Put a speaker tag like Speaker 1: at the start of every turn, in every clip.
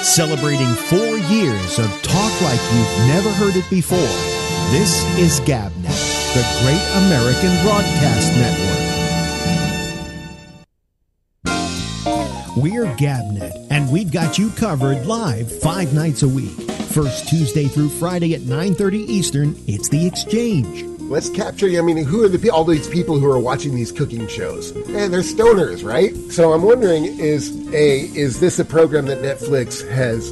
Speaker 1: Celebrating 4 years of talk like you've never heard it before. This is GabNet, the Great American Broadcast Network. We're GabNet, and we've got you covered live 5 nights a week. First Tuesday through Friday at 9:30 Eastern, it's The Exchange.
Speaker 2: Let's capture, who are all these people who are watching these cooking shows? They're stoners, right? So I'm wondering, is this a program that Netflix has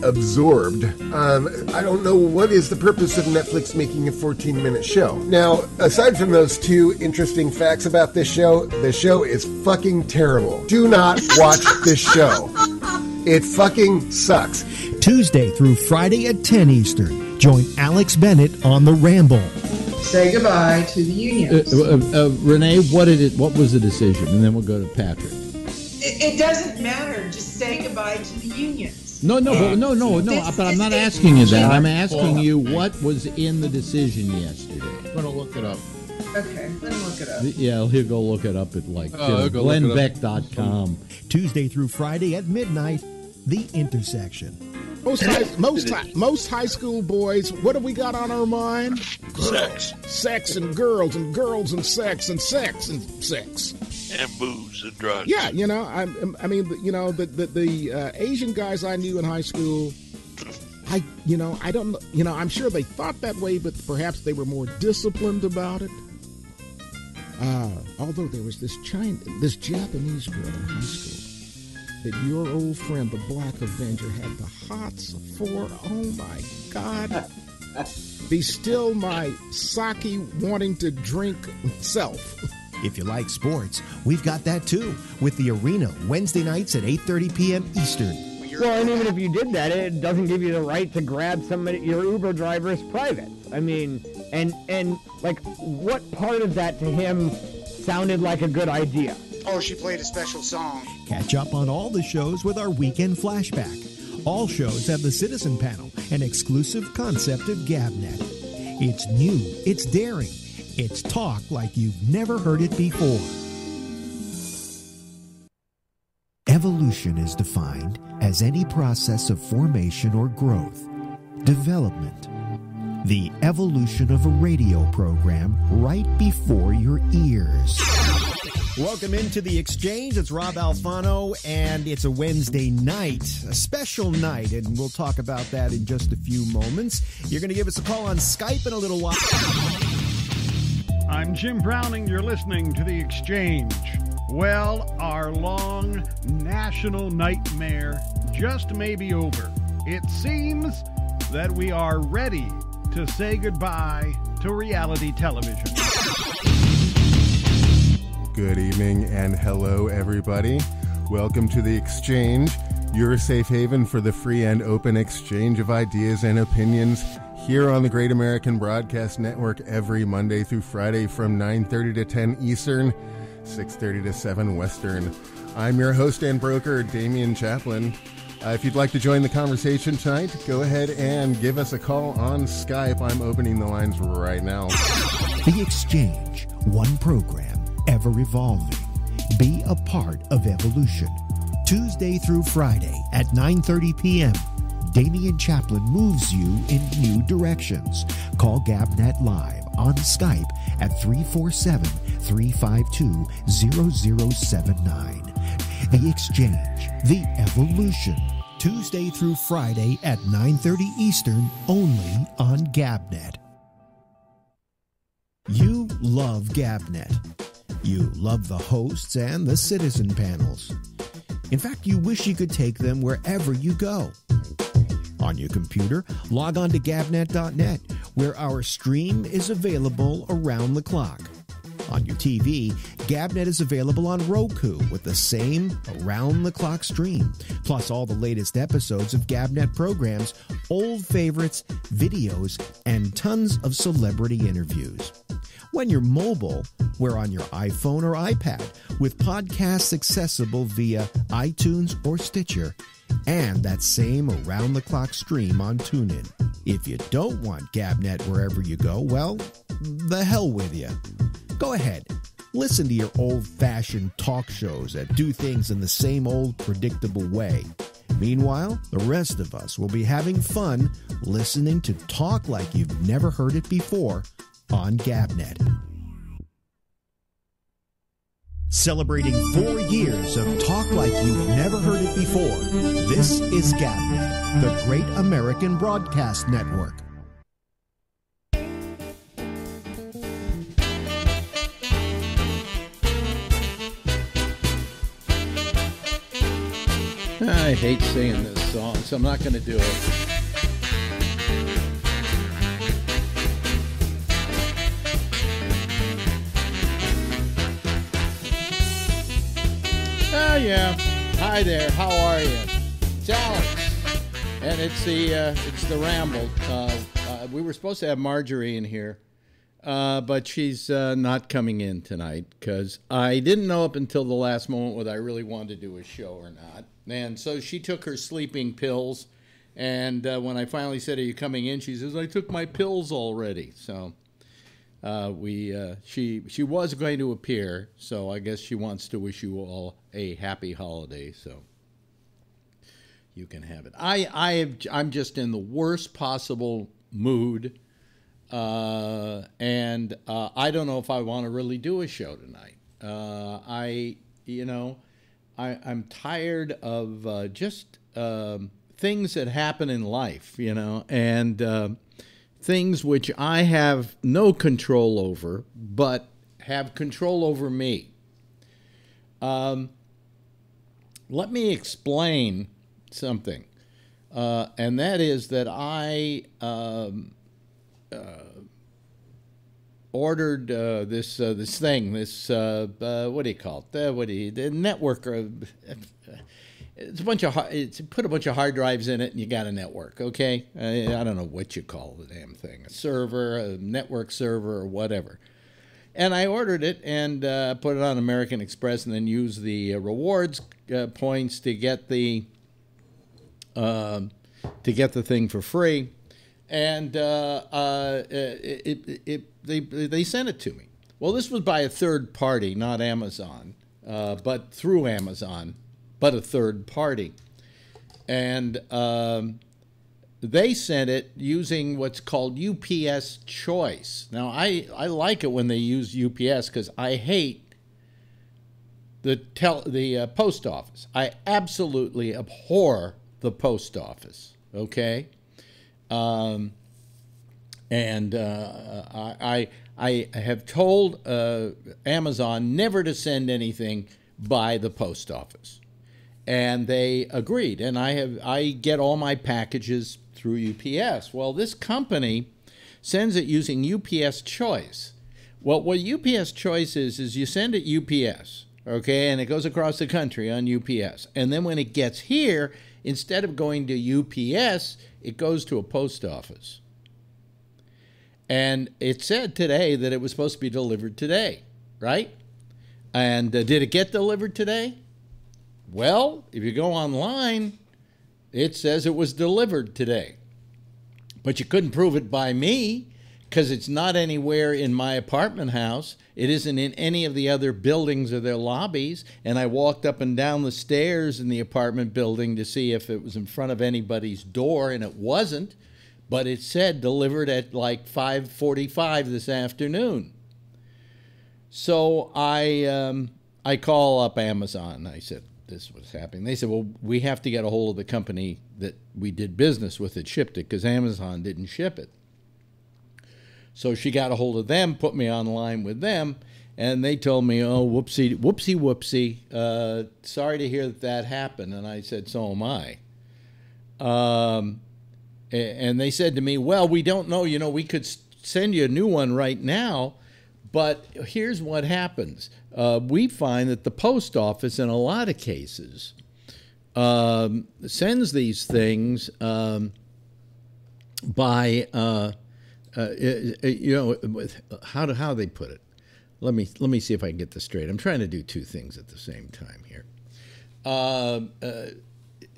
Speaker 2: absorbed? I don't know, what is the purpose of Netflix making a 14-minute show? Now, aside from those 2 interesting facts about this show, the show is fucking terrible. Do not watch this show. It fucking sucks.
Speaker 1: Tuesday through Friday at 10 Eastern, join Alex Bennett on the Ramble.
Speaker 3: Say goodbye to the unions.
Speaker 4: Renee, what was the decision? And then we'll go to Patrick.
Speaker 3: It doesn't matter. Just say goodbye to the unions.
Speaker 4: No. But I'm not asking you that. I'm asking you what was in the decision yesterday.
Speaker 5: I'm going to look it up.
Speaker 3: Okay, let me look it up.
Speaker 4: Yeah, he'll go look it up at glennbeck.com.
Speaker 1: Tuesday through Friday at midnight, The Intersection.
Speaker 5: Most high school boys, what have we got on our mind? Sex and girls and sex and sex and sex.
Speaker 6: And booze and drugs.
Speaker 5: Yeah, the Asian guys I knew in high school, I'm sure they thought that way, but perhaps they were more disciplined about it. Although there was this Japanese girl in high school that your old friend, the Black Avenger, had the hots for. Oh, my God. Be still my sake wanting to drink self.
Speaker 1: If you like sports, we've got that too, with The Arena, Wednesday nights at 8:30 p.m. Eastern.
Speaker 7: Well, and even if you did that, it doesn't give you the right to grab your Uber driver's private. I mean, and what part of that to him sounded like a good idea?
Speaker 8: Oh, she played a special song.
Speaker 1: Catch up on all the shows with our weekend flashback. All shows have the Citizen Panel, an exclusive concept of GabNet. It's new, it's daring, it's talk like you've never heard it before. Evolution is defined as any process of formation or growth, development. The evolution of a radio program right before your ears. Welcome into The Exchange. It's Rob Alfano, and it's a Wednesday night, a special night, and we'll talk about that in just a few moments. You're going to give us a call on Skype in a little while.
Speaker 9: I'm Jim Browning. You're listening to The Exchange. Well, our long national nightmare just may be over. It seems that we are ready to say goodbye to reality television.
Speaker 2: Good evening and hello, everybody. Welcome to The Exchange, your safe haven for the free and open exchange of ideas and opinions here on the Great American Broadcast Network every Monday through Friday from 9:30 to 10 Eastern, 6:30 to 7 Western. I'm your host and broker, Damian Chaplin. If you'd like to join the conversation tonight, go ahead and give us a call on Skype. I'm opening the lines right now.
Speaker 1: The Exchange, one program, ever evolving. Be a part of evolution. Tuesday through Friday at 9:30 p.m., Damian Chaplin moves you in new directions. Call GabNet Live on Skype at 347-352-0079. The Exchange, the evolution. Tuesday through Friday at 9:30 Eastern, only on GabNet. You love GabNet. You love the hosts and the citizen panels. In fact, you wish you could take them wherever you go. On your computer, log on to gabnet.net, where our stream is available around the clock. On your TV, GabNet is available on Roku with the same around-the-clock stream, plus all the latest episodes of GabNet programs, old favorites, videos, and tons of celebrity interviews. When you're mobile, we're on your iPhone or iPad with podcasts accessible via iTunes or Stitcher, and that same around-the-clock stream on TuneIn. If you don't want GabNet wherever you go, well, the hell with you. Go ahead, listen to your old-fashioned talk shows that do things in the same old predictable way. Meanwhile, the rest of us will be having fun listening to talk like you've never heard it before on GabNet. Celebrating 4 years of talk like you've never heard it before, this is GabNet, the Great American Broadcast Network.
Speaker 4: I hate singing this song, so I'm not going to do it. Oh, yeah. Hi there. How are you? It's Alex. And it's the Ramble. We were supposed to have Marjorie in here, but she's not coming in tonight because I didn't know up until the last moment whether I really wanted to do a show or not. And so she took her sleeping pills, and when I finally said, "Are you coming in?" she says, "I took my pills already." So she was going to appear, so I guess she wants to wish you all a happy holiday. So you can have it. I'm just in the worst possible mood, and I don't know if I want to really do a show tonight. I'm tired of just things that happen in life, and things which I have no control over, but have control over me. Let me explain something, and that is that I ordered this thing, what do you call it? The network. It's put a bunch of hard drives in it, and you got a network. Okay, I don't know what you call the damn thing, a server, a network server, or whatever. And I ordered it and put it on American Express, and then used the rewards points to get the thing for free. And they sent it to me. Well, this was by a third party, not Amazon, but through Amazon, but a third party. And they sent it using what's called UPS Choice. Now, I like it when they use UPS because I hate the post office. I absolutely abhor the post office, okay? I have told Amazon never to send anything by the post office, and they agreed. And I get all my packages through UPS. Well, this company sends it using UPS Choice. Well, what UPS Choice is you send it UPS, okay, and it goes across the country on UPS, and then when it gets here, instead of going to UPS, it goes to a post office. And it said today that it was supposed to be delivered today, right? And did it get delivered today? Well, if you go online, it says it was delivered today. But you couldn't prove it by me because it's not anywhere in my apartment house. It isn't in any of the other buildings or their lobbies. And I walked up and down the stairs in the apartment building to see if it was in front of anybody's door, and it wasn't. But it said delivered at like 5:45 this afternoon. So I call up Amazon. I said, this was happening. They said, well, we have to get a hold of the company that we did business with that shipped it because Amazon didn't ship it. So she got a hold of them, put me online with them, and they told me, oh, whoopsie, whoopsie, whoopsie. Sorry to hear that happened. And I said, so am I. And they said to me, well, we don't know, we could send you a new one right now, but here's what happens. We find that the post office, in a lot of cases, sends these things by, how do they put it? Let me see if I can get this straight. I'm trying to do two things at the same time here.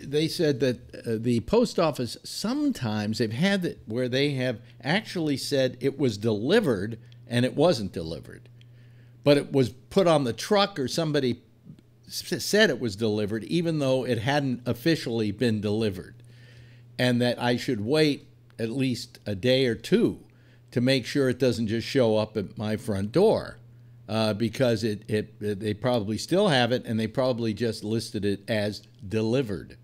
Speaker 4: They said that the post office, sometimes they've had it where they have actually said it was delivered and it wasn't delivered, but it was put on the truck or somebody said it was delivered, even though it hadn't officially been delivered, and that I should wait at least a day or two to make sure it doesn't just show up at my front door, because they probably still have it, and they probably just listed it as delivered.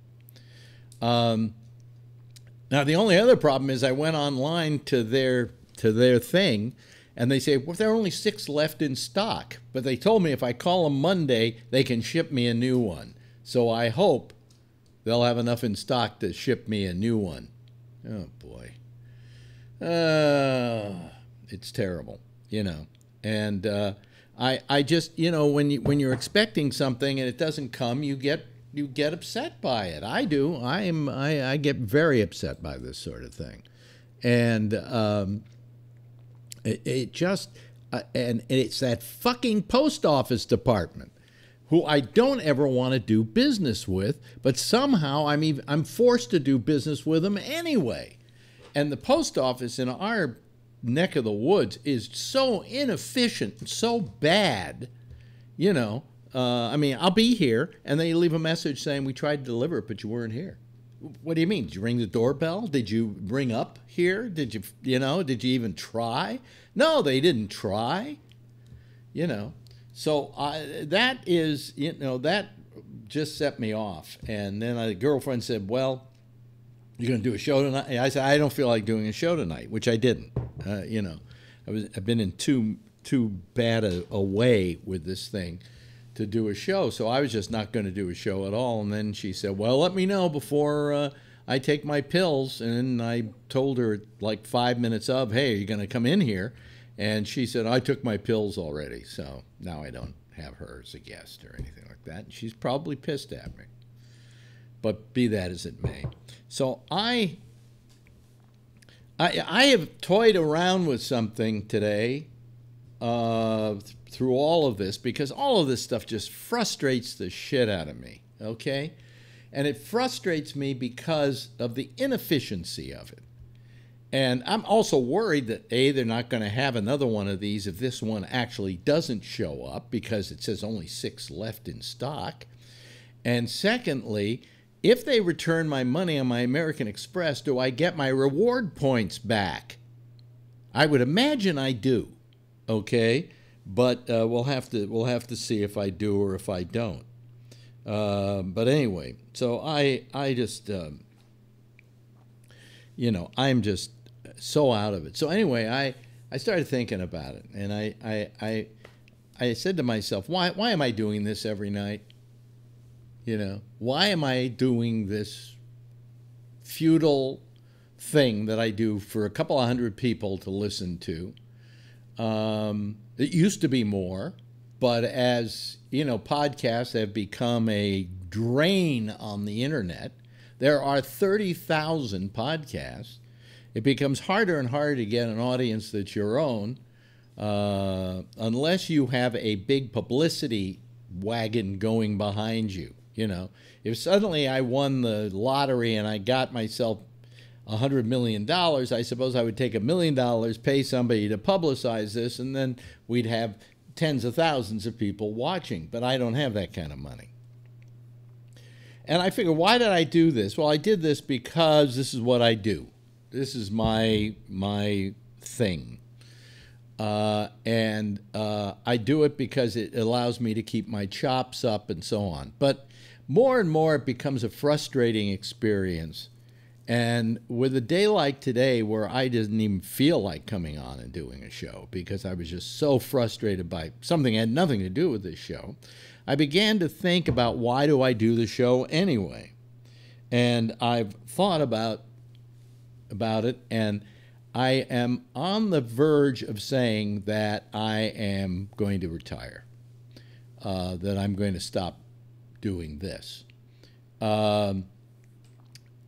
Speaker 4: Now, the only other problem is I went online to their thing, and they say, well, there are only 6 left in stock. But they told me if I call them Monday, they can ship me a new one. So I hope they'll have enough in stock to ship me a new one. Oh, boy. It's terrible, you know. And I just, you know, when you're expecting something and it doesn't come, you get upset by it. I do. I get very upset by this sort of thing, and it just and it's that fucking post office department, who I don't ever want to do business with, but somehow I'm forced to do business with them anyway. And the post office in our neck of the woods is so inefficient and so bad, you know. I'll be here, and then you leave a message saying we tried to deliver it, but you weren't here. What do you mean? Did you ring the doorbell? Did you ring up here? Did you even try? No, they didn't try. You know, so that just set me off. And then a girlfriend said, "Well, you're going to do a show tonight?" I said, "I don't feel like doing a show tonight," which I didn't. I've been in too bad a way with this thing to do a show, so I was just not going to do a show at all. And then she said, well, let me know before I take my pills. And I told her like 5 minutes of, hey, are you going to come in here? And she said, I took my pills already, so now I don't have her as a guest or anything like that. And she's probably pissed at me, but be that as it may. So I have toyed around with something today through all of this, because all of this stuff just frustrates the shit out of me, okay? And it frustrates me because of the inefficiency of it. And I'm also worried that, A, they're not going to have another one of these if this one actually doesn't show up, because it says only 6 left in stock. And secondly, if they return my money on my American Express, do I get my reward points back? I would imagine I do. Okay, but we'll have to see if I do or if I don't. But anyway, so I just I'm just so out of it. So anyway, I started thinking about it, and I said to myself, why am I doing this every night? You know, why am I doing this futile thing that I do for a couple of hundred people to listen to? It used to be more, but as you know, podcasts have become a drain on the internet. There are 30,000 podcasts. It becomes harder and harder to get an audience that's your own, unless you have a big publicity wagon going behind you. You know, if suddenly I won the lottery and I got myself $100 million, I suppose I would take $1 million, pay somebody to publicize this, and then we'd have tens of thousands of people watching. But I don't have that kind of money. And I figured, why did I do this? Well, I did this because this is what I do. This is my thing. And I do it because it allows me to keep my chops up and so on. But more and more it becomes a frustrating experience. And with a day like today, where I didn't even feel like coming on and doing a show because I was just so frustrated by something that had nothing to do with this show, I began to think about, why do I do the show anyway? And I've thought about it, and I am on the verge of saying that I am going to retire, that I'm going to stop doing this.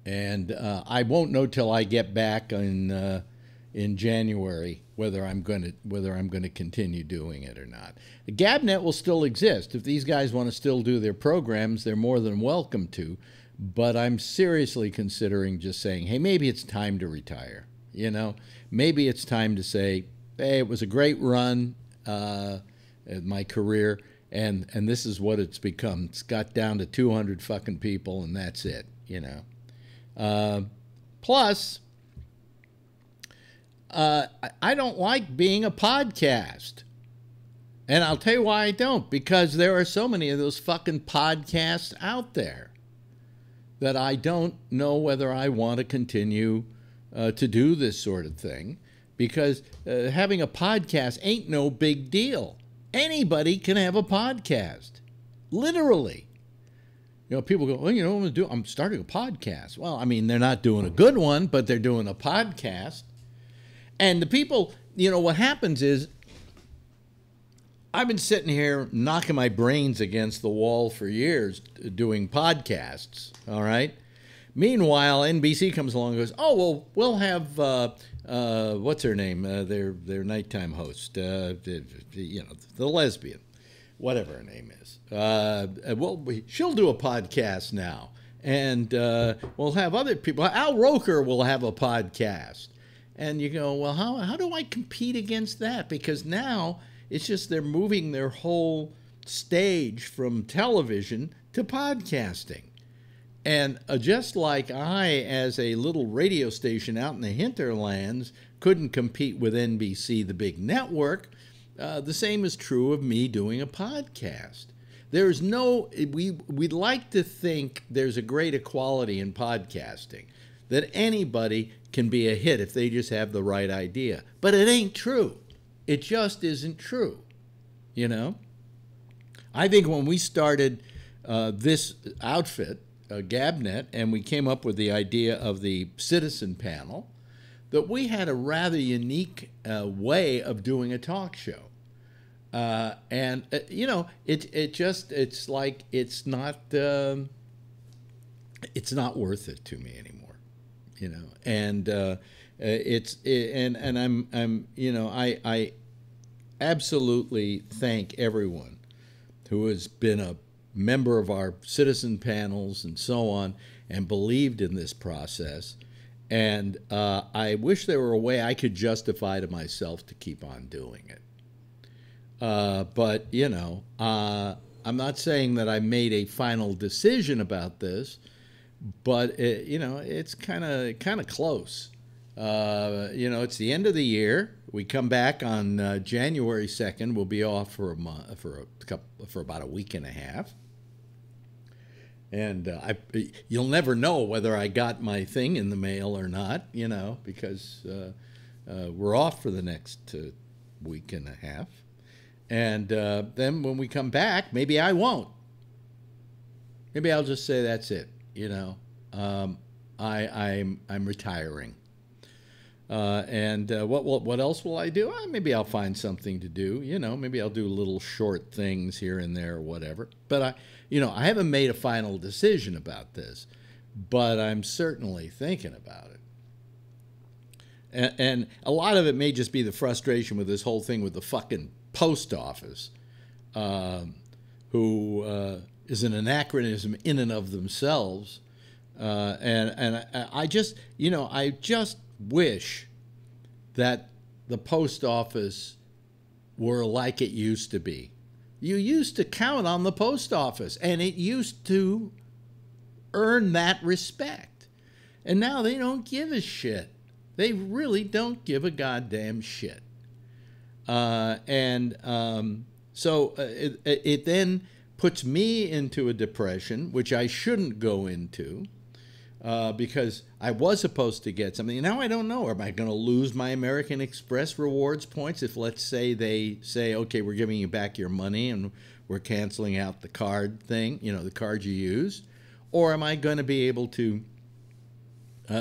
Speaker 4: And I won't know till I get back in January whether I'm going to continue doing it or not. The GabNet will still exist. If these guys want to still do their programs, they're more than welcome to. But I'm seriously considering just saying, hey, maybe it's time to retire. You know, maybe it's time to say, hey, it was a great run in my career, And this is what it's become. It's got down to 200 fucking people, and that's it, Plus, I don't like being a podcast. And I'll tell you why I don't. Because there are so many of those fucking podcasts out there that I don't know whether I want to continue to do this sort of thing. Because having a podcast ain't no big deal. Anybody can have a podcast. Literally. People go, well, what I'm going to do? I'm starting a podcast. Well, I mean, they're not doing a good one, but they're doing a podcast. And the people, what happens is, I've been sitting here knocking my brains against the wall for years doing podcasts, all right? Meanwhile, NBC comes along and goes, oh, well, we'll have, what's her name? Their nighttime host, the lesbian, whatever her name is. Well, she'll do a podcast now. And we'll have other people. Al Roker will have a podcast. And you go, well, how do I compete against that? Because now it's just they're moving their whole stage from television to podcasting. And just like I, as a little radio station out in the hinterlands, couldn't compete with NBC, the big network, the same is true of me doing a podcast. There's we'd like to think there's a great equality in podcasting, that anybody can be a hit if they just have the right idea. But it ain't true. It just isn't true, I think when we started this outfit, Gabnet, and we came up with the idea of the citizen panel, that we had a rather unique way of doing a talk show. It's like it's not worth it to me anymore, and I absolutely thank everyone who has been a member of our citizen panels and so on and believed in this process. And I wish there were a way I could justify to myself to keep on doing it. But I'm not saying that I made a final decision about this, but it's kind of close. It's the end of the year. We come back on January 2nd. We'll be off for for about a week and a half. And you'll never know whether I got my thing in the mail or not, because we're off for the next week and a half. And then when we come back, maybe I won't. Maybe I'll just say that's it. I'm retiring. What else will I do? Maybe I'll find something to do. Maybe I'll do little short things here and there or whatever. But I haven't made a final decision about this, but I'm certainly thinking about it. And a lot of it may just be the frustration with this whole thing with the fucking post office, who is an anachronism in and of themselves. And I just wish that the post office were like it used to be. You used to count on the post office, and it used to earn that respect. And now they don't give a shit. They really don't give a goddamn shit. So it then puts me into a depression, which I shouldn't go into, because I was supposed to get something. Now I don't know. Am I going to lose my American Express rewards points if, let's say, they say, okay, we're giving you back your money and we're canceling out the card thing, the card you used? Or am I going to be able to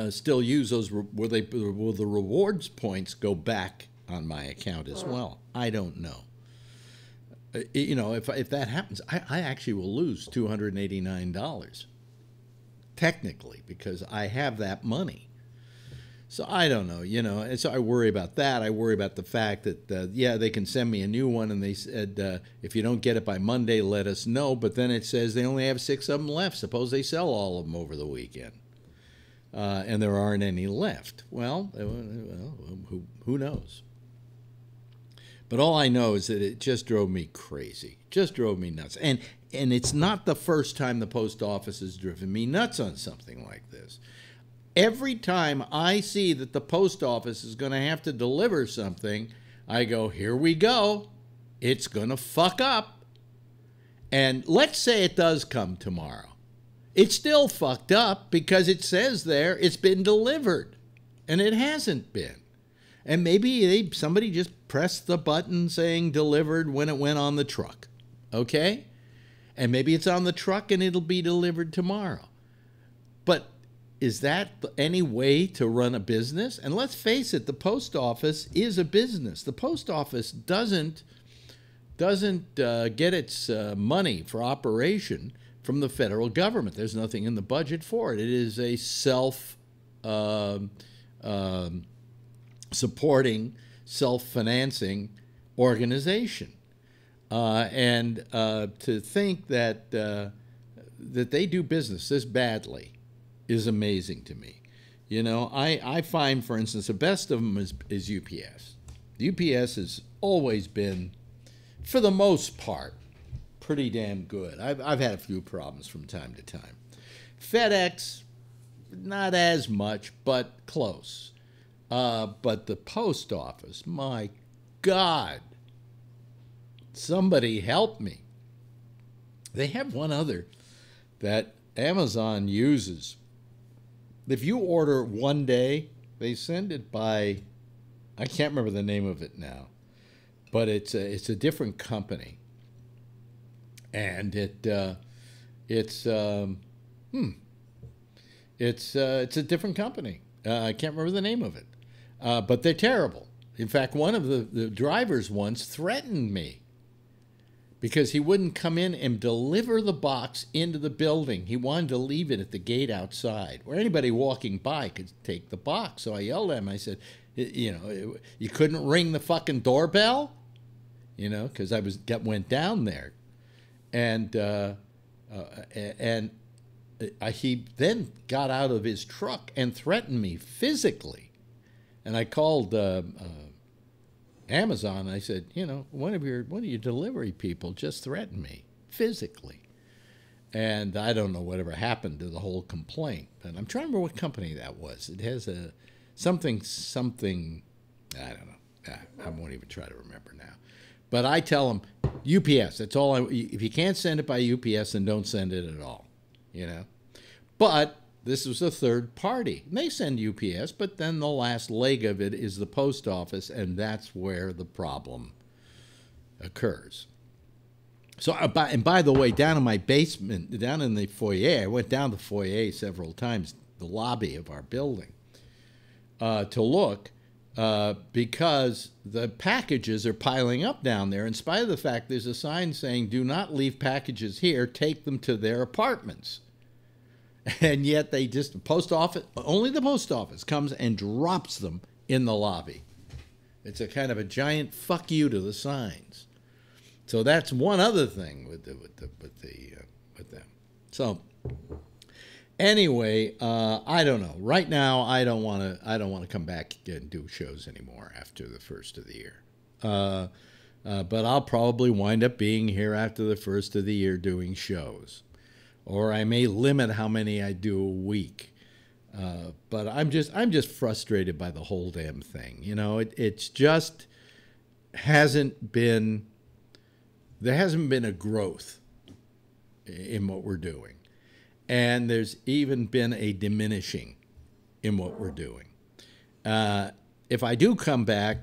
Speaker 4: still use those? Will the rewards points go back on my account as well? I don't know. If that happens, I actually will lose $289. Technically, because I have that money. So I don't know, and so I worry about that. I worry about the fact that, they can send me a new one, and they said, if you don't get it by Monday, let us know. But then it says they only have 6 of them left. Suppose they sell all of them over the weekend, and there aren't any left. Well, who knows? But all I know is that it just drove me crazy. Just drove me nuts. And it's not the first time the post office has driven me nuts on something like this. Every time I see that the post office is going to have to deliver something, I go, here we go. It's going to fuck up. And let's say it does come tomorrow. It's still fucked up because it says there it's been delivered. And it hasn't been. And maybe somebody just pressed the button saying delivered when it went on the truck. Okay? And maybe it's on the truck and it'll be delivered tomorrow. But is that any way to run a business? And let's face it, the post office is a business. The post office doesn't get its money for operation from the federal government. There's nothing in the budget for it. It is a supporting, self-financing organization. And to think that they do business this badly is amazing to me. You know, I find, for instance, the best of them is UPS. The UPS has always been, for the most part, pretty damn good. I've had a few problems from time to time. FedEx, not as much, but close. But the post office, my God, somebody help me. They have one other that Amazon uses. If you order one day, they send it by, I can't remember the name of it now, but it's a different company, and it's a different company. I can't remember the name of it. But they're terrible. In fact, one of the drivers once threatened me because he wouldn't come in and deliver the box into the building. He wanted to leave it at the gate outside where anybody walking by could take the box. So I yelled at him. I said, you know, you couldn't ring the fucking doorbell? You know, because I went down there. And he then got out of his truck and threatened me physically. And I called Amazon. And I said, you know, one of your delivery people just threatened me physically. And I don't know whatever happened to the whole complaint. But I'm trying to remember what company that was. It has a something, I don't know. I won't even try to remember now. But I tell them, UPS, that's all. If you can't send it by UPS, then don't send it at all, you know. But this was a third party. They send UPS, but then the last leg of it is the post office, and that's where the problem occurs. So, and by the way, down in my basement, down in the foyer, I went down the foyer several times, the lobby of our building, to look, because the packages are piling up down there, in spite of the fact there's a sign saying, do not leave packages here, take them to their apartments. And yet they just, only the post office comes and drops them in the lobby. It's a kind of a giant fuck you to the signs. So that's one other thing with them. So anyway, I don't know. Right now, I don't want to come back and do shows anymore after the first of the year. But I'll probably wind up being here after the first of the year doing shows, or I may limit how many I do a week. But I'm just frustrated by the whole damn thing. You know, it's just hasn't been. There hasn't been a growth in what we're doing. And there's even been a diminishing in what we're doing. If I do come back,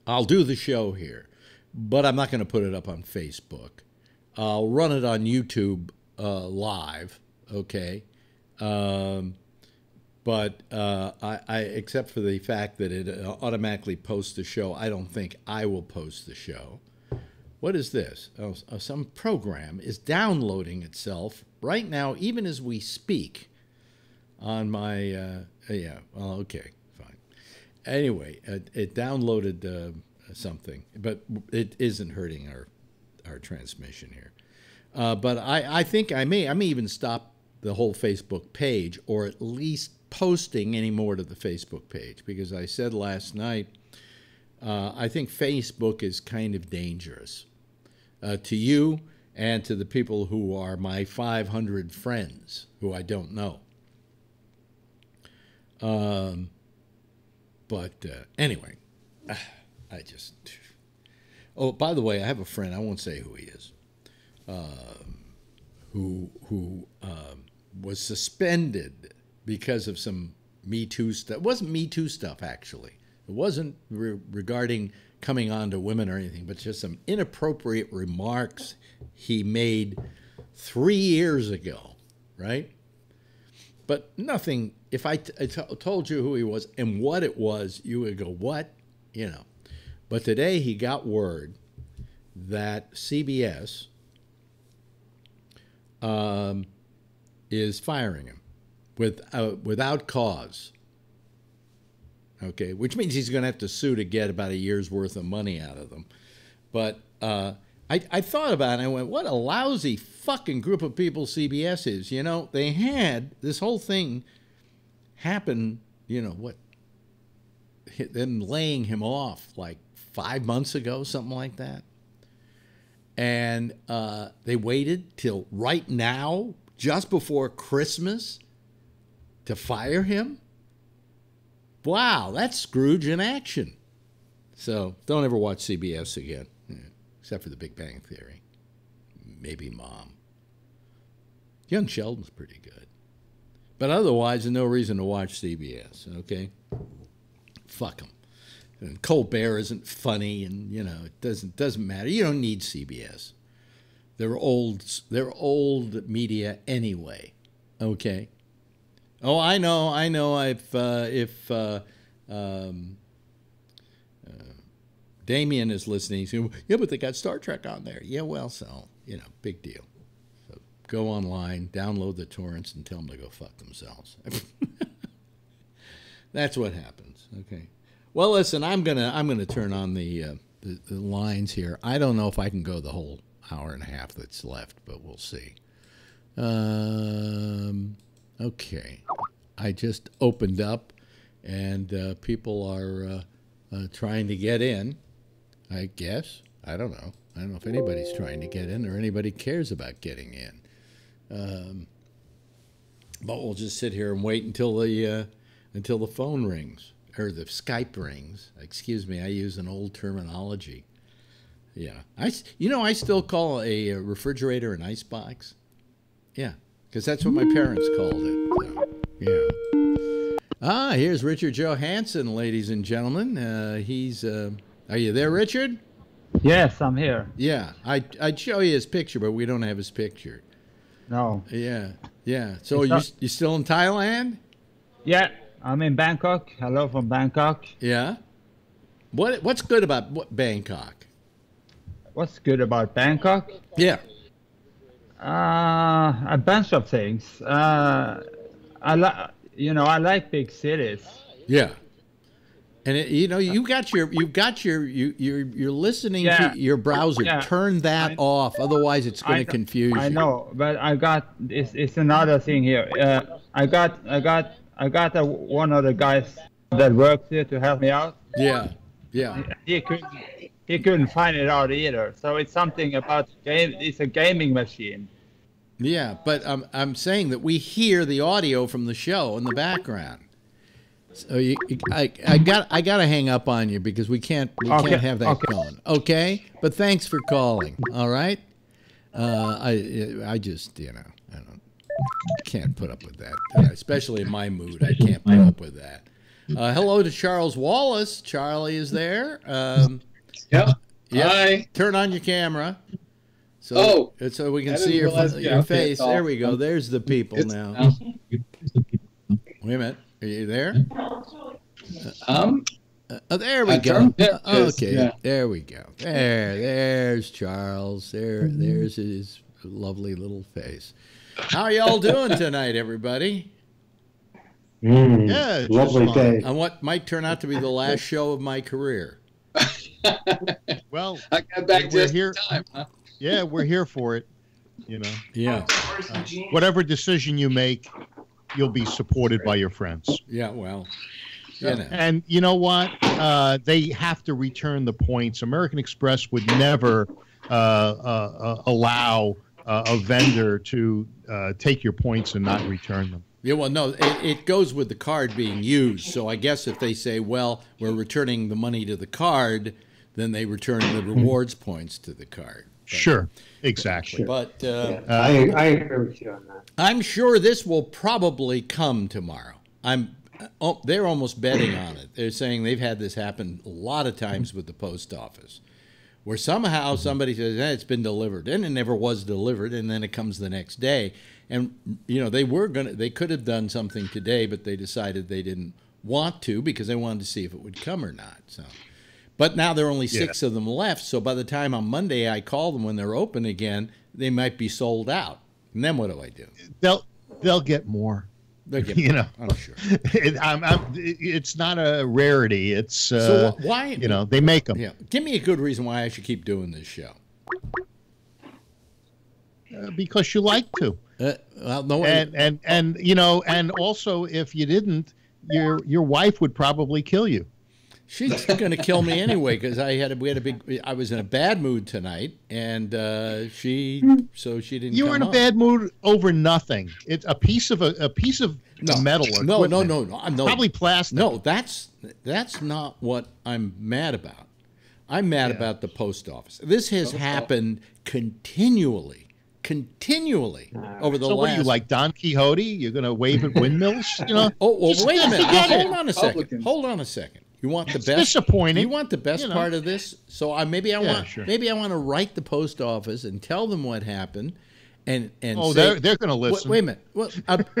Speaker 4: I'll do the show here, but I'm not going to put it up on Facebook. I'll run it on YouTube live, okay? But I except for the fact that it automatically posts the show, I don't think I will post the show. What is this? Some program is downloading itself right now, even as we speak, on my, yeah, well, okay, fine. Anyway, it downloaded something, but it isn't hurting our transmission here. But I think I may even stop the whole Facebook page, or at least posting any more to the Facebook page, because I said last night, I think Facebook is kind of dangerous to you and to the people who are my 500 friends who I don't know. But anyway, I just... Oh, by the way, I have a friend, I won't say who he is, who was suspended because of some Me Too stuff. It wasn't Me Too stuff, actually. It wasn't regarding coming on to women or anything, but just some inappropriate remarks he made 3 years ago, right? But nothing, if I told you who he was and what it was, you would go, what? You know. But today he got word that CBS is firing him without cause. Okay, which means he's going to have to sue to get about a year's worth of money out of them. But I thought about it, and I went, what a lousy fucking group of people CBS is. You know, they had this whole thing happen, you know, them laying him off like 5 months ago, something like that. And they waited till right now, just before Christmas, to fire him. Wow, that's Scrooge in action. So don't ever watch CBS again, except for The Big Bang Theory. Maybe Mom. Young Sheldon's pretty good. But otherwise, there's no reason to watch CBS, okay? Fuck them. And Colbert isn't funny, and, you know, it doesn't matter. You don't need CBS. They're old media anyway, okay? Oh, I know. If Damien is listening, he's going, yeah, but they got Star Trek on there. Yeah, well, so, you know, big deal. So go online, download the torrents, and tell them to go fuck themselves. That's what happens. Okay. Well, listen, I'm gonna turn on the lines here. I don't know if I can go the whole hour and a half that's left, but we'll see. Okay, I just opened up, and people are trying to get in. I guess I don't know. I don't know if anybody's trying to get in or anybody cares about getting in. But we'll just sit here and wait until the phone rings. Or the Skype rings. Excuse me, I use an old terminology. Yeah. I still call a refrigerator an icebox. Yeah, because that's what my parents called it. So, yeah. Here's Richard Johansson, ladies and gentlemen. Are you there, Richard?
Speaker 10: Yes, I'm here.
Speaker 4: Yeah, I'd show you his picture, but we don't have his picture.
Speaker 10: No.
Speaker 4: Yeah. So you still in Thailand?
Speaker 10: Yeah. I'm in Bangkok. Hello from Bangkok.
Speaker 4: Yeah. What's good about Bangkok?
Speaker 10: What's good about Bangkok?
Speaker 4: Yeah.
Speaker 10: A bunch of things. I like big cities.
Speaker 4: Yeah. And you're listening to your browser.
Speaker 10: Yeah.
Speaker 4: Turn that off, otherwise it's going to confuse you.
Speaker 10: I know, but I got it's another thing here. I got one of the guys that works here to help me out.
Speaker 4: Yeah.
Speaker 10: He couldn't find it out either. So it's something about game. It's a gaming machine.
Speaker 4: Yeah, but I'm saying that we hear the audio from the show in the background. So I got to hang up on you because we can't have that going. Okay, but thanks for calling. All right. I just I can't put up with that, especially in my mood. I can't put up with that. Hello to Charles Wallace. Charlie is there.
Speaker 11: Yep.
Speaker 4: Hi. Turn on your camera. So we can see your face. There we go. There's the people now. Wait a minute. Are you there? There we go. Okay. Yeah. There we go. There's Charles. There's his lovely little face. How are y'all doing tonight, everybody?
Speaker 12: Yeah, lovely day.
Speaker 4: On what might turn out to be the last show of my career.
Speaker 12: Well,
Speaker 11: I got back just in time, huh?
Speaker 12: Yeah, we're here for it.
Speaker 4: Yeah.
Speaker 12: Whatever decision you make, you'll be supported by your friends.
Speaker 4: Yeah, well,
Speaker 12: And you know what? They have to return the points. American Express would never allow a vendor to take your points and not return them.
Speaker 4: Yeah, well, no, it goes with the card being used. So I guess if they say, well, we're returning the money to the card, then they return the rewards points to the card. But,
Speaker 12: sure, exactly.
Speaker 4: But
Speaker 13: I agree with you on that.
Speaker 4: I'm sure this will probably come tomorrow. They're almost betting on it. They're saying they've had this happen a lot of times with the post office, where somehow somebody says, it's been delivered, and it never was delivered, and then it comes the next day. And, they could have done something today, but they decided they didn't want to because they wanted to see if it would come or not. So, but now there are only 6 of them left, so by the time on Monday I call them when they're open again, they might be sold out. And then what do I do?
Speaker 12: They'll get more.
Speaker 4: They'll get more, I'm sure.
Speaker 12: It's not a rarity. It's
Speaker 4: so why?
Speaker 12: They make them.
Speaker 4: Yeah, give me a good reason why I should keep doing this show.
Speaker 12: Because you like to.
Speaker 4: Well, no,
Speaker 12: and also if you didn't, your wife would probably kill you.
Speaker 4: She's going to kill me anyway because I was in a bad mood tonight, and she didn't.
Speaker 12: You were in a bad mood over nothing. It's a piece of metal.
Speaker 4: No.
Speaker 12: Probably plastic.
Speaker 4: No, that's not what I'm mad about. I'm mad about the post office. This has happened continually over the last.
Speaker 12: So what are you, like Don Quixote? You're going to wave at windmills?
Speaker 4: Oh, well, wait a minute. Hold on a second. You want the best?
Speaker 12: Disappointing.
Speaker 4: You want the best part of this? So maybe I want to write the post office and tell them what happened, and
Speaker 12: say, they're going to listen.
Speaker 4: Wait a minute. Well,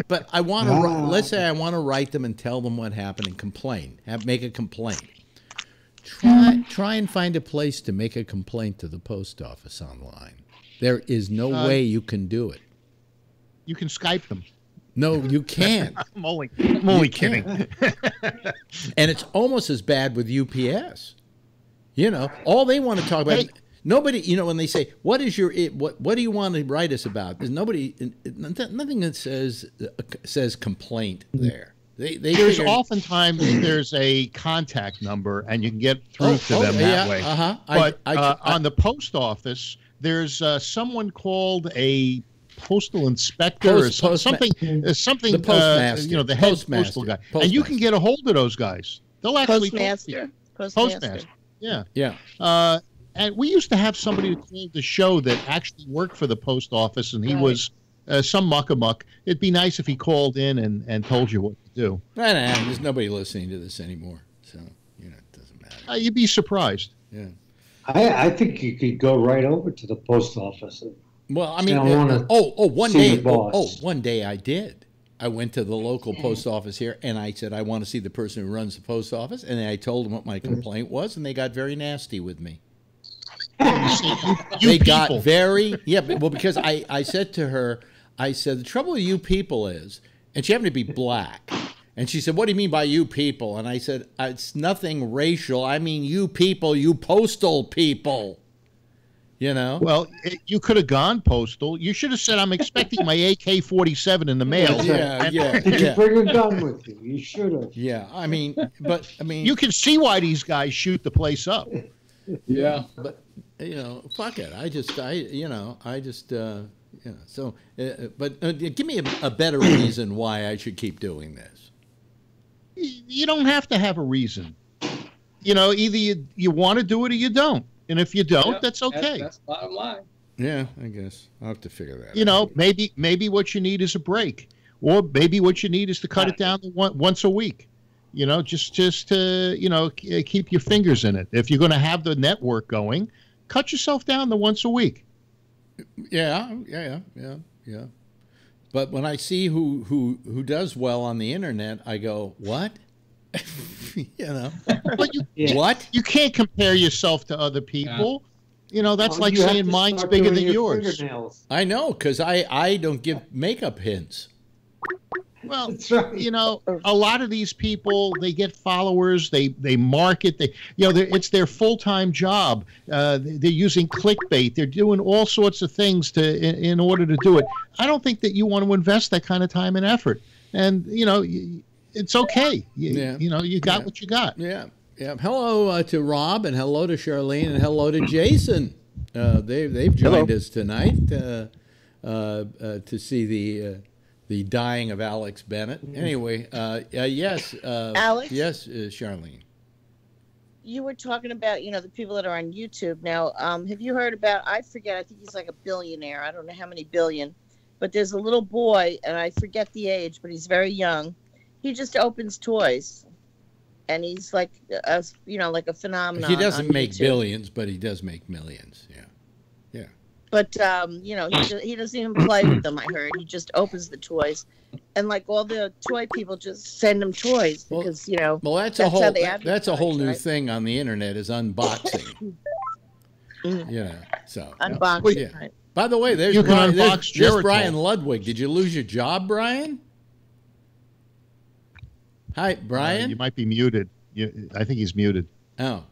Speaker 4: but I want to. Let's say I want to write them and tell them what happened and complain. Make a complaint. Try and find a place to make a complaint to the post office online. There is no way you can do it.
Speaker 12: You can Skype them.
Speaker 4: No, you can't.
Speaker 12: I'm only kidding.
Speaker 4: And it's almost as bad with UPS. All they want to talk about. Nobody, when they say, "What is your what do you want to write us about?" There's nothing that says complaint there.
Speaker 12: There's oftentimes there's a contact number, and you can get through to them that way. But on the post office, there's someone called a postal inspector or something.
Speaker 4: The postmaster.
Speaker 12: The head postal guy, and you can get a hold of those guys. They'll actually postmaster. Yeah. And we used to have somebody who called the show that actually worked for the post office, and he was some muck-a-muck. It'd be nice if he called in and told you what to do.
Speaker 4: There's nobody listening to this anymore, so it doesn't matter.
Speaker 12: You'd be surprised.
Speaker 4: Yeah.
Speaker 13: I think you could go right over to the post office.
Speaker 4: Well, I mean, one day I did. I went to the local post office here, and I said, I want to see the person who runs the post office, and I told them what my complaint was, and they got very nasty with me. Got very, because I said to her, the trouble with you people is, and she happened to be black, and she said, what do you mean by you people? And I said, it's nothing racial. I mean you people, you postal people.
Speaker 12: Well, you could have gone postal. You should have said, I'm expecting my AK-47 in the mail.
Speaker 13: Did you bring a gun with you? You should have.
Speaker 4: Yeah,
Speaker 12: you can see why these guys shoot the place up.
Speaker 4: Yeah, but fuck it. But give me a better reason why I should keep doing this.
Speaker 12: You don't have to have a reason. Either you want to do it or you don't. And if you don't, that's okay.
Speaker 11: That's bottom line.
Speaker 4: Yeah, I guess I'll have to figure that out.
Speaker 12: Maybe what you need is a break, or maybe what you need is to cut it down to once a week. Just to keep your fingers in it. If you're going to have the network going, cut yourself down to once a week.
Speaker 4: Yeah. But when I see who does well on the internet, I go, what?
Speaker 12: But what? You can't compare yourself to other people. That's like saying mine's bigger than yours.
Speaker 4: I know, because I don't give makeup hints.
Speaker 12: Well, a lot of these people, they get followers, they market, it's their full-time job. They're using clickbait. They're doing all sorts of things in order to do it. I don't think that you want to invest that kind of time and effort. And, it's okay. You know, you got what you got.
Speaker 4: Yeah. Yeah. Hello to Rob, and hello to Charlene, and hello to Jason. They've joined us tonight to see the dying of Alex Bennett. Anyway, yes,
Speaker 14: Alex.
Speaker 4: Yes, Charlene.
Speaker 14: You were talking about, the people that are on YouTube now. Have you heard about? I forget. I think he's like a billionaire. I don't know how many billion, but there's a little boy, and I forget the age, but he's very young. He just opens toys, and he's like like a phenomenon.
Speaker 4: He doesn't make
Speaker 14: YouTube.
Speaker 4: billions, but he does make millions. Yeah.
Speaker 14: But he doesn't even play with them. I heard he just opens the toys, and like all the toy people just send him toys because
Speaker 4: Well, that's a whole new thing on the internet is unboxing. So
Speaker 14: unboxing.
Speaker 4: Yeah. Right. By the way, there's Brian Ludwig. Did you lose your job, Brian? Hi, Brian.
Speaker 12: You might be muted. I think he's muted.
Speaker 4: Oh,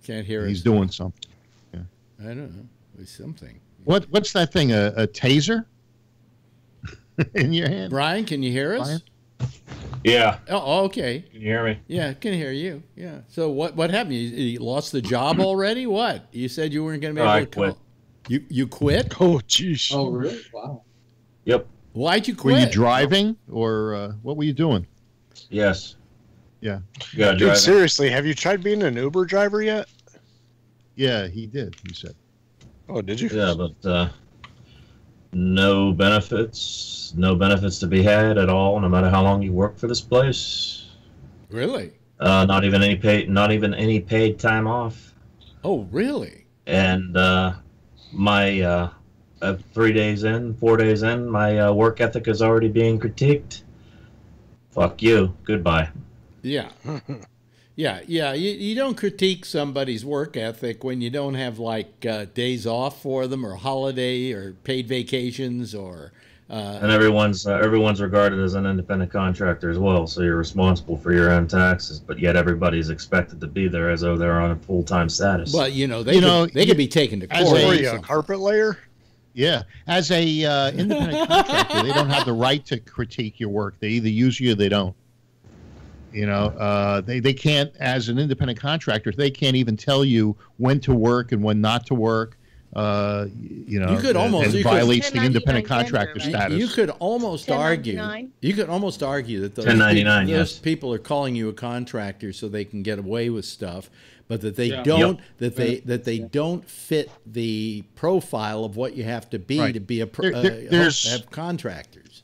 Speaker 4: can't hear us.
Speaker 12: He's doing something. Yeah.
Speaker 4: I don't know. It's something.
Speaker 12: What's that thing? A taser in your hand?
Speaker 4: Brian, can you hear us?
Speaker 12: Brian?
Speaker 15: Yeah.
Speaker 4: Oh, okay.
Speaker 15: Can you hear me?
Speaker 4: Yeah, can hear you. Yeah. So what happened? You lost the job already? What? You said you weren't going to be able to
Speaker 15: quit.
Speaker 4: You quit?
Speaker 12: Oh, jeez.
Speaker 13: Oh, really? Wow.
Speaker 15: Yep.
Speaker 4: Why'd you quit?
Speaker 12: Were you driving or what were you doing?
Speaker 15: Yes.
Speaker 12: Yeah.
Speaker 16: Dude, seriously, have you tried being an Uber driver yet?
Speaker 12: Yeah, he did. He said.
Speaker 16: Oh, did you?
Speaker 15: Yeah, but no benefits to be had at all, no matter how long you work for this place.
Speaker 4: Really?
Speaker 15: Not even any paid time off.
Speaker 4: Oh, really?
Speaker 15: And my 4 days in, my work ethic is already being critiqued. Fuck you. Goodbye.
Speaker 4: Yeah. Yeah. You don't critique somebody's work ethic when you don't have like days off for them or holiday or paid vacations or.
Speaker 15: And everyone's regarded as an independent contractor as well, so you're responsible for your own taxes, but yet everybody's expected to be there as though they're on a full-time status.
Speaker 4: But they could be taken to court.
Speaker 16: What are you, a carpet layer?
Speaker 12: Yeah, as a independent contractor, they don't have the right to critique your work. They either use you or they don't. They can't, as an independent contractor, they can't even tell you when to work and when not to work. You could violates the independent contractor status.
Speaker 4: You could almost argue that those people are calling you a contractor so they can get away with stuff, but that they don't they don't fit the profile of what you have to be to be have contractors.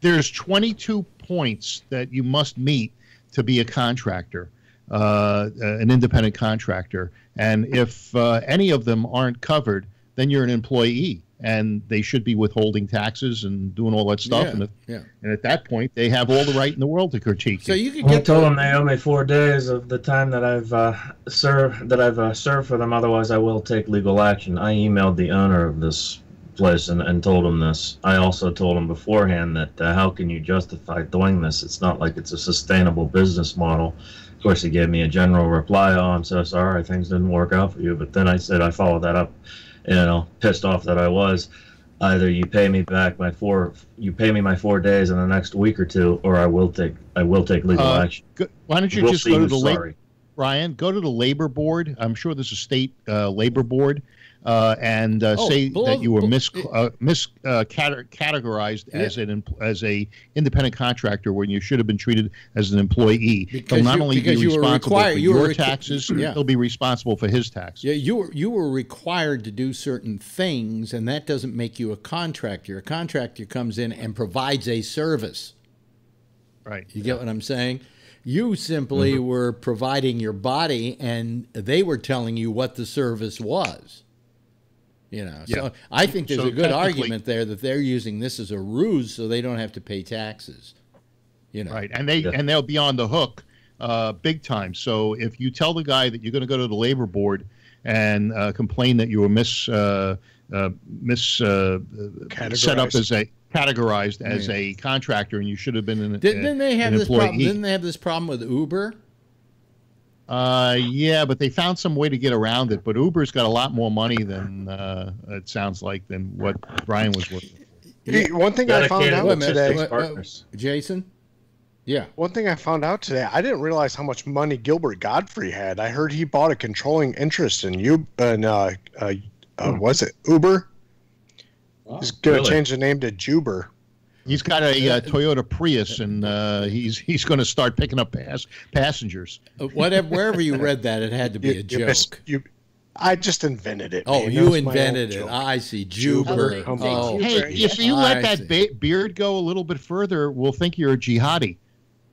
Speaker 12: There's 22 points that you must meet to be a contractor, an independent contractor. And if any of them aren't covered, then you're an employee, and they should be withholding taxes and doing all that stuff. And at that point, they have all the right in the world to critique.
Speaker 4: So you could
Speaker 15: I told them they owe me 4 days of the time that I've served for them. Otherwise, I will take legal action. I emailed the owner of this place and told him this. I also told him beforehand that how can you justify doing this? It's not like it's a sustainable business model. Of course, he gave me a general reply, oh, I'm so sorry, things didn't work out for you. But then I said, I followed that up, pissed off that I was. Either you pay me back my 4 days in the next week or two, or I will take legal action.
Speaker 12: Why don't you just go to the Brian, go to the labor board. I'm sure there's a state labor board. And say that you were categorized as a independent contractor when you should have been treated as an employee. He'll not only be responsible for your taxes, he'll be responsible for his taxes.
Speaker 4: Yeah, you were required to do certain things, and that doesn't make you a contractor. A contractor comes in and provides a service.
Speaker 12: Right.
Speaker 4: You get what I'm saying? You simply were providing your body, and they were telling you what the service was. So I think there's a good argument there that they're using this as a ruse so they don't have to pay taxes.
Speaker 12: Right, and they'll be on the hook big time. So if you tell the guy that you're going to go to the labor board and complain that you were categorized as a contractor and you should have been an employee.
Speaker 4: Didn't they have this problem with Uber?
Speaker 12: Yeah, but they found some way to get around it. But Uber's got a lot more money than it sounds like than what Brian was working.
Speaker 16: One thing I found out today,
Speaker 4: Jason. Yeah.
Speaker 16: One thing I found out today, I didn't realize how much money Gilbert Godfrey had. I heard he bought a controlling interest in was it Uber? He's going to change the name to Juber.
Speaker 12: He's got a Toyota Prius, and he's going to start picking up passengers.
Speaker 4: Wherever you read that, it had to be a joke.
Speaker 16: I just invented it.
Speaker 4: Oh,
Speaker 16: man.
Speaker 4: you invented it. I see. Juber.
Speaker 12: Oh. Hey, if you let that beard go a little bit further, we'll think you're a jihadi.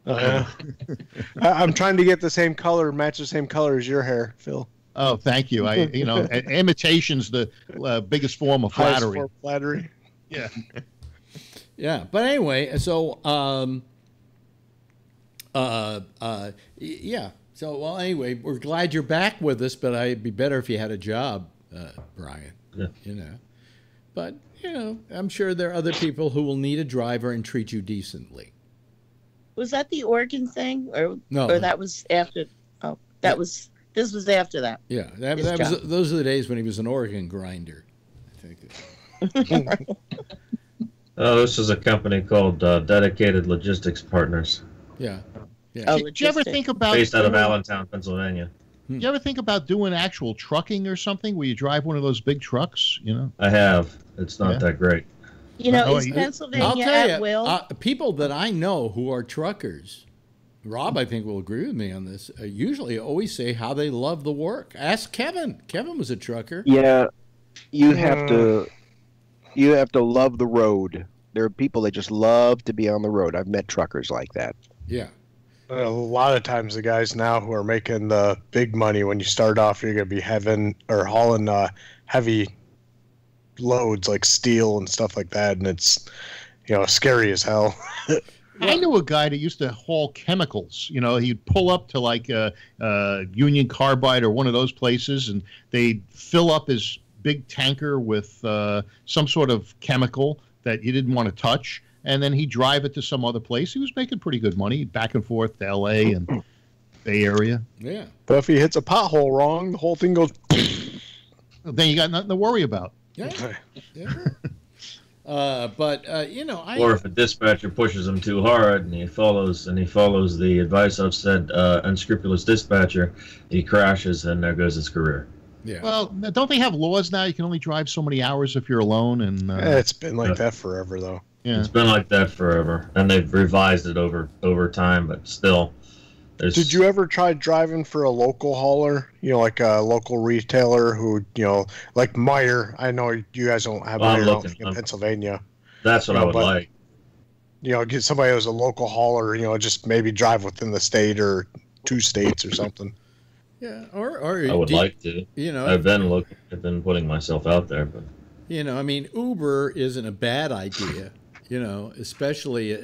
Speaker 16: I'm trying to get the same color, match the same color as your hair, Phil.
Speaker 12: Oh, thank you. Imitation's the biggest form of flattery.
Speaker 16: Form of flattery.
Speaker 12: Yeah.
Speaker 4: Yeah, but anyway, so yeah. So well, anyway, we're glad you're back with us, but it'd be better if you had a job, Brian.
Speaker 15: Yeah.
Speaker 4: You know, but you know, I'm sure there are other people who will need a driver and treat you decently.
Speaker 14: Was that the Oregon thing, or
Speaker 4: no?
Speaker 14: Or that was after? Oh, that was. This was after that.
Speaker 4: Yeah, that was. Those are the days when he was an Oregon grinder. I think.
Speaker 15: Oh, this is a company called Dedicated Logistics Partners.
Speaker 4: Yeah. Yeah.
Speaker 12: Oh, did you ever think about
Speaker 15: based out of Allentown, Pennsylvania?
Speaker 12: Did you ever think about doing actual trucking or something where you drive one of those big trucks? You know,
Speaker 15: I have. It's not that great.
Speaker 14: You know, is Pennsylvania at will?
Speaker 4: People that I know who are truckers, Rob, I think will agree with me on this. Usually, always say how they love the work. Ask Kevin. Kevin was a trucker.
Speaker 17: Yeah, you have to love the road. There are people that just love to be on the road. I've met truckers like that.
Speaker 4: Yeah.
Speaker 16: A lot of times the guys now who are making the big money, when you start off, you're going to be hauling heavy loads like steel and stuff like that. And it's, scary as hell.
Speaker 12: I knew a guy that used to haul chemicals. You know, he'd pull up to like Union Carbide or one of those places, and they'd fill up his big tanker with some sort of chemical that you didn't want to touch, and then he'd drive it to some other place. He was making pretty good money back and forth to L.A. and Bay Area.
Speaker 4: Yeah.
Speaker 16: But if he hits a pothole wrong, the whole thing goes...
Speaker 12: Then you got nothing to worry about.
Speaker 4: Yeah. Yeah. But
Speaker 15: or if a dispatcher pushes him too hard and he follows the advice of said unscrupulous dispatcher, he crashes and there goes his career.
Speaker 4: Yeah.
Speaker 12: Well, don't they have laws now? You can only drive so many hours if you're alone, and
Speaker 16: it's been like that forever, though.
Speaker 12: Yeah.
Speaker 15: It's been like that forever, and they've revised it over time, but still.
Speaker 16: Did you ever try driving for a local hauler? Like a local retailer who, like Meyer. I know you guys don't have Meyer in Pennsylvania.
Speaker 15: That's what I would like.
Speaker 16: Get somebody who's a local hauler. Just maybe drive within the state or 2 states or something.
Speaker 4: Yeah, or
Speaker 15: I would like to. I've been putting myself out there, but
Speaker 4: I mean, Uber isn't a bad idea. Especially.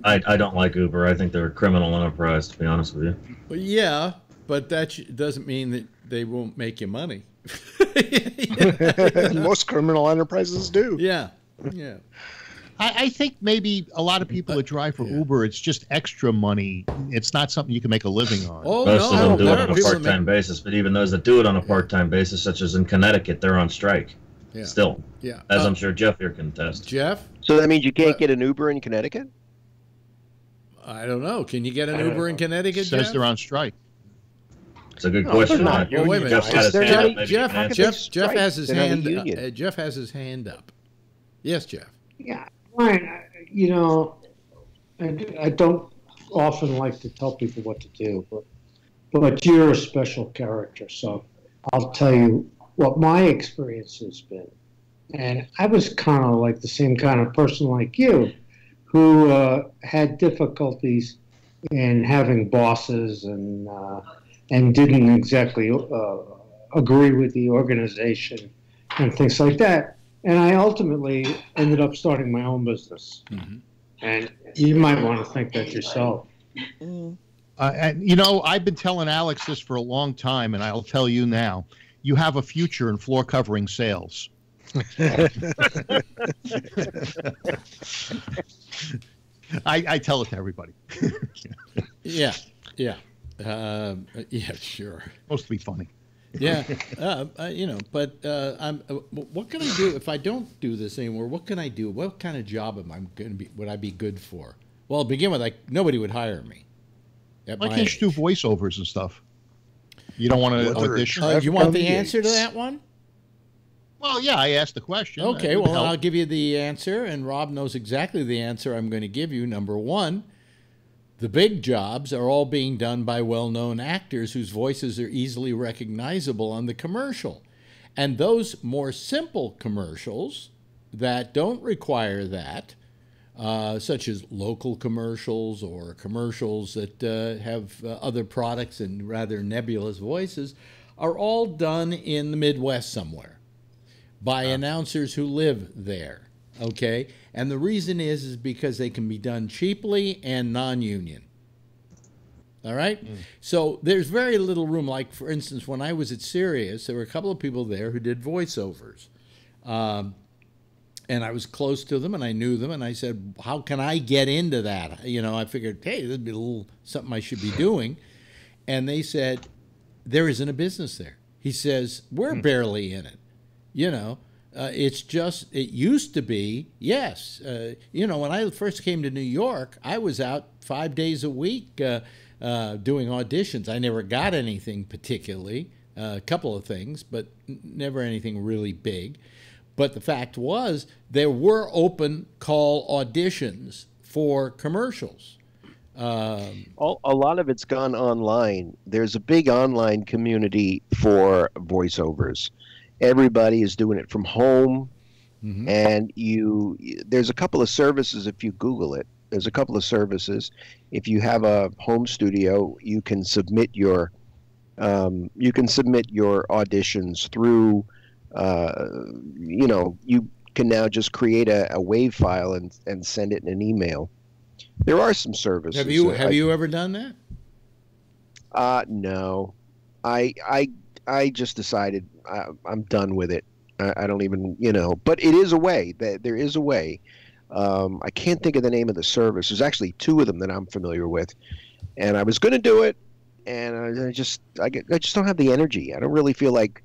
Speaker 15: I don't like Uber. I think they're a criminal enterprise, to be honest with you.
Speaker 4: Well, yeah, but that doesn't mean that they won't make you money.
Speaker 16: Most criminal enterprises do.
Speaker 4: Yeah, yeah.
Speaker 12: I think maybe a lot of people that drive for Uber, it's just extra money. It's not something you can make a living on.
Speaker 15: Most of them do it on a part-time basis, but even those that do it on a part-time basis, such as in Connecticut, they're on strike.
Speaker 4: Yeah.
Speaker 15: Still.
Speaker 4: Yeah.
Speaker 15: As I'm sure Jeff here can attest.
Speaker 4: Jeff?
Speaker 17: So that means you can't get an Uber in Connecticut?
Speaker 4: I don't know. Can you get an Uber in Connecticut,
Speaker 12: Jeff?
Speaker 4: Jeff?
Speaker 12: They're on strike.
Speaker 15: It's a good question.
Speaker 4: Well, wait a minute. Jeff has his hand. Jeff has his hand up. Yes, Jeff.
Speaker 13: Yeah, Brian. I don't often like to tell people what to do, but you're a special character, so I'll tell you what my experience has been. And I was kind of like the same kind of person like you, who had difficulties in having bosses and didn't exactly agree with the organization and things like that. And I ultimately ended up starting my own business.
Speaker 4: Mm-hmm.
Speaker 13: And you might want to think that yourself.
Speaker 12: And, I've been telling Alex this for a long time, and I'll tell you now. You have a future in floor covering sales. I tell it to everybody.
Speaker 4: Yeah. Yeah, sure.
Speaker 12: Supposed to be funny.
Speaker 4: Yeah, but what can I do if I don't do this anymore? What can I do? What kind of job am I going to be? Would I be good for? Well, to begin with, nobody would hire me.
Speaker 12: Why can't you do voiceovers and stuff? You don't want to audition?
Speaker 4: You want the answer to that one?
Speaker 12: Well, yeah, I asked the question.
Speaker 4: Okay, well, I'll give you the answer, and Rob knows exactly the answer I'm going to give you. Number one, the big jobs are all being done by well-known actors whose voices are easily recognizable on the commercial. And those more simple commercials that don't require that, such as local commercials or commercials that have other products and rather nebulous voices, are all done in the Midwest somewhere by announcers who live there, okay? And the reason is because they can be done cheaply and non-union. All right? So there's very little room. Like, for instance, when I was at Sirius, there were a couple of people there who did voiceovers. And I was close to them, and I knew them, and I said, how can I get into that? You know, I figured, hey, this would be a little something I should be doing. And they said, there isn't a business there. He says, we're barely in it. You know, it's just, it used to be, yes. You know, when I first came to New York, I was out 5 days a week doing auditions. I never got anything particularly, a couple of things, but never anything really big. But the fact was, there were open call auditions for commercials.
Speaker 17: A lot of it's gone online. There's a big online community for voiceovers. Everybody is doing it from home, and there's a couple of services if you Google it. There's a couple of services. If you have a home studio, you can submit your auditions through. You know, you can now just create a WAV file and send it in an email. There are some services.
Speaker 4: Have you ever done that?
Speaker 17: No, I just decided I'm done with it. I don't even, you know, but it is a way. There is a way. I can't think of the name of the service. There's actually two of them that I'm familiar with, and I was going to do it, and I just don't have the energy. I don't really feel like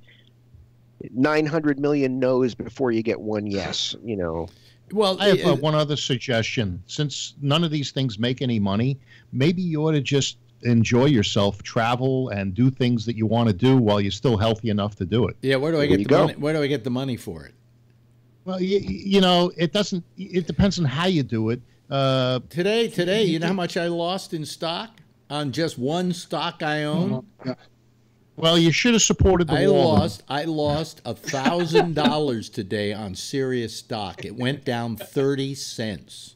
Speaker 17: 900 million no's before you get one yes, you know.
Speaker 12: Well, I have one other suggestion. Since none of these things make any money, maybe you ought to just enjoy yourself, travel, and do things that you want to do while you're still healthy enough to do it.
Speaker 4: Yeah, where do I get the money? Where do I get the money for it?
Speaker 12: Well, you know, it doesn't. It depends on how you do it.
Speaker 4: Today, you know how much I lost in stock on just one stock I own?
Speaker 12: Well, you should have supported the Walmart.
Speaker 4: I lost $1,000 today on Sirius stock. It went down 30 cents.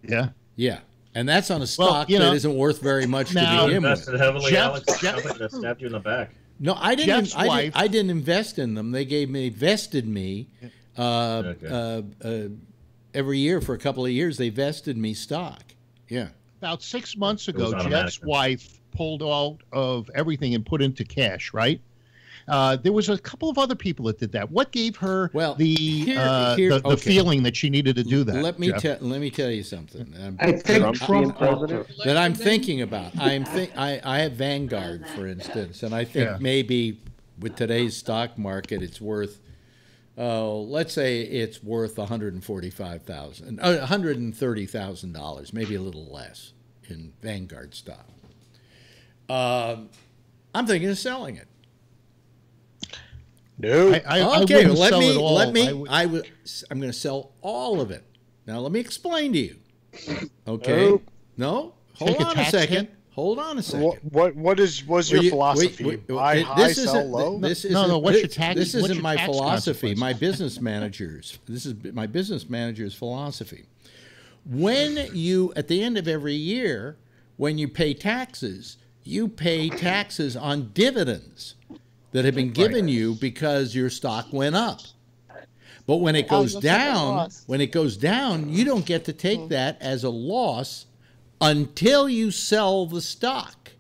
Speaker 12: Yeah.
Speaker 4: Yeah. And that's on a stock that isn't worth very much to begin with.
Speaker 15: Heavily, Alex, that stabbed you in the back.
Speaker 4: No, I didn't. I didn't invest in them. They vested me every year for a couple of years. They vested me stock. Yeah.
Speaker 12: About 6 months ago, Jeff's wife pulled out of everything and put into cash, right? There was a couple of other people that did that. What gave her the feeling that she needed to do that?
Speaker 4: Let me tell you something.
Speaker 13: I think Trump
Speaker 4: that I'm thinking about. I have Vanguard, for instance, and I think maybe with today's stock market, it's worth. Let's say it's worth $130,000, maybe a little less in Vanguard stock. I'm thinking of selling it.
Speaker 16: No.
Speaker 4: Okay, I'm going to sell all of it. Now let me explain to you. Okay. No? Hold on a second.
Speaker 16: What was your philosophy? Buy high, sell low?
Speaker 4: What's your tax? This isn't my philosophy. My business managers. This is my business manager's philosophy. When you, at the end of every year, when you pay taxes on dividends that have been given you because your stock went up. But when it goes down, you don't get to take that as a loss until you sell the stock.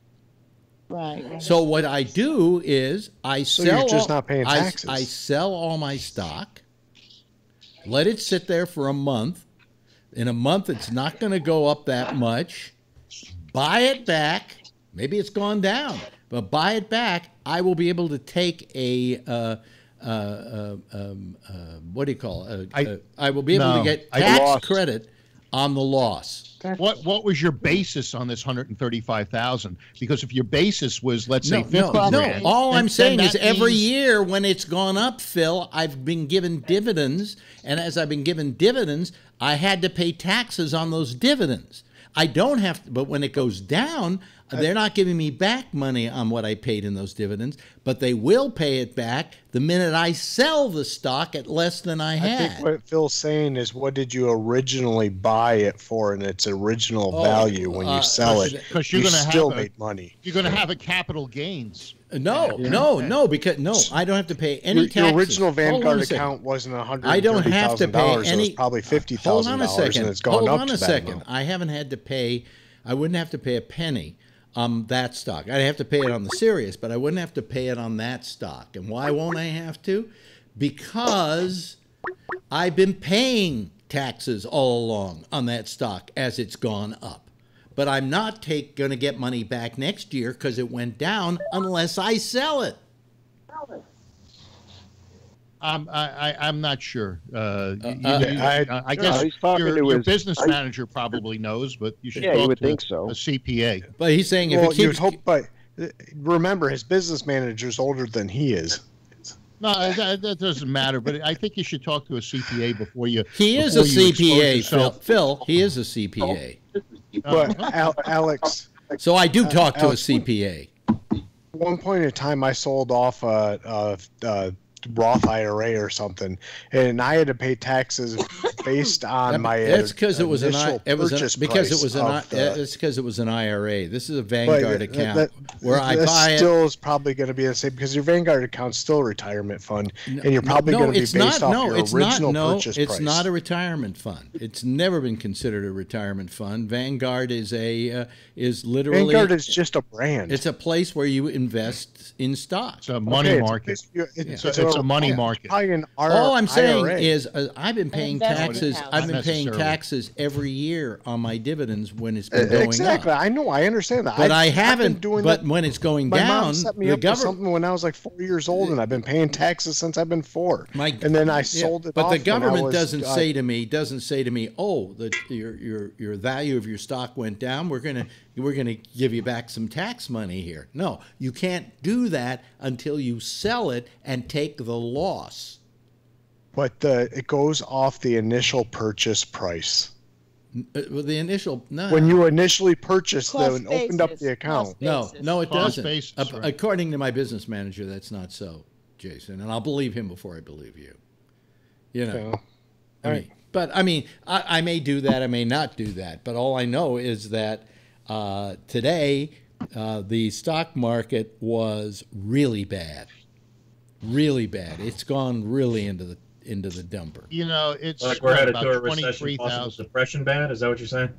Speaker 14: Right.
Speaker 4: So what I do is I sell.
Speaker 16: You're just not paying taxes.
Speaker 4: I sell all my stock, let it sit there for a month. In a month, it's not going to go up that much. Buy it back. Maybe it's gone down, but buy it back. I will be able to take a what do you call it? I will be able to get tax credit on the loss.
Speaker 12: What was your basis on this $135,000? Because if your basis was, let's say, $50,000,
Speaker 4: all I'm saying is every year when it's gone up, Phil, I've been given dividends, and as I've been given dividends, I had to pay taxes on those dividends. I don't have to, but when it goes down, they're not giving me back money on what I paid in those dividends, but they will pay it back the minute I sell the stock at less than I had.
Speaker 16: I think what Phil's saying is, what did you originally buy it for in its original value when you sell it?
Speaker 12: Because you still made money. You're going to have a capital gains.
Speaker 4: No, because I don't have to pay any taxes.
Speaker 16: Your original Vanguard account wasn't $130,000. I don't have to pay any. It was probably $50,000.
Speaker 4: Hold on a second.
Speaker 16: And it's gone up
Speaker 4: Hold on a second. I haven't had to pay. I wouldn't have to pay a penny on that stock. I'd have to pay it on the Sirius, but I wouldn't have to pay it on that stock. And why won't I have to? Because I've been paying taxes all along on that stock as it's gone up. But I'm not going to get money back next year because it went down unless I sell it.
Speaker 12: I'm not sure. I guess your business manager probably knows, but you should talk to a CPA.
Speaker 4: But he's saying if it keeps...
Speaker 16: But remember, his business manager's older than he is.
Speaker 12: No, that doesn't matter. But I think you should talk to a CPA before you.
Speaker 4: He is a CPA, Phil. He is a CPA.
Speaker 16: But Alex.
Speaker 4: So I do talk to a CPA.
Speaker 16: One point in time, I sold off Roth IRA or something, and I had to pay taxes based on my
Speaker 4: that's because it was
Speaker 16: it's because
Speaker 4: it was an IRA. This is a Vanguard account where I buy it.
Speaker 16: Still is probably going to be the same because your Vanguard account's still a retirement fund, and you're probably going to be based off your original purchase price.
Speaker 4: It's not a retirement fund. It's never been considered a retirement fund. Vanguard is literally
Speaker 16: Vanguard is just a brand.
Speaker 4: It's a place where you invest in stocks.
Speaker 12: It's a money market. It's a money market.
Speaker 4: All I'm saying is I've been paying taxes. I've been paying taxes every year on my dividends when it's been going up.
Speaker 16: Exactly. I know. I understand that.
Speaker 4: But I haven't. But when it's going down,
Speaker 16: my mom set me up with something when I was like 4 years old, and I've been paying taxes since I've been 4. And then I sold it.
Speaker 4: But the government doesn't say to me, oh, your value of your stock went down. We're gonna give you back some tax money here. No, you can't do that until you sell it and take the loss.
Speaker 16: But it goes off the initial purchase price.
Speaker 4: The initial
Speaker 16: when you initially purchased and opened up the account.
Speaker 4: No, it doesn't. According to my business manager, that's not so, Jason. And I'll believe him before I believe you. You know. I mean, I may do that. I may not do that. But all I know is that today the stock market was really bad. Really bad. It's gone really into the dumper.
Speaker 12: You know, it's
Speaker 15: like we're headed to a recession, possible depression bad. Is that what you're saying?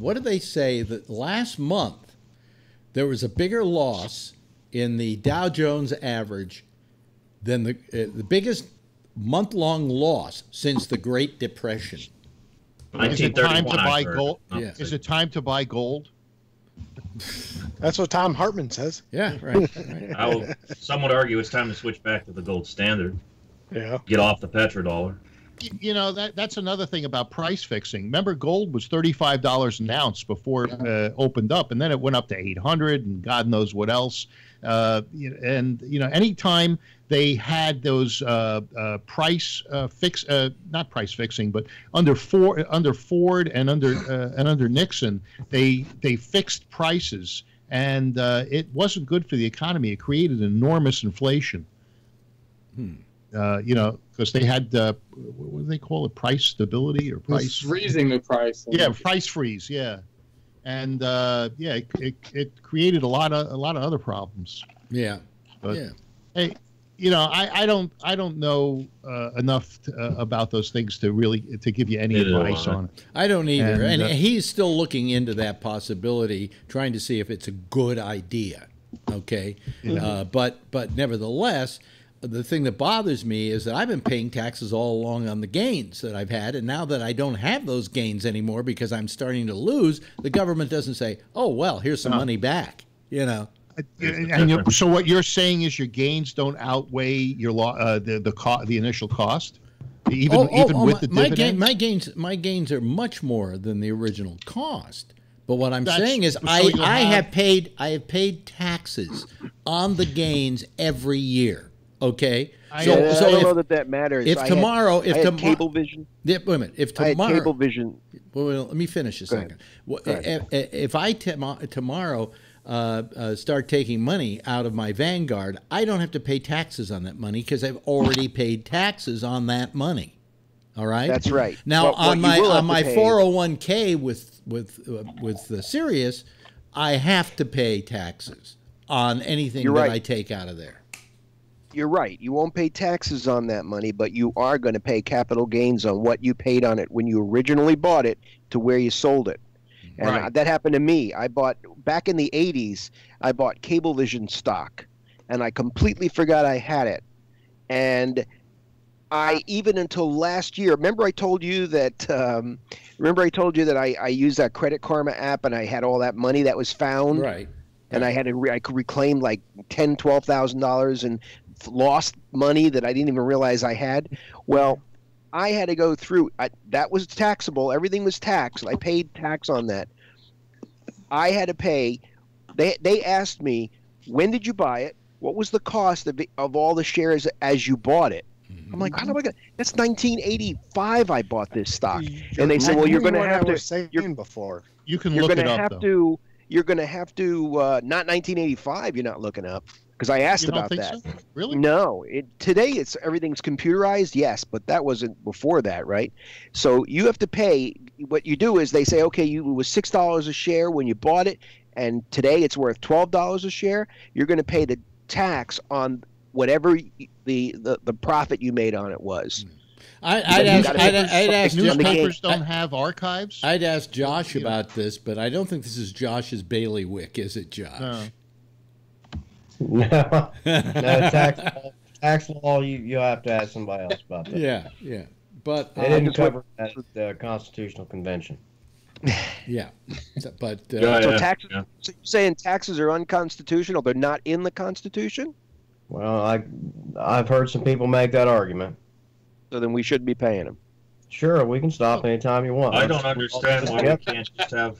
Speaker 4: What did they say that last month there was a bigger loss in the Dow Jones average than the biggest month-long loss since the Great Depression.
Speaker 12: Is it time to buy gold? Yeah. Is it time to buy gold?
Speaker 16: That's what Tom Hartman says.
Speaker 4: Yeah, right.
Speaker 15: Some would argue it's time to switch back to the gold standard.
Speaker 16: Yeah.
Speaker 15: Get off the petrodollar.
Speaker 12: You know, that's another thing about price fixing. Remember, gold was $35 an ounce before it opened up, and then it went up to $800 and God knows what else. And, you know, anytime they had those not price fixing, but under Ford and under Nixon, they fixed prices, and it wasn't good for the economy. It created enormous inflation. You know, because they had what do they call it? Price stability or price
Speaker 11: freezing the price.
Speaker 12: Yeah, price freeze. Yeah, and it created a lot of other problems.
Speaker 4: Yeah,
Speaker 12: but hey, you know, I don't know enough about those things to give you any advice on it.
Speaker 4: I don't either, and he's still looking into that possibility, trying to see if it's a good idea. Okay, but nevertheless. The thing that bothers me is that I've been paying taxes all along on the gains that I've had, and now that I don't have those gains anymore because I'm starting to lose, the government doesn't say, "Oh, well, here's some money back." You know.
Speaker 12: And so what you're saying is your gains don't outweigh your the initial cost? Even with the dividends?
Speaker 4: My gains are much more than the original cost. But what I'm saying is,
Speaker 12: so
Speaker 4: I have paid taxes on the gains every year. Okay,
Speaker 17: I don't know that matters.
Speaker 4: If tomorrow,
Speaker 17: I had Cablevision.
Speaker 4: Wait a minute. If tomorrow,
Speaker 17: I had Cablevision.
Speaker 4: Well, let me finish a second. If I tomorrow start taking money out of my Vanguard, I don't have to pay taxes on that money because I've already paid taxes on that money. All right.
Speaker 17: That's right.
Speaker 4: Now on my 401k with the Sirius, I have to pay taxes on anything that I take out of there.
Speaker 17: You're right. You won't pay taxes on that money, but you are going to pay capital gains on what you paid on it when you originally bought it to where you sold it. And that happened to me. I bought, back in the 80s, I bought Cablevision stock, and I completely forgot I had it. And even until last year, remember I told you that I used that Credit Karma app and I had all that money that was found?
Speaker 4: Right.
Speaker 17: And I could reclaim like $10,000, $12,000 and lost money that I didn't even realize I had. Well, I had to go through. That was taxable. Everything was taxed. I paid tax on that. I had to pay. They asked me, when did you buy it? What was the cost of all the shares as you bought it? I'm like, how do I get? That's 1985. I bought this stock, and they said, well, you're going to have to.
Speaker 16: Before
Speaker 12: you can look it up.
Speaker 17: You're going to have to. Not 1985. You're not looking up. Because I asked about that.
Speaker 12: So? Really?
Speaker 17: No. Today everything's computerized, yes, but that wasn't before that, right? So you have to pay. What you do is they say, okay, it was $6 a share when you bought it, and today it's worth $12 a share. You're going to pay the tax on whatever the profit you made on it was.
Speaker 4: I'd ask
Speaker 12: newspapers don't have archives.
Speaker 4: I'd ask Josh about this, but I don't think this is Josh's bailiwick, is it, Josh?
Speaker 12: No.
Speaker 18: No, tax law. You have to ask somebody else about that.
Speaker 4: Yeah. But
Speaker 18: they didn't cover that at the Constitutional Convention.
Speaker 4: Yeah, but
Speaker 17: so taxes. Yeah. So you're saying taxes are unconstitutional? They're not in the Constitution?
Speaker 18: Well, I've heard some people make that argument.
Speaker 17: So then we shouldn't be paying them.
Speaker 18: Sure, we can stop anytime you want.
Speaker 15: I don't understand why we can't just have.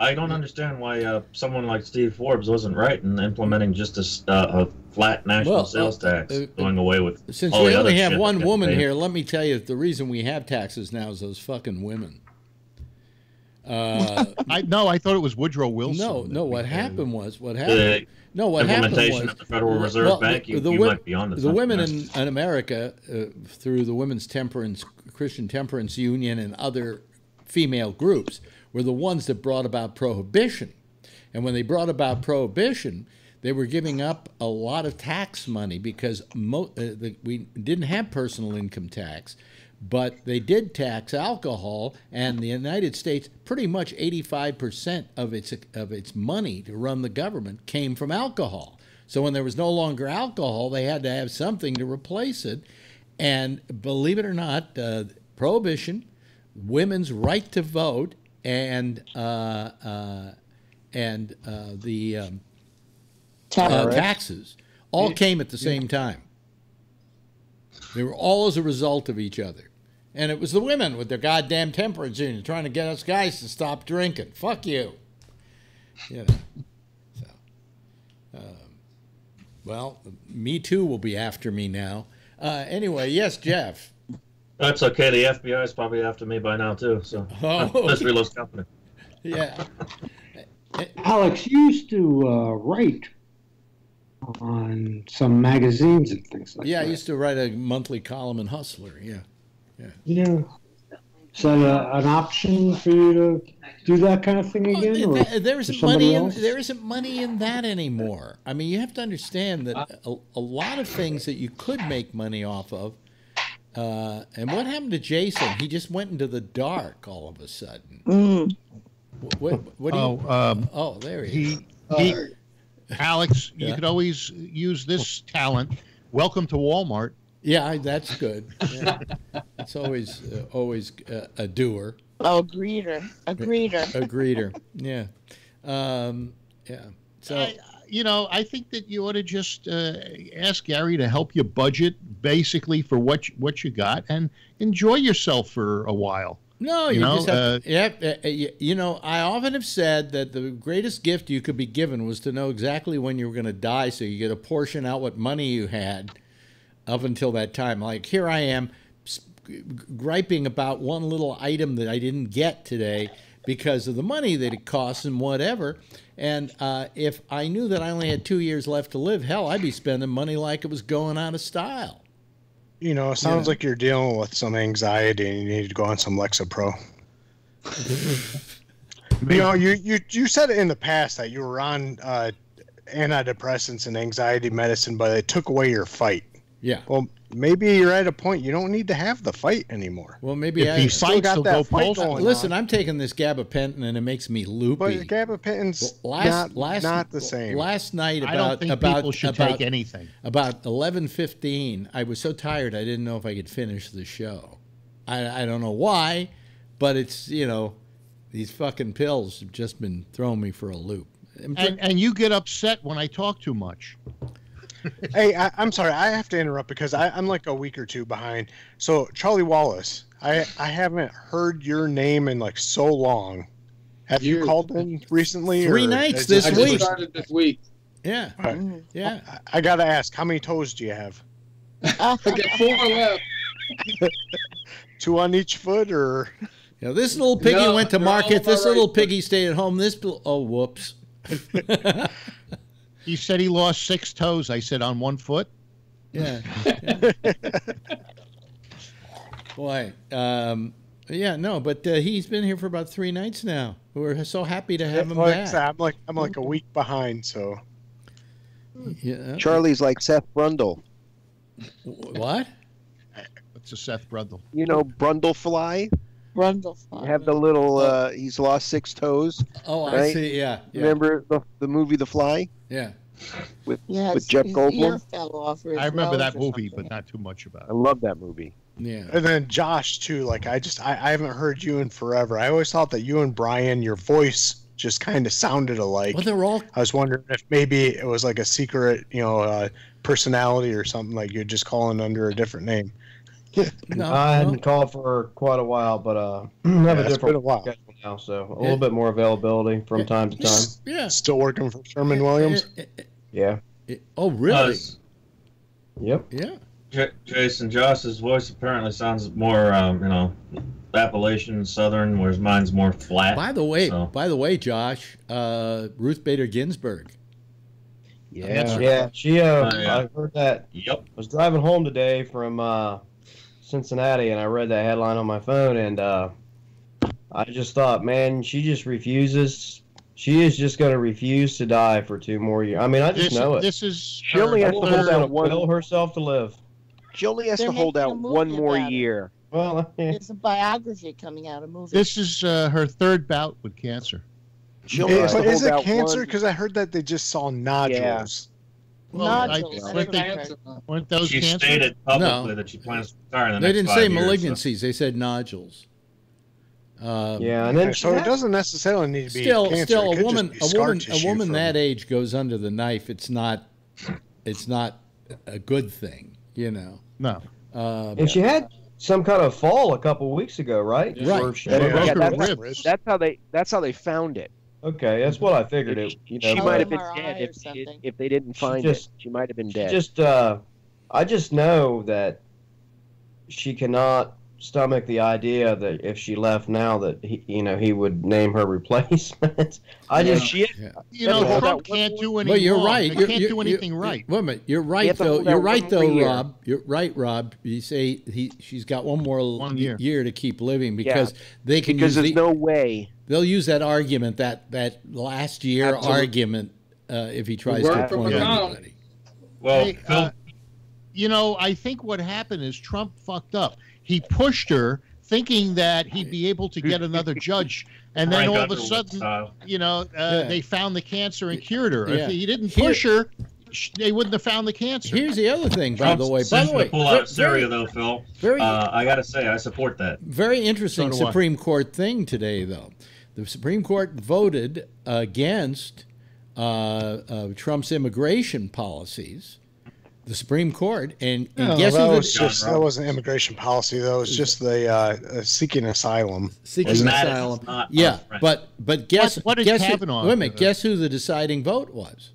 Speaker 15: I don't understand why someone like Steve Forbes wasn't right in implementing just a flat national sales tax, going away with.
Speaker 4: Since we only have one woman here, let me tell you the reason we have taxes now is those fucking women.
Speaker 12: I thought it was Woodrow Wilson.
Speaker 4: No. What happened was
Speaker 15: implementation of the Federal Reserve Bank. You might be on to
Speaker 4: the women in America, through the Women's Christian Temperance Union and other female groups, were the ones that brought about prohibition. And when they brought about prohibition, they were giving up a lot of tax money because we didn't have personal income tax, but they did tax alcohol, and the United States, pretty much 85% of its money to run the government came from alcohol. So when there was no longer alcohol, they had to have something to replace it. And believe it or not, prohibition, women's right to vote, and the taxes all came at the same time. They were all as a result of each other. And it was the women with their goddamn temperance union trying to get us guys to stop drinking. Fuck you. You know. So, well, Me Too will be after me now. Anyway, yes, Jeff.
Speaker 15: That's okay. The FBI is probably after me by now, too. So, Mystery Loves Company.
Speaker 4: Yeah.
Speaker 13: Alex, you used to write on some magazines and things like that.
Speaker 4: Yeah, I used to write a monthly column in Hustler. Yeah.
Speaker 13: Is that an option for you to do that kind of thing again?
Speaker 4: There isn't money in that anymore. I mean, you have to understand that a lot of things that you could make money off of. And what happened to Jason? He just went into the dark all of a sudden. What do you? There he is.
Speaker 12: Alex, you could always use this talent. Welcome to Walmart.
Speaker 4: Yeah, that's good. Yeah. It's always a doer.
Speaker 14: Oh, a greeter.
Speaker 4: Yeah. Yeah. So
Speaker 12: I think that you ought to just ask Gary to help you budget basically for what you got and enjoy yourself for a while.
Speaker 4: No, you just have to, you know, I often have said that the greatest gift you could be given was to know exactly when you were going to die, so you get to portion out what money you had up until that time. Like here I am griping about one little item that I didn't get today because of the money that it costs and whatever. And if I knew that I only had 2 years left to live, hell, I'd be spending money like it was going out of style.
Speaker 16: You know, it sounds like you're dealing with some anxiety and you need to go on some Lexapro. You know, you said it in the past that you were on antidepressants and anxiety medicine, but it took away your fight.
Speaker 4: Yeah.
Speaker 16: Well, maybe you're at a point you don't need to have the fight anymore.
Speaker 4: Well, maybe
Speaker 16: if you still got that fight going
Speaker 4: Listen,
Speaker 16: on.
Speaker 4: I'm taking this gabapentin and it makes me loopy.
Speaker 16: But gabapentin's not the same.
Speaker 4: Last night,
Speaker 12: I don't think people should take anything.
Speaker 4: About 11:15, I was so tired I didn't know if I could finish the show. I don't know why, but it's, you know, these fucking pills have just been throwing me for a loop.
Speaker 12: And you get upset when I talk too much.
Speaker 16: Hey, I'm sorry. I have to interrupt because I'm like a week or two behind. So, Charlie Wallace, I haven't heard your name in like so long. Have you called in recently?
Speaker 4: 3 nights this week.
Speaker 11: I just started this week.
Speaker 4: Yeah.
Speaker 16: Right.
Speaker 4: Yeah.
Speaker 16: I got to ask, how many toes do you have?
Speaker 11: I got 4 left.
Speaker 16: 2 on each foot, or?
Speaker 4: You know, this little piggy went to market. This little piggy stayed at home. Oh, whoops.
Speaker 12: He said he lost 6 toes. I said on 1 foot.
Speaker 4: Yeah. Boy. Yeah, no, but he's been here for about 3 nights now. We're so happy to have him back.
Speaker 16: I'm like a week behind, so.
Speaker 4: Yeah.
Speaker 17: Charlie's like Seth Brundle.
Speaker 4: What?
Speaker 12: What's a Seth Brundle?
Speaker 17: You know, Brundlefly?
Speaker 14: Brundlefly.
Speaker 17: You have the little, he's lost 6 toes.
Speaker 4: Oh,
Speaker 17: right?
Speaker 4: I see, yeah.
Speaker 17: Remember the movie The Fly?
Speaker 4: Yeah.
Speaker 17: With Jeff Goldblum?
Speaker 14: I
Speaker 12: remember that movie, but not too much about it.
Speaker 17: I love that movie.
Speaker 4: Yeah.
Speaker 16: And then Josh, too. Like, I haven't heard you in forever. I always thought that you and Brian, your voice just kind of sounded alike.
Speaker 4: Well, they're all.
Speaker 16: I was wondering if maybe it was like a secret, you know, personality or something, like you're just calling under a different name.
Speaker 18: I hadn't called for quite a while, but I have a different schedule now, so a little bit more availability from time to time.
Speaker 4: Yeah.
Speaker 16: Still working for Sherman Williams?
Speaker 18: Yeah.
Speaker 4: Oh, really?
Speaker 18: Yep.
Speaker 4: Yeah.
Speaker 15: Jason, Josh's voice apparently sounds more, you know, Appalachian, Southern, whereas mine's more flat.
Speaker 4: By the way, Josh, Ruth Bader Ginsburg.
Speaker 18: Yeah. She. I heard that.
Speaker 15: Yep.
Speaker 18: I was driving home today from Cincinnati, and I read that headline on my phone, and I just thought, man, she just refuses. She is just going to refuse to die for 2 more years. I mean, I just know it.
Speaker 12: This is.
Speaker 17: She only has to hold out
Speaker 18: will herself to live.
Speaker 17: She only has to hold out 1 more year.
Speaker 18: Well,
Speaker 14: there's a biography coming out, a movie.
Speaker 12: This is her 3rd bout with cancer.
Speaker 16: Is it cancer? Because I heard that they just saw nodules.
Speaker 12: Well,
Speaker 14: Nodules.
Speaker 12: Weren't those
Speaker 15: She
Speaker 12: cancer?
Speaker 15: stated publicly that she plans to retire in the
Speaker 4: They
Speaker 15: next
Speaker 4: didn't
Speaker 15: 5
Speaker 4: say
Speaker 15: years,
Speaker 4: malignancies. They said nodules.
Speaker 18: And then
Speaker 16: so it doesn't necessarily need to be cancer.
Speaker 4: Still,
Speaker 16: It could just be scar
Speaker 4: a
Speaker 16: tissue
Speaker 4: woman
Speaker 16: from-
Speaker 4: that age goes under the knife. It's not a good thing, you know.
Speaker 12: No.
Speaker 18: And she had some kind of fall a couple weeks ago, right?
Speaker 4: Right.
Speaker 18: Where she
Speaker 17: Yeah,
Speaker 18: broke her ribs.
Speaker 17: that's how they found it.
Speaker 18: Okay, that's what I figured.
Speaker 17: She might have been dead if they didn't find it. She might have been dead.
Speaker 18: I just know that she cannot stomach the idea that if she left now that he would name her replacement.
Speaker 12: Trump can't do anything.
Speaker 4: Well, you're
Speaker 12: wrong.
Speaker 4: right.
Speaker 12: They can't do anything right.
Speaker 4: Wait a minute. You're right, though. You're right, though, Rob. You're right, Rob. You say she's got 1 more year to keep living because they can
Speaker 17: because
Speaker 4: use
Speaker 17: there's no way
Speaker 4: they'll use that argument that last year argument if he tries to appoint anybody.
Speaker 15: Well,
Speaker 12: I think what happened is Trump fucked up. He pushed her thinking that he'd be able to get another judge, and then all of a sudden, they found the cancer and cured her. If he didn't push her, they wouldn't have found the cancer.
Speaker 4: Here's the other thing, by the way.
Speaker 15: Pull out of Syria, though, Phil. I got to say, I support that.
Speaker 4: Very interesting Supreme Court thing today, though. The Supreme Court voted against Trump's immigration policies. The Supreme Court, and
Speaker 16: No,
Speaker 4: guess
Speaker 16: that
Speaker 4: who
Speaker 16: was just that wasn't immigration policy. That was just the seeking asylum.
Speaker 4: Seeking asylum. Yeah, but guess
Speaker 12: what did
Speaker 4: guess
Speaker 12: Kavanaugh?
Speaker 4: Wait a minute. Guess who the deciding vote was?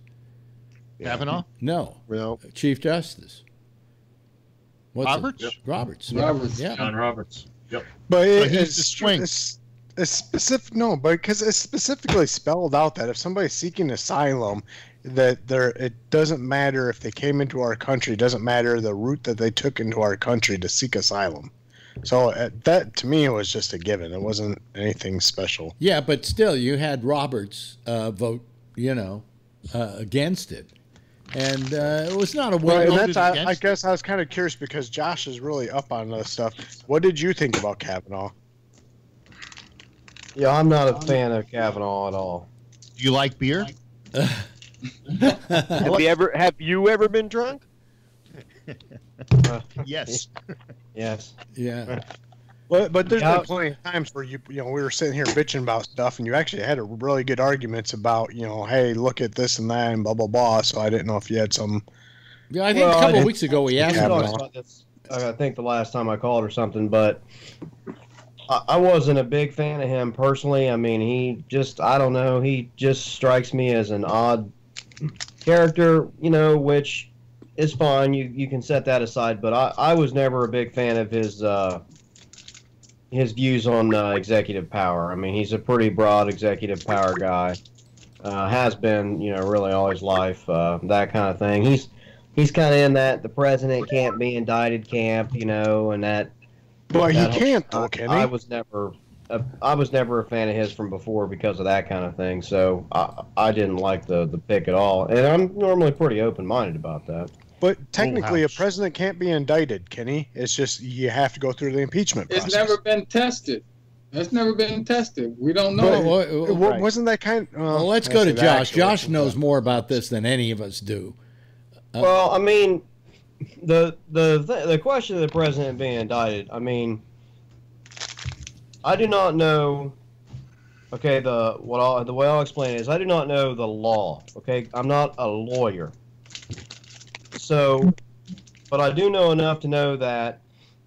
Speaker 12: Kavanaugh?
Speaker 4: No,
Speaker 17: Well,
Speaker 4: Chief Justice.
Speaker 12: Roberts?
Speaker 4: Roberts.
Speaker 15: Roberts.
Speaker 4: Yeah.
Speaker 15: John Roberts. Yep.
Speaker 16: But
Speaker 12: he's the swing.
Speaker 16: It's specific. No, because it's specifically spelled out that if somebody's seeking asylum, that it doesn't matter if they came into our country. It doesn't matter the route that they took into our country to seek asylum. So that to me was just a given. It wasn't anything special.
Speaker 4: Yeah, but still, you had Roberts vote, against it, and it was not a
Speaker 16: Right,
Speaker 4: well.
Speaker 16: and that's, I guess I was kind of curious because Josh is really up on this stuff. What did you think about Kavanaugh?
Speaker 18: Yeah, I'm not a fan of Kavanaugh at all.
Speaker 12: Do you like beer?
Speaker 17: Have you ever been drunk?
Speaker 12: Yes.
Speaker 18: Yes.
Speaker 4: Yeah.
Speaker 16: But there's been plenty of times where we were sitting here bitching about stuff, and you actually had a really good arguments about hey, look at this and that and blah blah blah. So I didn't know if you had some.
Speaker 4: Yeah, I think a couple of weeks ago we asked
Speaker 18: about this. I think the last time I called or something, but I wasn't a big fan of him personally. I mean, I don't know, he just strikes me as an odd character, which is fine. You can set that aside, but I was never a big fan of his views on executive power. I mean, he's a pretty broad executive power guy. Has been, really all his life, that kind of thing. He's kind of in that the president can't be indicted camp, and that.
Speaker 16: But he can't, though, can he?
Speaker 18: I was never a fan of his from before because of that kind of thing. So I didn't like the pick at all, and I'm normally pretty open-minded about that.
Speaker 16: But technically, a president can't be indicted, can he? It's just you have to go through the impeachment process.
Speaker 11: It's never been tested. That's never been tested. We don't know.
Speaker 16: But, wasn't that kind?
Speaker 4: Well, let's go to Josh. Josh knows more about this than any of us do.
Speaker 18: Well, I mean, the question of the president being indicted. I mean, I do not know. Okay, the way I'll explain it is I do not know the law. Okay, I'm not a lawyer. So, but I do know enough to know that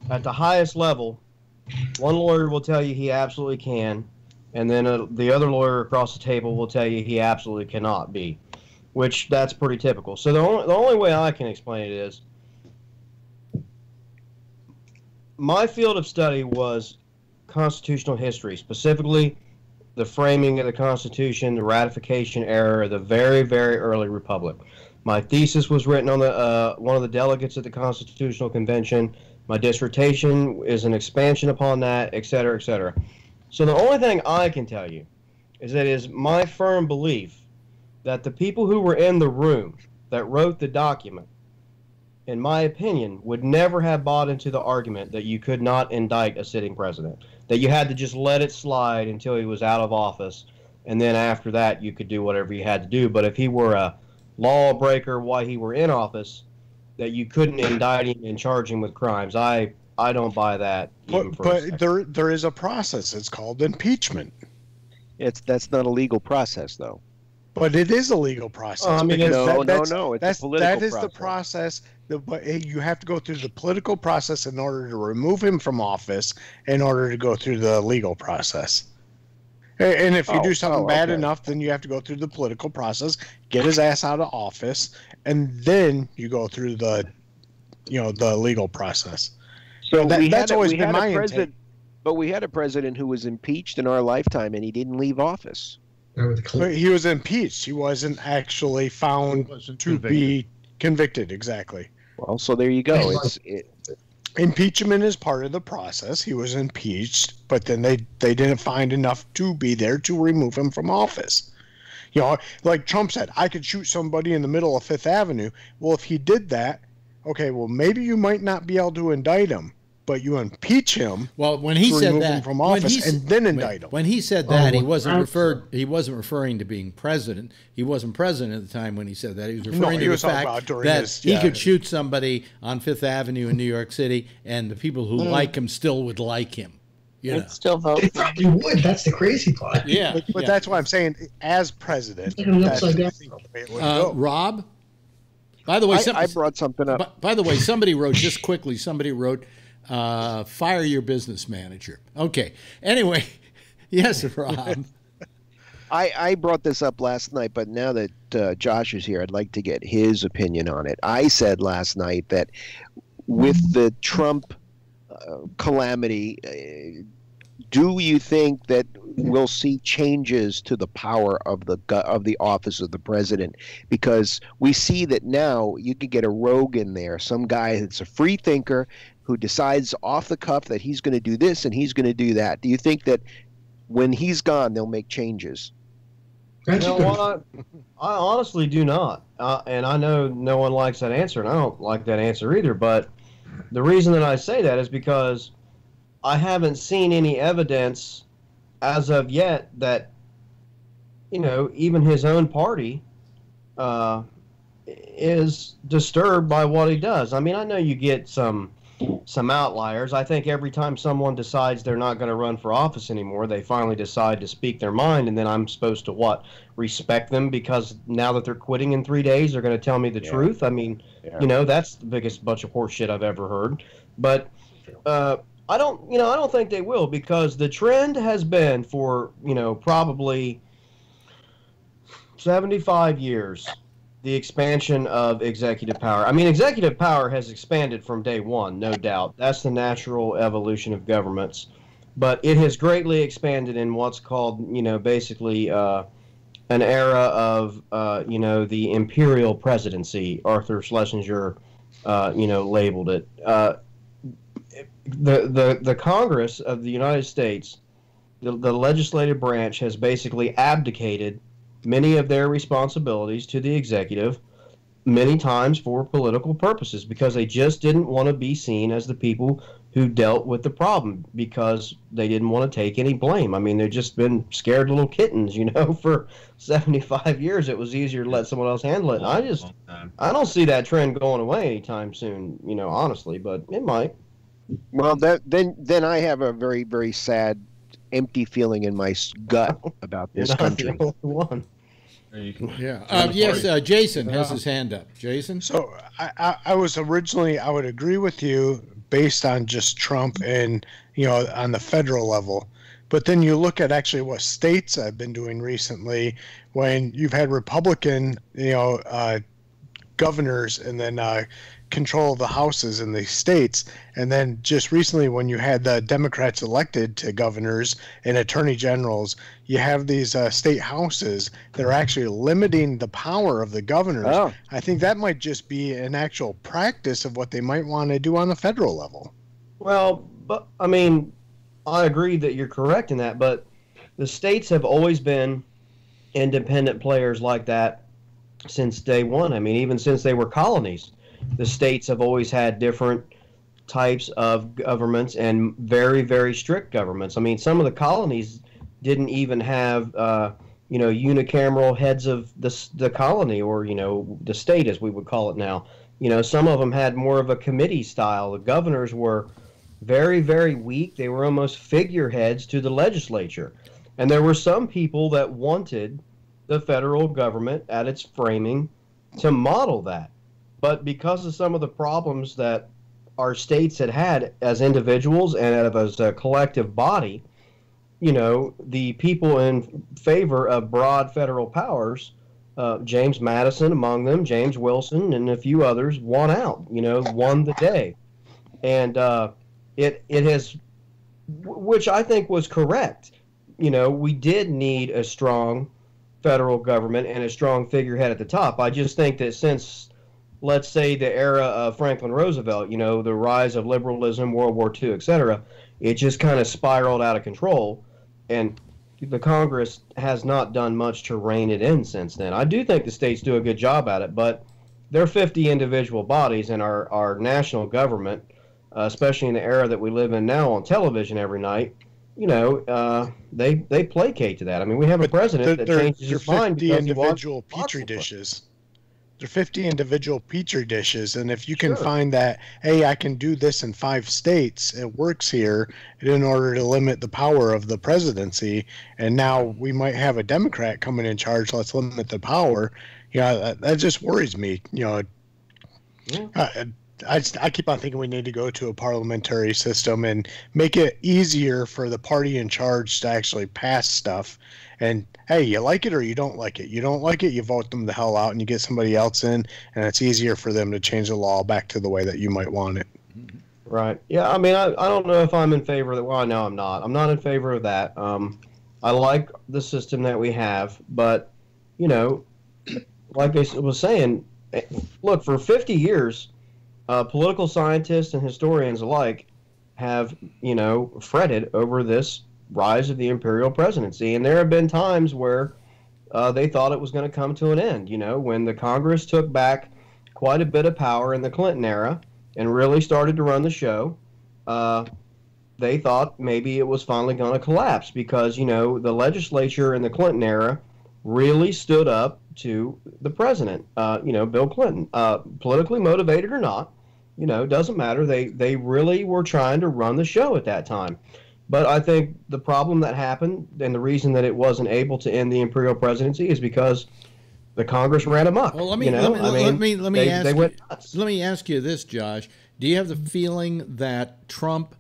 Speaker 18: at the highest level, one lawyer will tell you he absolutely can, and then the other lawyer across the table will tell you he absolutely cannot be, which that's pretty typical. So the only way I can explain it is my field of study was constitutional history, specifically the framing of the Constitution, the ratification era of the very, very early republic. My thesis was written on one of the delegates at the Constitutional Convention. My dissertation is an expansion upon that, et cetera, et cetera. So the only thing I can tell you is that it is my firm belief that the people who were in the room that wrote the document, in my opinion, would never have bought into the argument that you could not indict a sitting president, that you had to just let it slide until he was out of office, and then after that you could do whatever you had to do. But if he were a lawbreaker while he were in office, that you couldn't indict him and charge him with crimes. I don't buy that.
Speaker 16: But there is a process. It's called impeachment.
Speaker 17: That's not a legal process, though.
Speaker 16: But it is a legal process.
Speaker 17: No. It's a political
Speaker 16: that is
Speaker 17: process.
Speaker 16: the process. But you have to go through the political process in order to remove him from office, in order to go through the legal process. And if you do something bad enough, then you have to go through the political process, get his ass out of office, and then you go through the legal process.
Speaker 17: So
Speaker 16: that's always been my intent.
Speaker 17: But we had a president who was impeached in our lifetime, and he didn't leave office.
Speaker 16: But he was impeached. He wasn't actually found to be convicted. Exactly.
Speaker 17: Well, so there you go.
Speaker 16: Impeachment is part of the process. He was impeached, but then they didn't find enough to be there to remove him from office. Like Trump said, I could shoot somebody in the middle of Fifth Avenue. Well, if he did that, okay, well, maybe you might not be able to indict him, but you impeach him.
Speaker 4: Well, when he said that,
Speaker 16: from office and then indict him.
Speaker 4: When he said that, he wasn't referring to being president. He wasn't president at the time when he said that. He was referring to the fact that he could shoot somebody on Fifth Avenue in New York City, and the people who like him still would like him.
Speaker 14: They'd still vote.
Speaker 19: They probably would. That's the crazy part.
Speaker 4: Yeah,
Speaker 16: but that's why I'm saying, as president,
Speaker 19: Rob.
Speaker 4: By the way,
Speaker 17: I brought something up.
Speaker 4: By the way, somebody wrote, just quickly, fire your business manager. Okay. Anyway, yes, Rob.
Speaker 17: I brought this up last night, but now that Josh is here, I'd like to get his opinion on it. I said last night that with the Trump calamity, do you think that we'll see changes to the power of the office of the president? Because we see that now you could get a rogue in there, some guy that's a free thinker who decides off the cuff that he's going to do this and he's going to do that. Do you think that when he's gone, they'll make changes?
Speaker 18: You know what? I honestly do not. And I know no one likes that answer, and I don't like that answer either. But the reason that I say that is because I haven't seen any evidence as of yet that, even his own party is disturbed by what he does. I mean, I know you get some outliers. I think every time someone decides they're not going to run for office anymore, they finally decide to speak their mind, and then I'm supposed to respect them because now that they're quitting in 3 days, they're going to tell me the truth. I mean, that's the biggest bunch of horse shit I've ever heard. But I don't think they will, because the trend has been for, probably 75 years, the expansion of executive power. I mean, executive power has expanded from day one, no doubt. That's the natural evolution of governments. But it has greatly expanded in what's called, basically an era of, the imperial presidency. Arthur Schlesinger, labeled it. The Congress of the United States, the legislative branch, has basically abdicated many of their responsibilities to the executive, many times for political purposes, because they just didn't want to be seen as the people who dealt with the problem, because they didn't want to take any blame. I mean, they've just been scared little kittens, for 75 years. It was easier to let someone else handle it. And I don't see that trend going away anytime soon, honestly, but it might.
Speaker 17: Well, then I have a very, very sad, empty feeling in my gut about this country.
Speaker 4: Yeah. Yes, Jason has his hand up. Jason?
Speaker 16: So I would agree with you based on just Trump and, on the federal level. But then you look at actually what states have been doing recently when you've had Republican, governors and then control of the houses in the states. And then just recently when you had the Democrats elected to governors and attorney generals, you have these state houses that are actually limiting the power of the governors. Oh. I think that might just be an actual practice of what they might want to do on the federal level.
Speaker 18: Well, but I mean, I agree that you're correct in that, but the states have always been independent players like that since day one. I mean, even since they were colonies, the states have always had different types of governments and very, very strict governments. I mean, some of the colonies didn't even have, unicameral heads of the colony, or, the state as we would call it now. Some of them had more of a committee style. The governors were very, very weak. They were almost figureheads to the legislature. And there were some people that wanted the federal government at its framing to model that. But because of some of the problems that our states had as individuals and as a collective body, the people in favor of broad federal powers, James Madison among them, James Wilson, and a few others, won out, won the day. And it has, which I think was correct. We did need a strong federal government and a strong figurehead at the top. I just think that since, let's say, the era of Franklin Roosevelt, the rise of liberalism, World War II, etc., it just kind of spiraled out of control, and the Congress has not done much to rein it in since then. I do think the states do a good job at it, but they're 50 individual bodies, and our national government, especially in the era that we live in now on television every night, they placate to that. I mean, we have a president that changes his mind because he wants
Speaker 16: individual petri dishes. They're 50 individual petri dishes, and if you can find that, hey, I can do this in 5 states, it works here, in order to limit the power of the presidency, and now we might have a Democrat coming in charge, let's limit the power. That just worries me. I keep on thinking we need to go to a parliamentary system and make it easier for the party in charge to actually pass stuff. And hey, you like it or you don't like it. You don't like it, you vote them the hell out and you get somebody else in, and it's easier for them to change the law back to the way that you might want it.
Speaker 18: Right. Yeah, I mean, I don't know if I'm in favor of that. Well, no, I'm not. I'm not in favor of that. I like the system that we have, but, you know, like I was saying, look, for 50 years, political scientists and historians alike have, you know, fretted over this rise of the imperial presidency. And there have been times where they thought it was going to come to an end, you know, when the Congress took back quite a bit of power in the Clinton era and really started to run the show. They thought maybe it was finally going to collapse because, you know, the legislature in the Clinton era really stood up to the president, you know, Bill Clinton, politically motivated or not, you know, doesn't matter. They really were trying to run the show at that time. But I think the problem that happened and the reason that it wasn't able to end the imperial presidency is because the Congress ran amok.
Speaker 4: Well, let me ask you this, Josh. Do you have the feeling that Trump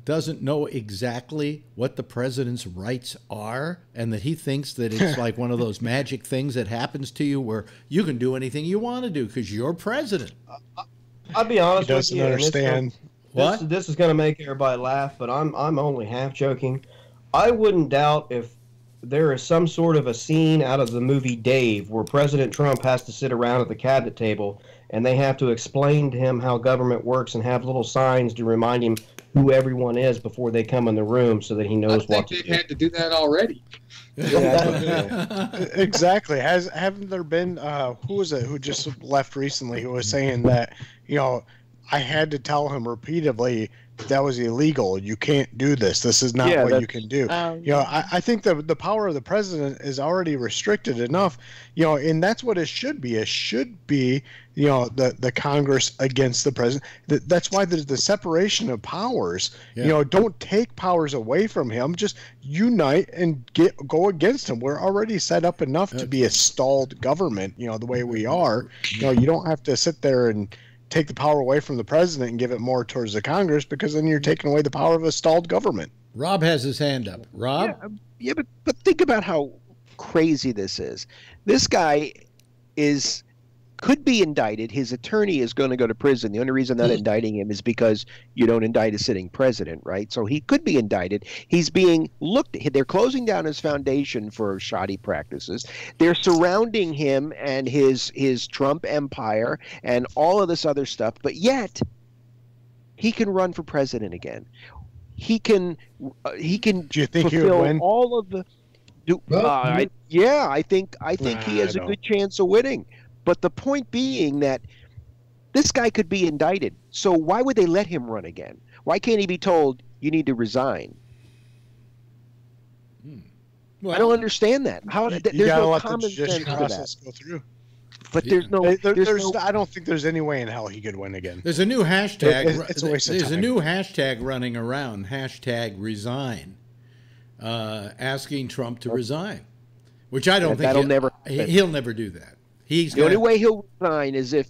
Speaker 4: doesn't know exactly what the president's rights are, and that he thinks that it's like one of those magic things that happens to you where you can do anything you want to do because you're president?
Speaker 18: I'll be honest with
Speaker 16: you.
Speaker 18: He doesn't
Speaker 16: understand.
Speaker 18: This is going to make everybody laugh, but I'm only half joking. I wouldn't doubt if there is some sort of a scene out of the movie Dave where President Trump has to sit around at the cabinet table and they have to explain to him how government works and have little signs to remind him who everyone is before they come in the room so that he knows what to do.
Speaker 11: I think they've had to do that already.
Speaker 16: Exactly. Haven't there been who was it who just left recently who was saying that, you know, I had to tell him repeatedly that was illegal. You can't do this. This is not what you can do. You know, I think the power of the president is already restricted enough, you know, and that's what it should be. It should be, you know, the Congress against the president. That's why there's the separation of powers. Yeah. You know, don't take powers away from him. Just unite and go against him. We're already set up enough to be a stalled government, you know, the way we are. You know, you don't have to sit there and take the power away from the president and give it more towards the Congress, because then you're taking away the power of a stalled government.
Speaker 4: Rob has his hand up. Rob?
Speaker 17: Yeah, but think about how crazy this is. This guy could be indicted. His attorney is going to go to prison. The only reason they're not indicting him is because you don't indict a sitting president, right? So he could be indicted. He's being looked at. They're closing down his foundation for shoddy practices. They're surrounding him and his Trump empire and all of this other stuff. But yet, he can run for president again. He can. Do
Speaker 16: you think he would win?
Speaker 17: All of the. I think he has a good chance of winning. But the point being that this guy could be indicted. So why would they let him run again? Why can't he be told you need to resign? Well, I don't understand that. How there's no common sense to that.
Speaker 16: Go through.
Speaker 17: But there's no.
Speaker 16: I don't think there's any way in hell he could win again.
Speaker 4: There's a new hashtag. There's a new hashtag running around. #resign, asking Trump to resign, which I don't think he'll never do that.
Speaker 17: The only way he'll resign is if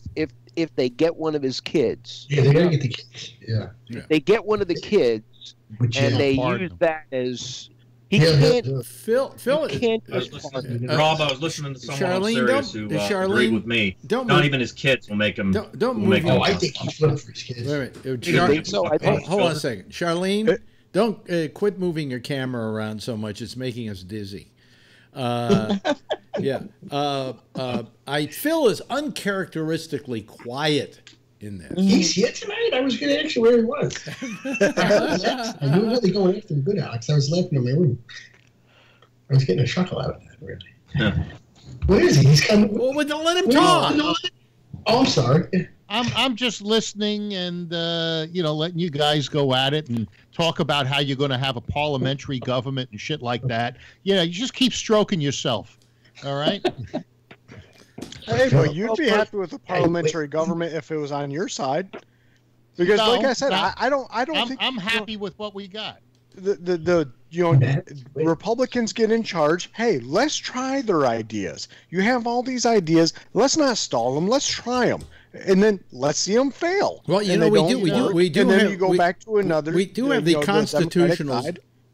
Speaker 17: they get one of his kids.
Speaker 19: Yeah, they're going to get the kids. Yeah.
Speaker 17: If they get one of the kids and they use that as... He can't...
Speaker 4: Phil,
Speaker 15: Rob, I was listening to someone else serious who agreed with me. Not even his kids will make him...
Speaker 4: Don't move.
Speaker 19: I think he's voting for his kids.
Speaker 17: Wait. You think so?
Speaker 4: Hold on a second. Charlene, don't quit moving your camera around so much. It's making us dizzy. Phil is uncharacteristically quiet in this.
Speaker 19: He's here tonight. I was going to ask you where he was. I knew really going after him good, Alex. I was laughing in my room. I was getting a chuckle out of that, really. Yeah. Where is he? He's coming.
Speaker 4: Well, let him talk.
Speaker 19: Oh, I'm sorry.
Speaker 12: I'm just listening and letting you guys go at it and talk about how you're going to have a parliamentary government and shit like that. You just keep stroking yourself. All right.
Speaker 16: Hey, but you'd be happy with a parliamentary government if it was on your side, because, like I said, I don't think
Speaker 12: I'm happy with what we got.
Speaker 16: Republicans get in charge. Hey, let's try their ideas. You have all these ideas. Let's not stall them. Let's try them. and then let's see them fail.
Speaker 4: Well, you know, we do.
Speaker 16: And then
Speaker 4: have,
Speaker 16: you go back to another.
Speaker 4: We do have the constitutional.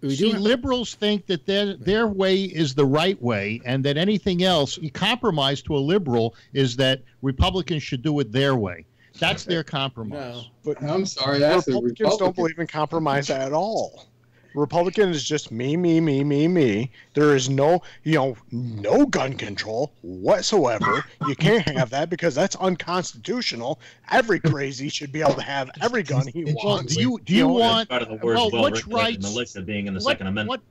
Speaker 12: See, liberals think that their way is the right way, and that anything else, compromise to a liberal, is that Republicans should do it their way. That's their compromise.
Speaker 11: No. But I'm sorry, that's
Speaker 16: Republicans don't believe in compromise at all. Republican is just me, me, me, me, me. There is no gun control whatsoever. You can't have that because that's unconstitutional. Every crazy should be able to have every gun he wants.
Speaker 12: Do you want?
Speaker 15: Part of the words
Speaker 12: which rights?
Speaker 15: Militia being in the Second Amendment.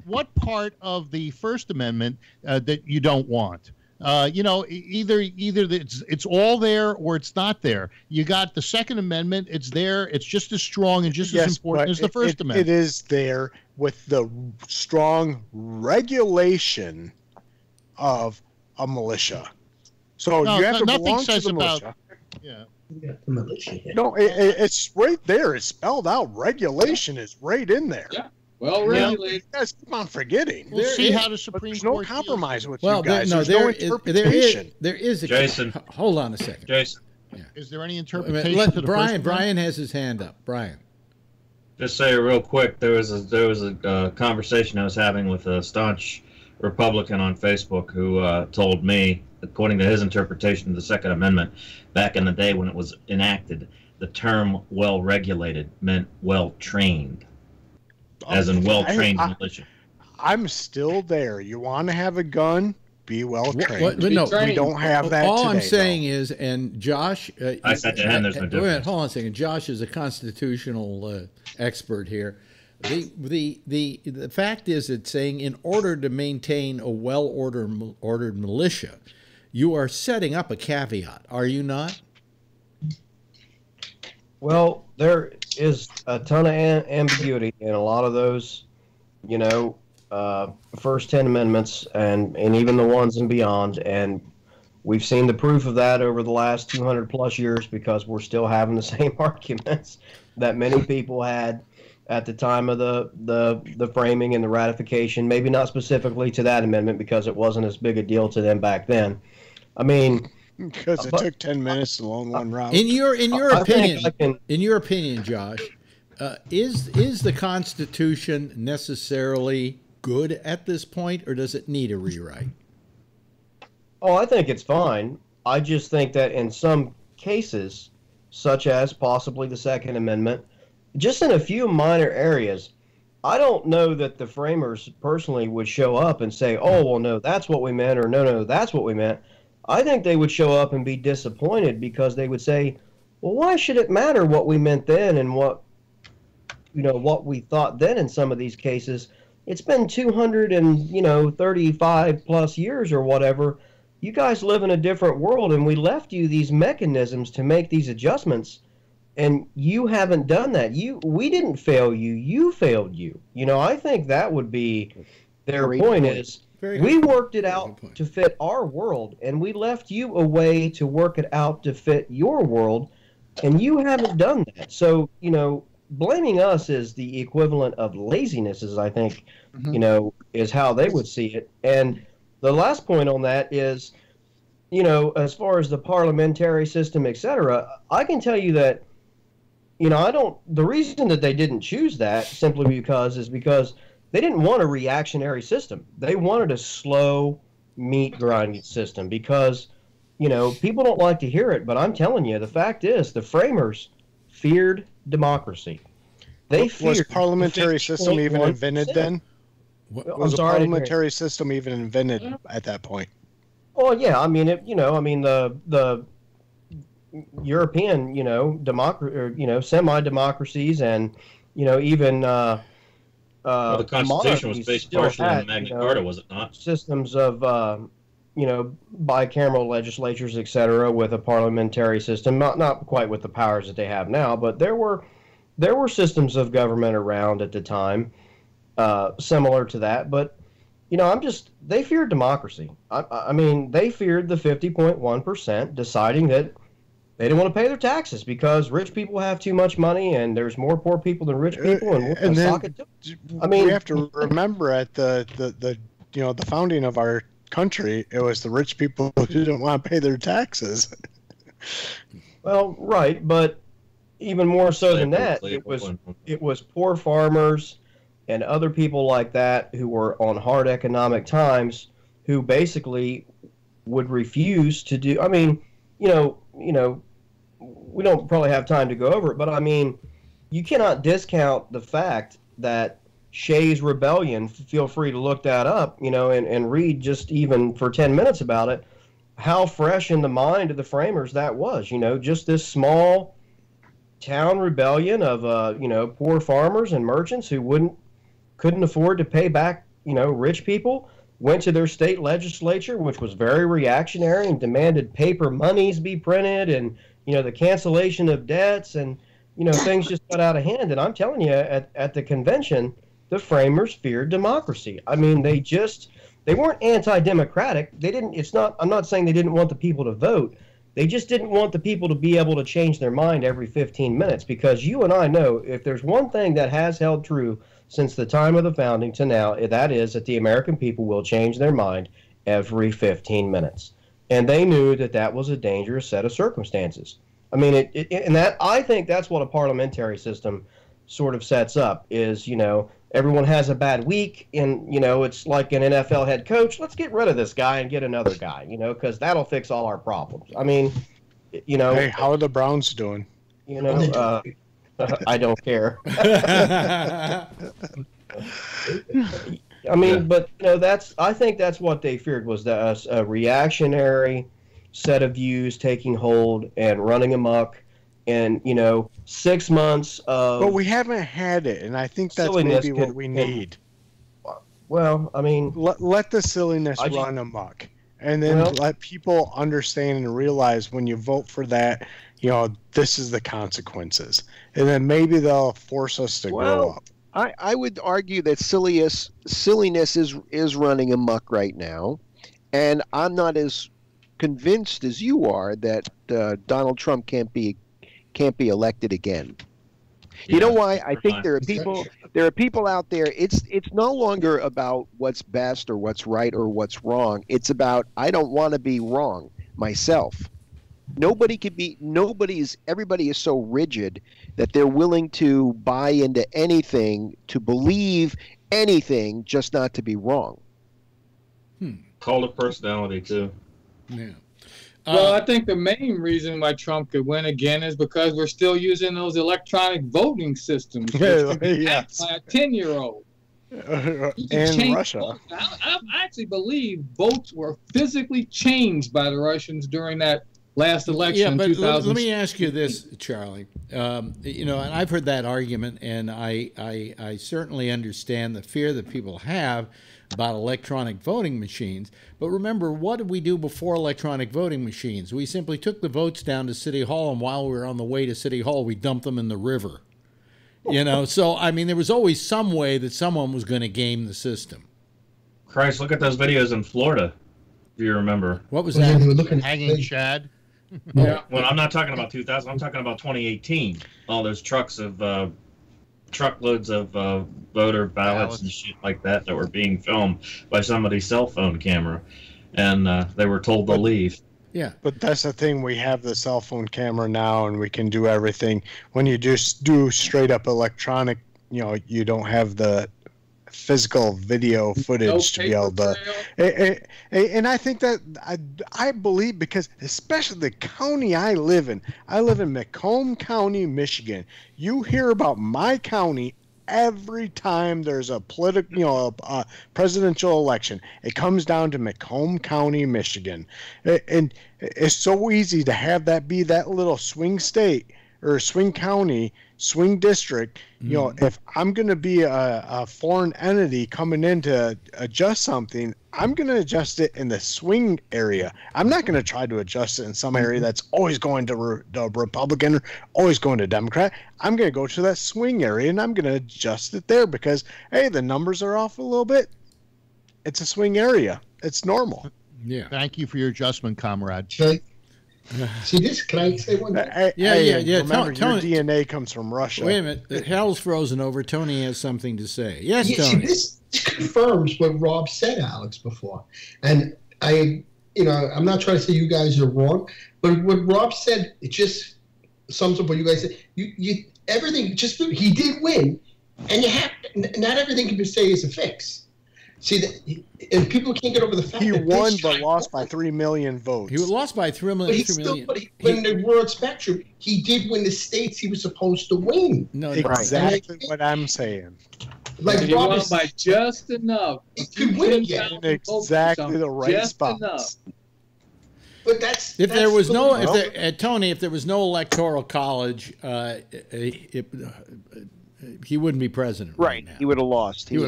Speaker 12: What part of the First Amendment that you don't want? Either it's all there or it's not there. You got the Second Amendment; it's there. It's just as strong and just as important as the First Amendment.
Speaker 16: It is there with the strong regulation of a militia. So you have to belong to the militia. No, it's right there. It's spelled out. Regulation is right in there.
Speaker 11: Yeah. Well, regulated.
Speaker 16: You guys keep on forgetting.
Speaker 12: We'll see how the Supreme Court.
Speaker 16: There's no compromise with
Speaker 4: you
Speaker 16: guys. There's no interpretation.
Speaker 4: There is a
Speaker 15: Jason.
Speaker 4: Hold on a second.
Speaker 15: Jason.
Speaker 12: Yeah. Is there any interpretation?
Speaker 4: Brian has his hand up. Brian.
Speaker 15: Just say real quick. There was a conversation I was having with a staunch Republican on Facebook who told me, according to his interpretation of the Second Amendment, back in the day when it was enacted, the term "well-regulated" meant well-trained. As in well-trained militia.
Speaker 16: I'm still there. You want to have a gun? Be well-trained.
Speaker 4: No,
Speaker 16: we don't have that
Speaker 4: all
Speaker 16: today,
Speaker 4: I'm saying is, and Josh...
Speaker 15: I said to him, there's no difference.
Speaker 4: Hold on a second. Josh is a constitutional expert here. The fact is it's saying in order to maintain a well-ordered militia, you are setting up a caveat, are you not?
Speaker 18: Well, there is a ton of ambiguity in a lot of those, first 10 amendments and even the ones and beyond. And we've seen the proof of that over the last 200 plus years because we're still having the same arguments that many people had at the time of the framing and the ratification. Maybe not specifically to that amendment because it wasn't as big a deal to them back then. I mean...
Speaker 16: Because it took 10 minutes to loan one route.
Speaker 4: In your opinion, Josh, is the Constitution necessarily good at this point, or does it need a rewrite?
Speaker 18: Oh, I think it's fine. I just think that in some cases, such as possibly the Second Amendment, just in a few minor areas, I don't know that the framers personally would show up and say, "Oh, well, no, that's what we meant," or "No, that's what we meant." I think they would show up and be disappointed because they would say, well, why should it matter what we meant then and what we thought then in some of these cases? It's been 235 plus years or whatever. You guys live in a different world and we left you these mechanisms to make these adjustments and you haven't done that. We didn't fail you. You failed you. I think that would be their point is, we worked it out to fit our world, and we left you a way to work it out to fit your world, and you haven't done that. So, blaming us is the equivalent of laziness, I think, is how they would see it. And the last point on that is, as far as the parliamentary system, et cetera, I can tell you that, the reason that they didn't choose that simply because they didn't want a reactionary system. They wanted a slow meat grinding system because, people don't like to hear it, but I'm telling you, the fact is the framers feared democracy.
Speaker 16: Was parliamentary system even invented then? Was a parliamentary system even invented at that point?
Speaker 18: Well, yeah, I mean, the European, semi-democracies and, even
Speaker 15: well, the Constitution was based partially on Magna Carta, was it not?
Speaker 18: Systems of, bicameral legislatures, et cetera, with a parliamentary system, not quite with the powers that they have now, but there were systems of government around at the time, similar to that. But, they feared democracy. I mean, they feared the 50.1% deciding that they didn't want to pay their taxes because rich people have too much money and there's more poor people than rich people, and we'll sock it to. I mean,
Speaker 16: we have to remember at the founding of our country, it was the rich people who didn't want to pay their taxes.
Speaker 18: Well, right, but even more so than that, it was poor farmers and other people like that who were on hard economic times who basically would refuse to do. I mean, we don't probably have time to go over it, but I mean, you cannot discount the fact that Shays' Rebellion, feel free to look that up, and read just even for 10 minutes about it, how fresh in the mind of the framers that was, just this small town rebellion of, poor farmers and merchants who couldn't afford to pay back, rich people, went to their state legislature, which was very reactionary and demanded paper monies be printed and, the cancellation of debts and, things just got out of hand. And I'm telling you, at the convention, the framers feared democracy. I mean, they weren't anti-democratic. I'm not saying they didn't want the people to vote. They just didn't want the people to be able to change their mind every 15 minutes, because you and I know if there's one thing that has held true since the time of the founding to now, that is that the American people will change their mind every 15 minutes. And they knew that was a dangerous set of circumstances. I mean, I think that's what a parliamentary system sort of sets up is, everyone has a bad week and, it's like an NFL head coach. Let's get rid of this guy and get another guy, because that'll fix all our problems. I mean,
Speaker 16: Hey, how are the Browns doing?
Speaker 18: I don't care. I mean, but I think that's what they feared was a reactionary set of views taking hold and running amok, and 6 months of.
Speaker 16: But we haven't had it, and I think that's maybe what we need.
Speaker 18: Well, I mean,
Speaker 16: let the silliness run amok, and then let people understand and realize when you vote for that, this is the consequences, and then maybe they'll force us to grow up.
Speaker 17: I would argue that silliness is running amok right now, and I'm not as convinced as you are that Donald Trump can't be elected again. You know why? I think there are people out there. It's no longer about what's best or what's right or what's wrong. It's about I don't want to be wrong myself. Everybody is so rigid that they're willing to buy into anything, to believe anything, just not to be wrong.
Speaker 15: Cult of personality too.
Speaker 4: Yeah.
Speaker 11: Well, I think the main reason why Trump could win again is because we're still using those electronic voting systems.
Speaker 16: Yes.
Speaker 11: By a 10-year-old.
Speaker 16: And Russia.
Speaker 11: I actually believe votes were physically changed by the Russians during that last election in 2000.
Speaker 4: Let me ask you this, Charlie. And I've heard that argument, and I certainly understand the fear that people have about electronic voting machines. But remember, what did we do before electronic voting machines? We simply took the votes down to City Hall, and while we were on the way to City Hall, we dumped them in the river. So, I mean, there was always some way that someone was going to game the system.
Speaker 15: Christ, look at those videos in Florida, if you remember.
Speaker 4: What was that?
Speaker 12: They were looking hanging Chad.
Speaker 15: Yeah. Well, I'm not talking about 2000. I'm talking about 2018. All those truckloads of voter ballots and shit like that were being filmed by somebody's cell phone camera, and they were told to leave.
Speaker 4: Yeah.
Speaker 16: But that's the thing. We have the cell phone camera now, and we can do everything. When you just do straight up electronic, you don't have the physical video footage to be able to. And I think that I believe, because especially the county I live in Macomb County, Michigan. You hear about my county every time there's a a presidential election. It comes down to Macomb County, Michigan, and it's so easy to have that be that little swing state or swing county, swing district. If I'm going to be a foreign entity coming in to adjust something, I'm going to adjust it in the swing area. I'm not going to try to adjust it in some area that's always going to the Republican, always going to Democrat. I'm going to go to that swing area, and I'm going to adjust it there because, hey, the numbers are off a little bit. It's a swing area. It's normal.
Speaker 4: Yeah.
Speaker 12: Thank you for your adjustment, comrade.
Speaker 19: See this? Can I say one thing?
Speaker 4: Yeah.
Speaker 16: Remember, your DNA comes from Russia.
Speaker 4: Wait a minute. Hal's frozen over. Tony has something to say. Yes, Tony.
Speaker 19: See, this confirms what Rob said, Alex, before. And I you know, I'm not trying to say you guys are wrong, but what Rob said, it just sums up what you guys said. You everything just he did win, and you have not everything can be say is a fix. See, and people can't get over the fact
Speaker 16: he
Speaker 19: that
Speaker 16: won but lost by 3 million votes.
Speaker 4: He lost by 3 million.
Speaker 19: But in the world spectrum, he did win the states he was supposed to win.
Speaker 4: No,
Speaker 16: exactly what I'm saying.
Speaker 11: Like he won by just enough.
Speaker 19: He could win again.
Speaker 16: Exactly the right spots.
Speaker 11: Enough.
Speaker 19: But that's
Speaker 4: if there was no Tony, if there was no electoral college, he wouldn't be president right now.
Speaker 17: He would have lost.
Speaker 19: But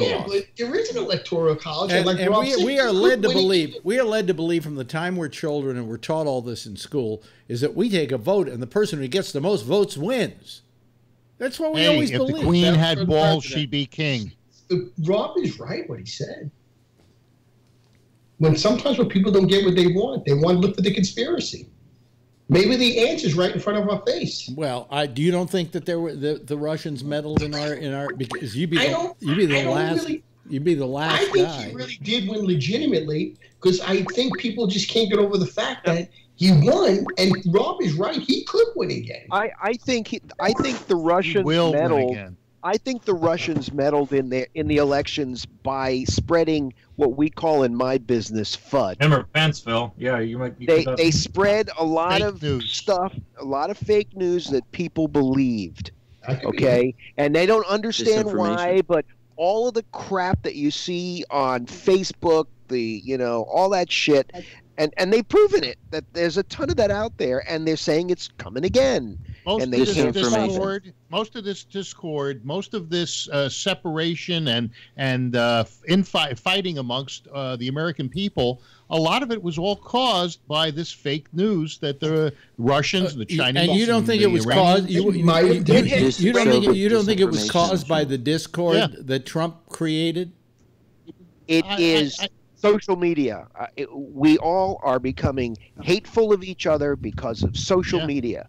Speaker 19: there is an electoral college,
Speaker 4: and we are led to believe. We are led to believe from the time we're children, and we're taught all this in school, is that we take a vote, and the person who gets the most votes wins. That's what we always believe.
Speaker 12: If the queen had balls, she'd be king.
Speaker 19: Rob is right what he said. Sometimes when people don't get what they want to look for the conspiracy. Maybe the answer's right in front of our face.
Speaker 4: Well, you don't think that there were the Russians meddled in our because you'd be the last
Speaker 19: I think
Speaker 4: guy.
Speaker 19: he really did win legitimately because I think people just can't get over the fact that he won, and Rob is right. He could win again.
Speaker 17: I think the Russians meddled. I think the Russians meddled in the elections by spreading what we call in my business FUD.
Speaker 15: Remember Pennsville? Yeah, you might be.
Speaker 17: They spread a lot of stuff, a lot of fake news that people believed. Okay, and they don't understand why, but all of the crap that you see on Facebook, all that shit, and they've proven it that there's a ton of that out there, and they're saying it's coming again.
Speaker 12: Most of this discord, most of this separation and fighting amongst the American people, a lot of it was all caused by this fake news that the Russians, the Chinese,
Speaker 4: and you don't think it was caused? You don't think it was caused by the discord that Trump created?
Speaker 17: It is. Social media. We all are becoming hateful of each other because of social media.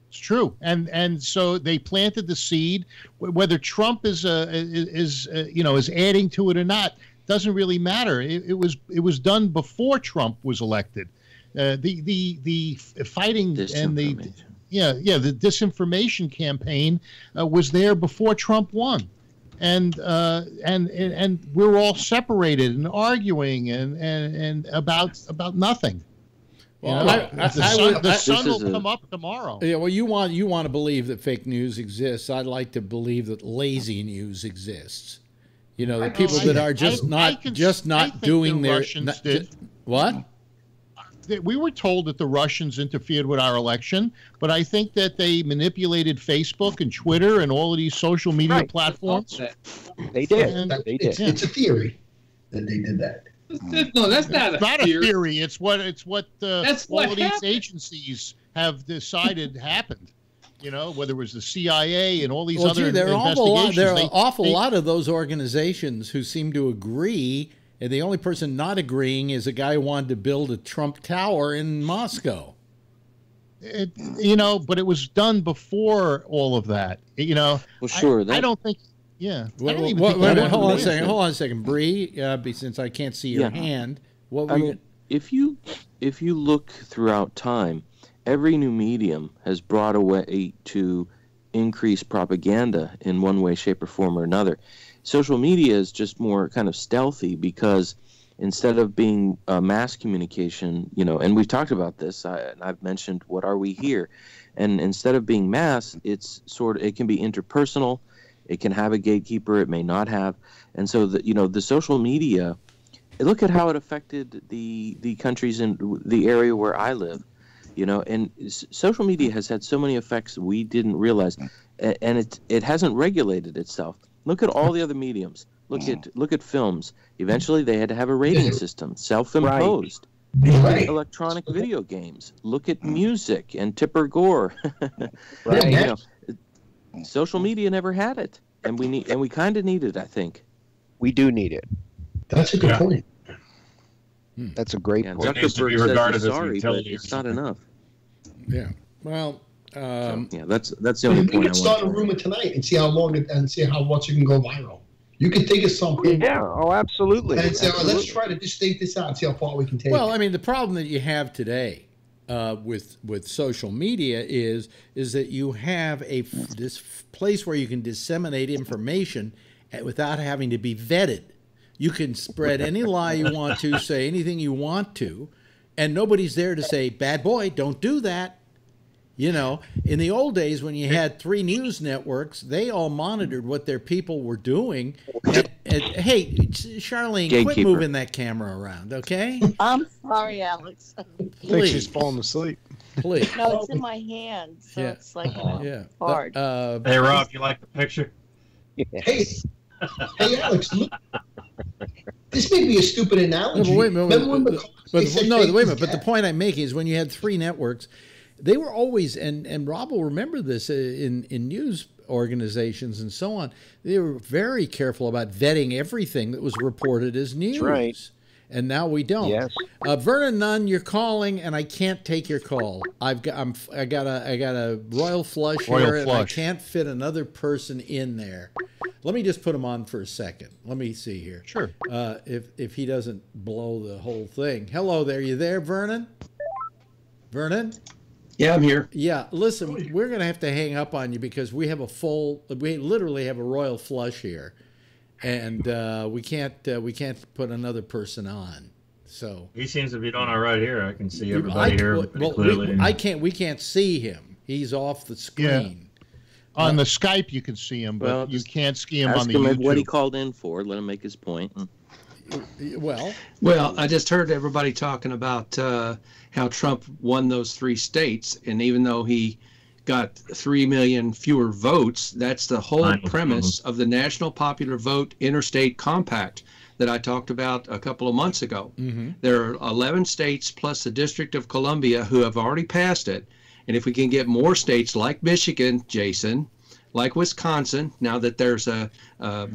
Speaker 12: It's true, and so they planted the seed. Whether Trump is adding to it or not doesn't really matter. It was done before Trump was elected. The fighting and the disinformation campaign was there before Trump won. And we're all separated and arguing and about nothing.
Speaker 4: Well,
Speaker 12: the sun will come up tomorrow.
Speaker 4: Yeah, well, you want to believe that fake news exists. I'd like to believe that lazy news exists. The people that are just not doing their
Speaker 12: Russians did.
Speaker 4: What?
Speaker 12: We were told that the Russians interfered with our election, but I think that they manipulated Facebook and Twitter and all of these social media platforms.
Speaker 17: They did.
Speaker 19: It's a theory that they did that.
Speaker 11: No, that's not
Speaker 12: a theory. It's what all of these agencies have decided happened. Whether it was the CIA and all these other investigations.
Speaker 4: There are an awful lot of those organizations who seem to agree. And the only person not agreeing is a guy who wanted to build a Trump Tower in Moscow.
Speaker 12: But it was done before all of that.
Speaker 20: Well, sure.
Speaker 12: I don't think. Yeah.
Speaker 4: Hold on a second, Bree. Since I can't see your hand,
Speaker 20: if you look throughout time, every new medium has brought a way to increase propaganda in one way, shape, or form or another. Social media is just more kind of stealthy because instead of being mass communication, and we've talked about this, I've mentioned what are we here, and instead of being mass, it can be interpersonal, it can have a gatekeeper, it may not have, and so the social media, look at how it affected the countries in the area where I live, and social media has had so many effects we didn't realize, and it hasn't regulated itself. Look at all the other mediums. Look at films. Eventually, they had to have a rating system, self-imposed. Look at electronic video games. Look at music and Tipper Gore. Social media never had it, and we kind of need it. I think
Speaker 17: we do need it.
Speaker 19: That's a good point.
Speaker 17: That's a great point.
Speaker 20: Zuckerberg says sorry, but it's not enough.
Speaker 4: Yeah. Well.
Speaker 20: That's the only point.
Speaker 19: We could start a rumor tonight and see how long and see how much it can go viral. You can think of something.
Speaker 17: Yeah. Oh, absolutely.
Speaker 19: And say, let's try to just think this out and see how far we can take
Speaker 4: Well,
Speaker 19: it.
Speaker 4: I mean, the problem that you have today with social media is that you have this place where you can disseminate information without having to be vetted. You can spread any lie you want to, say anything you want to, and nobody's there to say, bad boy, don't do that. You know, in the old days when you had 3 news networks, they all monitored what their people were doing. And, hey, Charlene, quit moving that camera around, okay?
Speaker 14: I'm sorry, Alex.
Speaker 16: I think she's falling asleep.
Speaker 4: Please.
Speaker 14: No, it's in my hand, so it's like hard.
Speaker 15: Hey, Rob, you like the picture?
Speaker 19: Hey, Alex, look. This may be a stupid analogy.
Speaker 4: No, but wait a minute. But the point I'm making is when you had 3 networks, they were always, and Rob will remember this in news organizations and so on, they were very careful about vetting everything that was reported as news.
Speaker 17: That's right.
Speaker 4: And now we don't.
Speaker 17: Yes.
Speaker 4: Vernon Nunn, you're calling, and I can't take your call. I got a royal flush here, and I can't fit another person in there. Let me just put him on for a second. Let me see here.
Speaker 12: Sure.
Speaker 4: If he doesn't blow the whole thing. Hello there. You there, Vernon? Vernon?
Speaker 21: Yeah, I'm here.
Speaker 4: Yeah, listen, we're going to have to hang up on you because we literally have a royal flush here, and we can't put another person on. So
Speaker 15: he seems to be doing all right here. I can see everybody here clearly.
Speaker 4: We can't see him. He's off the screen.
Speaker 12: Yeah. On the Skype, you can see him, but you can't see him on the YouTube.
Speaker 20: What he called in for. Let him make his point.
Speaker 4: Well,
Speaker 21: I just heard everybody talking about how Trump won those 3 states, and even though he got 3 million fewer votes, that's the whole premise of the National Popular Vote Interstate Compact that I talked about a couple of months ago.
Speaker 4: Mm-hmm.
Speaker 21: There are 11 states plus the District of Columbia who have already passed it, and if we can get more states like Michigan, Jason, like Wisconsin, now that there's a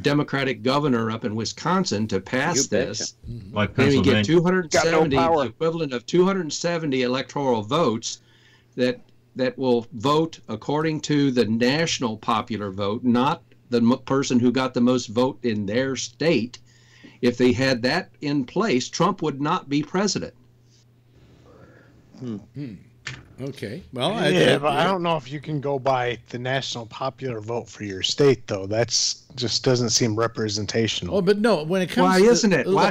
Speaker 21: Democratic governor up in Wisconsin to pass this,
Speaker 15: like
Speaker 21: then we get
Speaker 15: Pennsylvania.
Speaker 21: 270, the equivalent of 270 electoral votes that will vote according to the national popular vote, not the person who got the most vote in their state. If they had that in place, Trump would not be president.
Speaker 4: Okay. Well,
Speaker 16: but I don't know if you can go by the national popular vote for your state, though. That's just doesn't seem representational.
Speaker 4: Oh, but no, when it comes,
Speaker 21: why isn't it? Why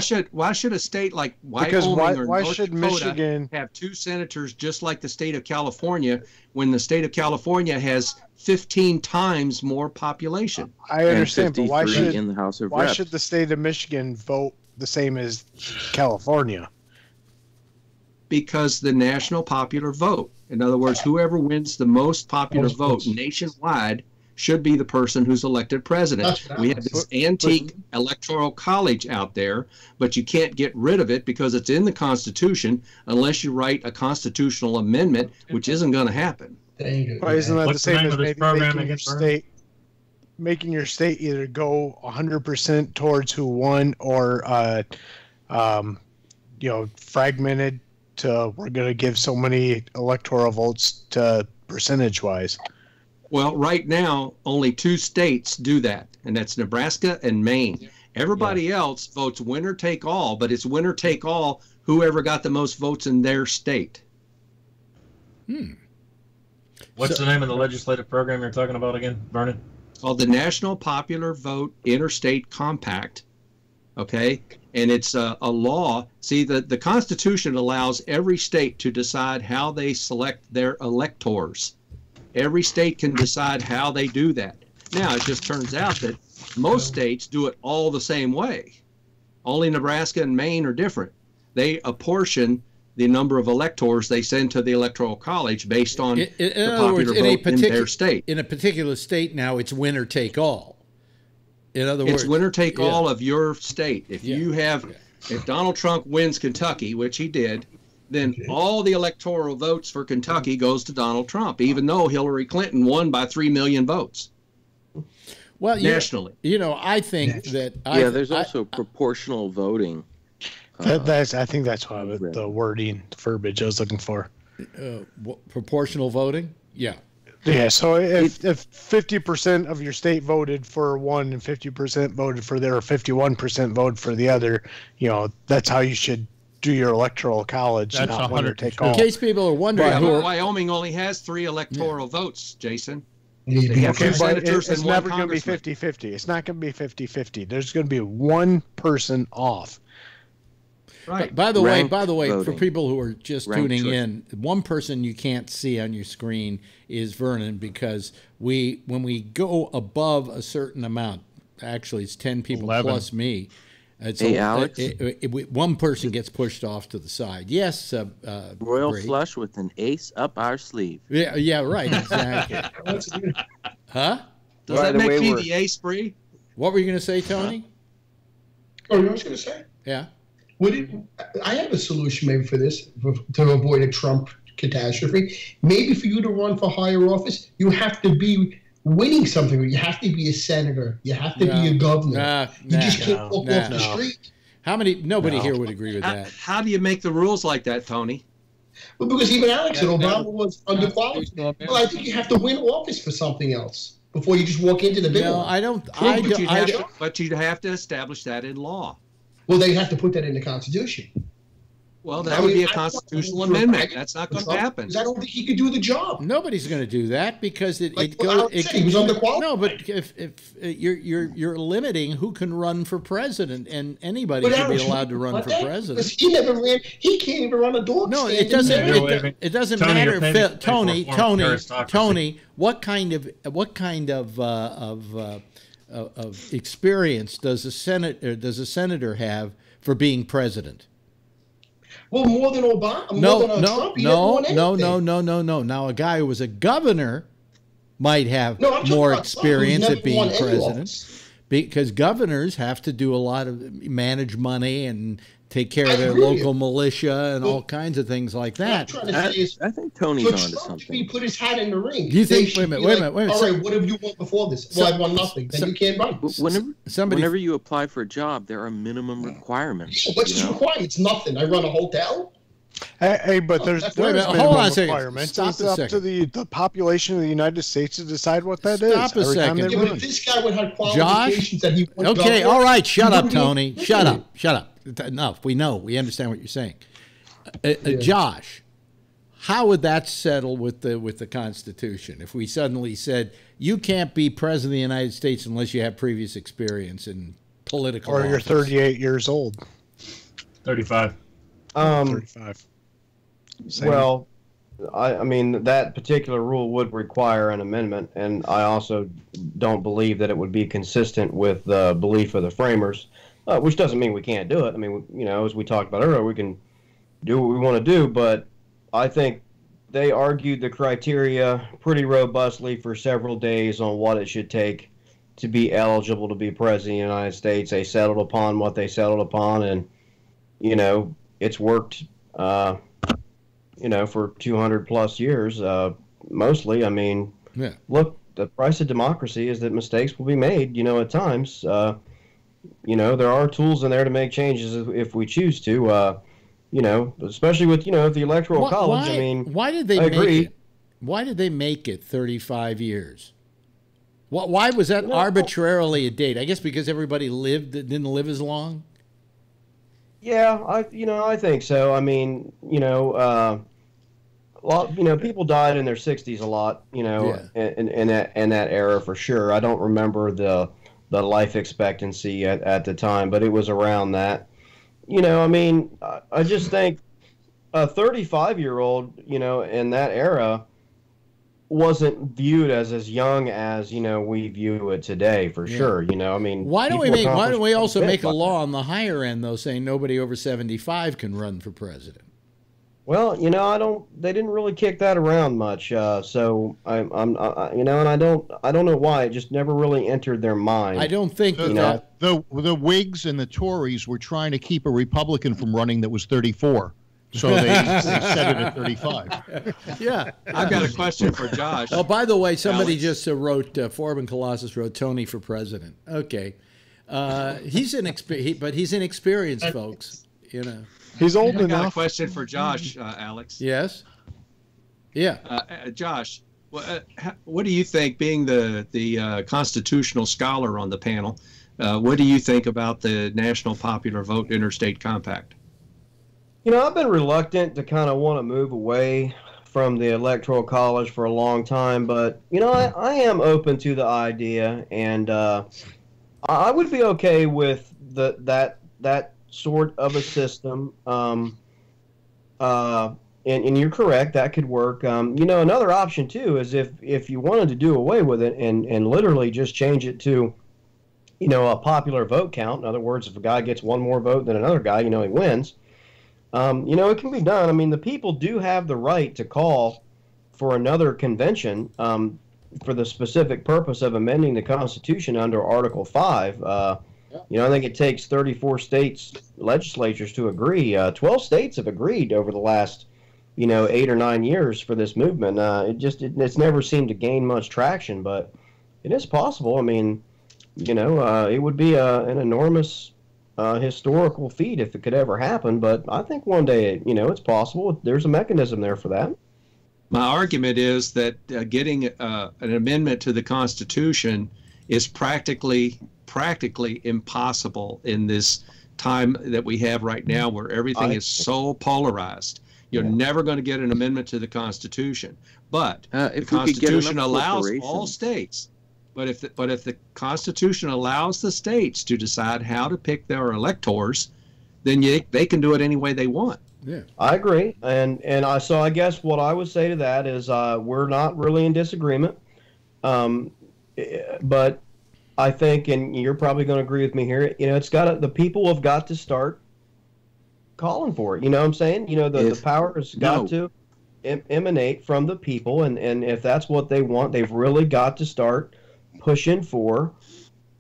Speaker 21: should a state like Wyoming or North Dakota
Speaker 16: Michigan
Speaker 21: have 2 senators just like the state of California when the state of California has 15 times more population?
Speaker 16: I understand, but why
Speaker 20: why
Speaker 16: should the state of Michigan vote the same as California?
Speaker 21: Because the national popular vote, in other words, whoever wins the most popular vote nationwide should be the person who's elected president. We have this antique electoral college out there, but you can't get rid of it because it's in the Constitution unless you write a constitutional amendment, which isn't going to happen.
Speaker 16: Well, isn't that the same as maybe making your state either go 100% towards who won or fragmented to we're going to give so many electoral votes to percentage-wise?
Speaker 21: Well, right now, only 2 states do that, and that's Nebraska and Maine. Everybody else votes winner take all, but it's winner take all whoever got the most votes in their state.
Speaker 15: What's the name of the legislative program you're talking about again, Vernon?
Speaker 21: Called the National Popular Vote Interstate Compact. Okay, and it's a law. See, the Constitution allows every state to decide how they select their electors. Every state can decide how they do that. Now, it just turns out that most states do it all the same way. Only Nebraska and Maine are different. They apportion the number of electors they send to the Electoral College based on the popular vote in their state.
Speaker 4: In a particular state now, it's winner take all. In other words,
Speaker 21: it's winner take all of your state. If you have, if Donald Trump wins Kentucky, which he did, then all the electoral votes for Kentucky goes to Donald Trump, even though Hillary Clinton won by 3 million votes.
Speaker 4: Well,
Speaker 21: nationally,
Speaker 4: I think that
Speaker 20: there's also proportional voting.
Speaker 16: I think that's the wording, the verbiage I was looking for.
Speaker 4: Proportional voting, yeah.
Speaker 16: Yeah, so if 50% of your state voted for one and 50% voted for the other, or 51% voted for the other, that's how you should do your electoral college.
Speaker 12: That's
Speaker 16: not winner take all.
Speaker 4: In case people are wondering,
Speaker 21: Yeah, Wyoming only has 3 electoral votes, Jason. They have
Speaker 16: Okay,
Speaker 21: 2
Speaker 16: but
Speaker 21: senators
Speaker 16: it's
Speaker 21: and 1
Speaker 16: never going to be
Speaker 21: congressman.
Speaker 16: 50-50. It's not going to be 50-50. There's going to be one person off.
Speaker 21: Right.
Speaker 4: By the way,
Speaker 20: voting.
Speaker 4: for people who are just
Speaker 20: Ranked
Speaker 4: tuning
Speaker 20: choice.
Speaker 4: in, one person you can't see on your screen is Vernon, because when we go above a certain amount, actually it's 10 people
Speaker 12: 11.
Speaker 4: plus me.
Speaker 20: Hey, Alex?
Speaker 4: One person gets pushed off to the side. Yes,
Speaker 20: Royal
Speaker 4: Brady.
Speaker 20: flush with an ace up our sleeve.
Speaker 4: Yeah, right, exactly. Huh?
Speaker 21: Does that make me the ace, Bree?
Speaker 4: What were you going to say, Tony?
Speaker 19: Oh, you know what I was going to say?
Speaker 4: Yeah.
Speaker 19: I have a solution maybe for this, to avoid a Trump catastrophe. Maybe for you to run for higher office, you have to be winning something. You have to be a senator. You have to be a governor. You just can't walk off the street.
Speaker 4: Nobody here would agree with that.
Speaker 21: How do you make the rules like that, Tony?
Speaker 19: Well, because even Alex said Obama was underqualified. Well, I think you have to win office for something else before you just walk into the big
Speaker 4: No,
Speaker 19: one.
Speaker 4: I don't.
Speaker 21: But you'd have to establish that in law.
Speaker 19: Well, they have to put that in the Constitution.
Speaker 21: Well, that would be a constitutional amendment. That's not going to happen.
Speaker 19: Because I don't think he could do the job.
Speaker 4: Nobody's going to do that because it
Speaker 19: Like,
Speaker 4: goes.
Speaker 19: he was underqualified.
Speaker 4: No, but if you're limiting who can run for president, and anybody
Speaker 19: But
Speaker 4: should be
Speaker 19: Alex,
Speaker 4: allowed to run
Speaker 19: what
Speaker 4: for
Speaker 19: that?
Speaker 4: president.
Speaker 19: Because he never ran. He can't even run a dog
Speaker 4: No,
Speaker 19: stand
Speaker 4: it doesn't.
Speaker 19: in
Speaker 4: It doesn't
Speaker 3: Tony,
Speaker 4: matter.
Speaker 3: you're paying
Speaker 4: Tony,
Speaker 3: for a form of aristocracy.
Speaker 4: Tony. What kind of experience does a senator have for being president?
Speaker 19: Well, more than Obama. More than Trump. He never won anything.
Speaker 4: No. Now, a guy who was a governor might have
Speaker 19: No, I'm talking
Speaker 4: more
Speaker 19: about Trump,
Speaker 4: experience
Speaker 19: who's
Speaker 4: at
Speaker 19: never
Speaker 4: being
Speaker 19: won any
Speaker 4: president,
Speaker 19: office.
Speaker 4: because governors have to do a lot of manage money and take care of
Speaker 19: I
Speaker 4: their
Speaker 19: agree with
Speaker 4: local
Speaker 19: you.
Speaker 4: militia and all kinds of things like
Speaker 19: What I'm
Speaker 4: that.
Speaker 19: trying to say is,
Speaker 20: I think Tony's
Speaker 19: for
Speaker 20: onto
Speaker 19: Trump to
Speaker 20: something.
Speaker 19: put his hat in the ring.
Speaker 4: Do you think?
Speaker 19: they should
Speaker 4: Wait a
Speaker 19: be
Speaker 4: minute.
Speaker 19: All right, what have you won before this? Well, I won nothing. Then you can't run.
Speaker 20: Whenever you apply for a job, there are minimum requirements.
Speaker 19: What's his requirements? Nothing. I run a hotel.
Speaker 16: Hey, but there's
Speaker 19: Wait a minute,
Speaker 16: minimum
Speaker 4: hold on a second.
Speaker 16: requirements.
Speaker 4: Stop
Speaker 16: It's
Speaker 4: a
Speaker 16: up
Speaker 4: second.
Speaker 16: to the population of the United States to decide what that is.
Speaker 4: Stop a
Speaker 16: every time
Speaker 4: second.
Speaker 16: they
Speaker 19: Yeah, but
Speaker 16: run.
Speaker 19: if this guy would have
Speaker 4: Josh?
Speaker 19: qualifications that he won
Speaker 4: Okay,
Speaker 19: governor,
Speaker 4: all right. Shut
Speaker 19: he
Speaker 4: up,
Speaker 19: wouldn't be
Speaker 4: Tony. Shut
Speaker 19: president.
Speaker 4: up. Shut up. Enough. We know. We understand what you're saying. Josh, how would that settle with the Constitution if we suddenly said you can't be president of the United States unless you have previous experience in political
Speaker 16: Or you're
Speaker 4: office?
Speaker 16: 38 years old.
Speaker 3: 35.
Speaker 16: 35. Same.
Speaker 18: Well, I mean, that particular rule would require an amendment, and I also don't believe that it would be consistent with the belief of the framers, which doesn't mean we can't do it. I mean, as we talked about earlier, we can do what we want to do, but I think they argued the criteria pretty robustly for several days on what it should take to be eligible to be president of the United States. They settled upon what they settled upon, and, it's worked, for 200 plus years, mostly. I mean, look, the price of democracy is that mistakes will be made, at times. There are tools in there to make changes if we choose to, especially with, the Electoral College. I mean,
Speaker 4: why did they
Speaker 18: I agree.
Speaker 4: make it? Why did they make it 35 years? Why was that arbitrarily a date? I guess because everybody didn't live as long.
Speaker 18: Yeah, I think so. I mean, a lot, people died in their 60s a lot, in that era for sure. I don't remember the life expectancy at the time, but it was around that. I mean, I just think a 35-year-old, in that era wasn't viewed as young as, we view it today for sure. I mean,
Speaker 4: why don't we also make a law on the higher end though, saying nobody over 75 can run for president?
Speaker 18: Well, they didn't really kick that around much. So and I don't know why. It just never really entered their mind.
Speaker 4: I don't think
Speaker 12: the Whigs and the Tories were trying to keep a Republican from running that was 34. So they set it at 35.
Speaker 4: Yeah.
Speaker 21: I've got a question for Josh.
Speaker 4: Oh, by the way, somebody just wrote, Forbin Colossus wrote Tony for president. Okay. He's inexperienced, folks.
Speaker 16: He's old
Speaker 21: I got
Speaker 16: enough.
Speaker 21: a question for Josh, Alex.
Speaker 4: Yes. Yeah.
Speaker 21: Josh, What do you think, being the constitutional scholar on the panel, what do you think about the National Popular Vote Interstate Compact?
Speaker 18: I've been reluctant to kind of want to move away from the Electoral College for a long time, but, I am open to the idea, and I would be okay with that sort of a system. And you're correct, that could work. Another option too is if you wanted to do away with it and literally just change it to, a popular vote count. In other words, if a guy gets one more vote than another guy, he wins. It can be done. I mean, the people do have the right to call for another convention for the specific purpose of amending the Constitution under Article 5. I think it takes 34 states legislatures to agree. 12 states have agreed over the last 8 or 9 years for this movement. It's never seemed to gain much traction, but it is possible. I mean, it would be an enormous historical feat if it could ever happen, but I think one day, it's possible. There's a mechanism there for that.
Speaker 21: My argument is that getting an amendment to the Constitution is practically impossible in this time that we have right now, where everything is so polarized. You're never going to get an amendment to the Constitution, but the Constitution allows all states. But if the Constitution allows the states to decide how to pick their electors, then they can do it any way they want.
Speaker 18: Yeah, I agree, and so I guess what I would say to that is we're not really in disagreement, but I think, and you're probably going to agree with me here, the people have got to start calling for it. You know what I'm saying? The power has got to emanate from the people, and if that's what they want, they've really got to start pushing for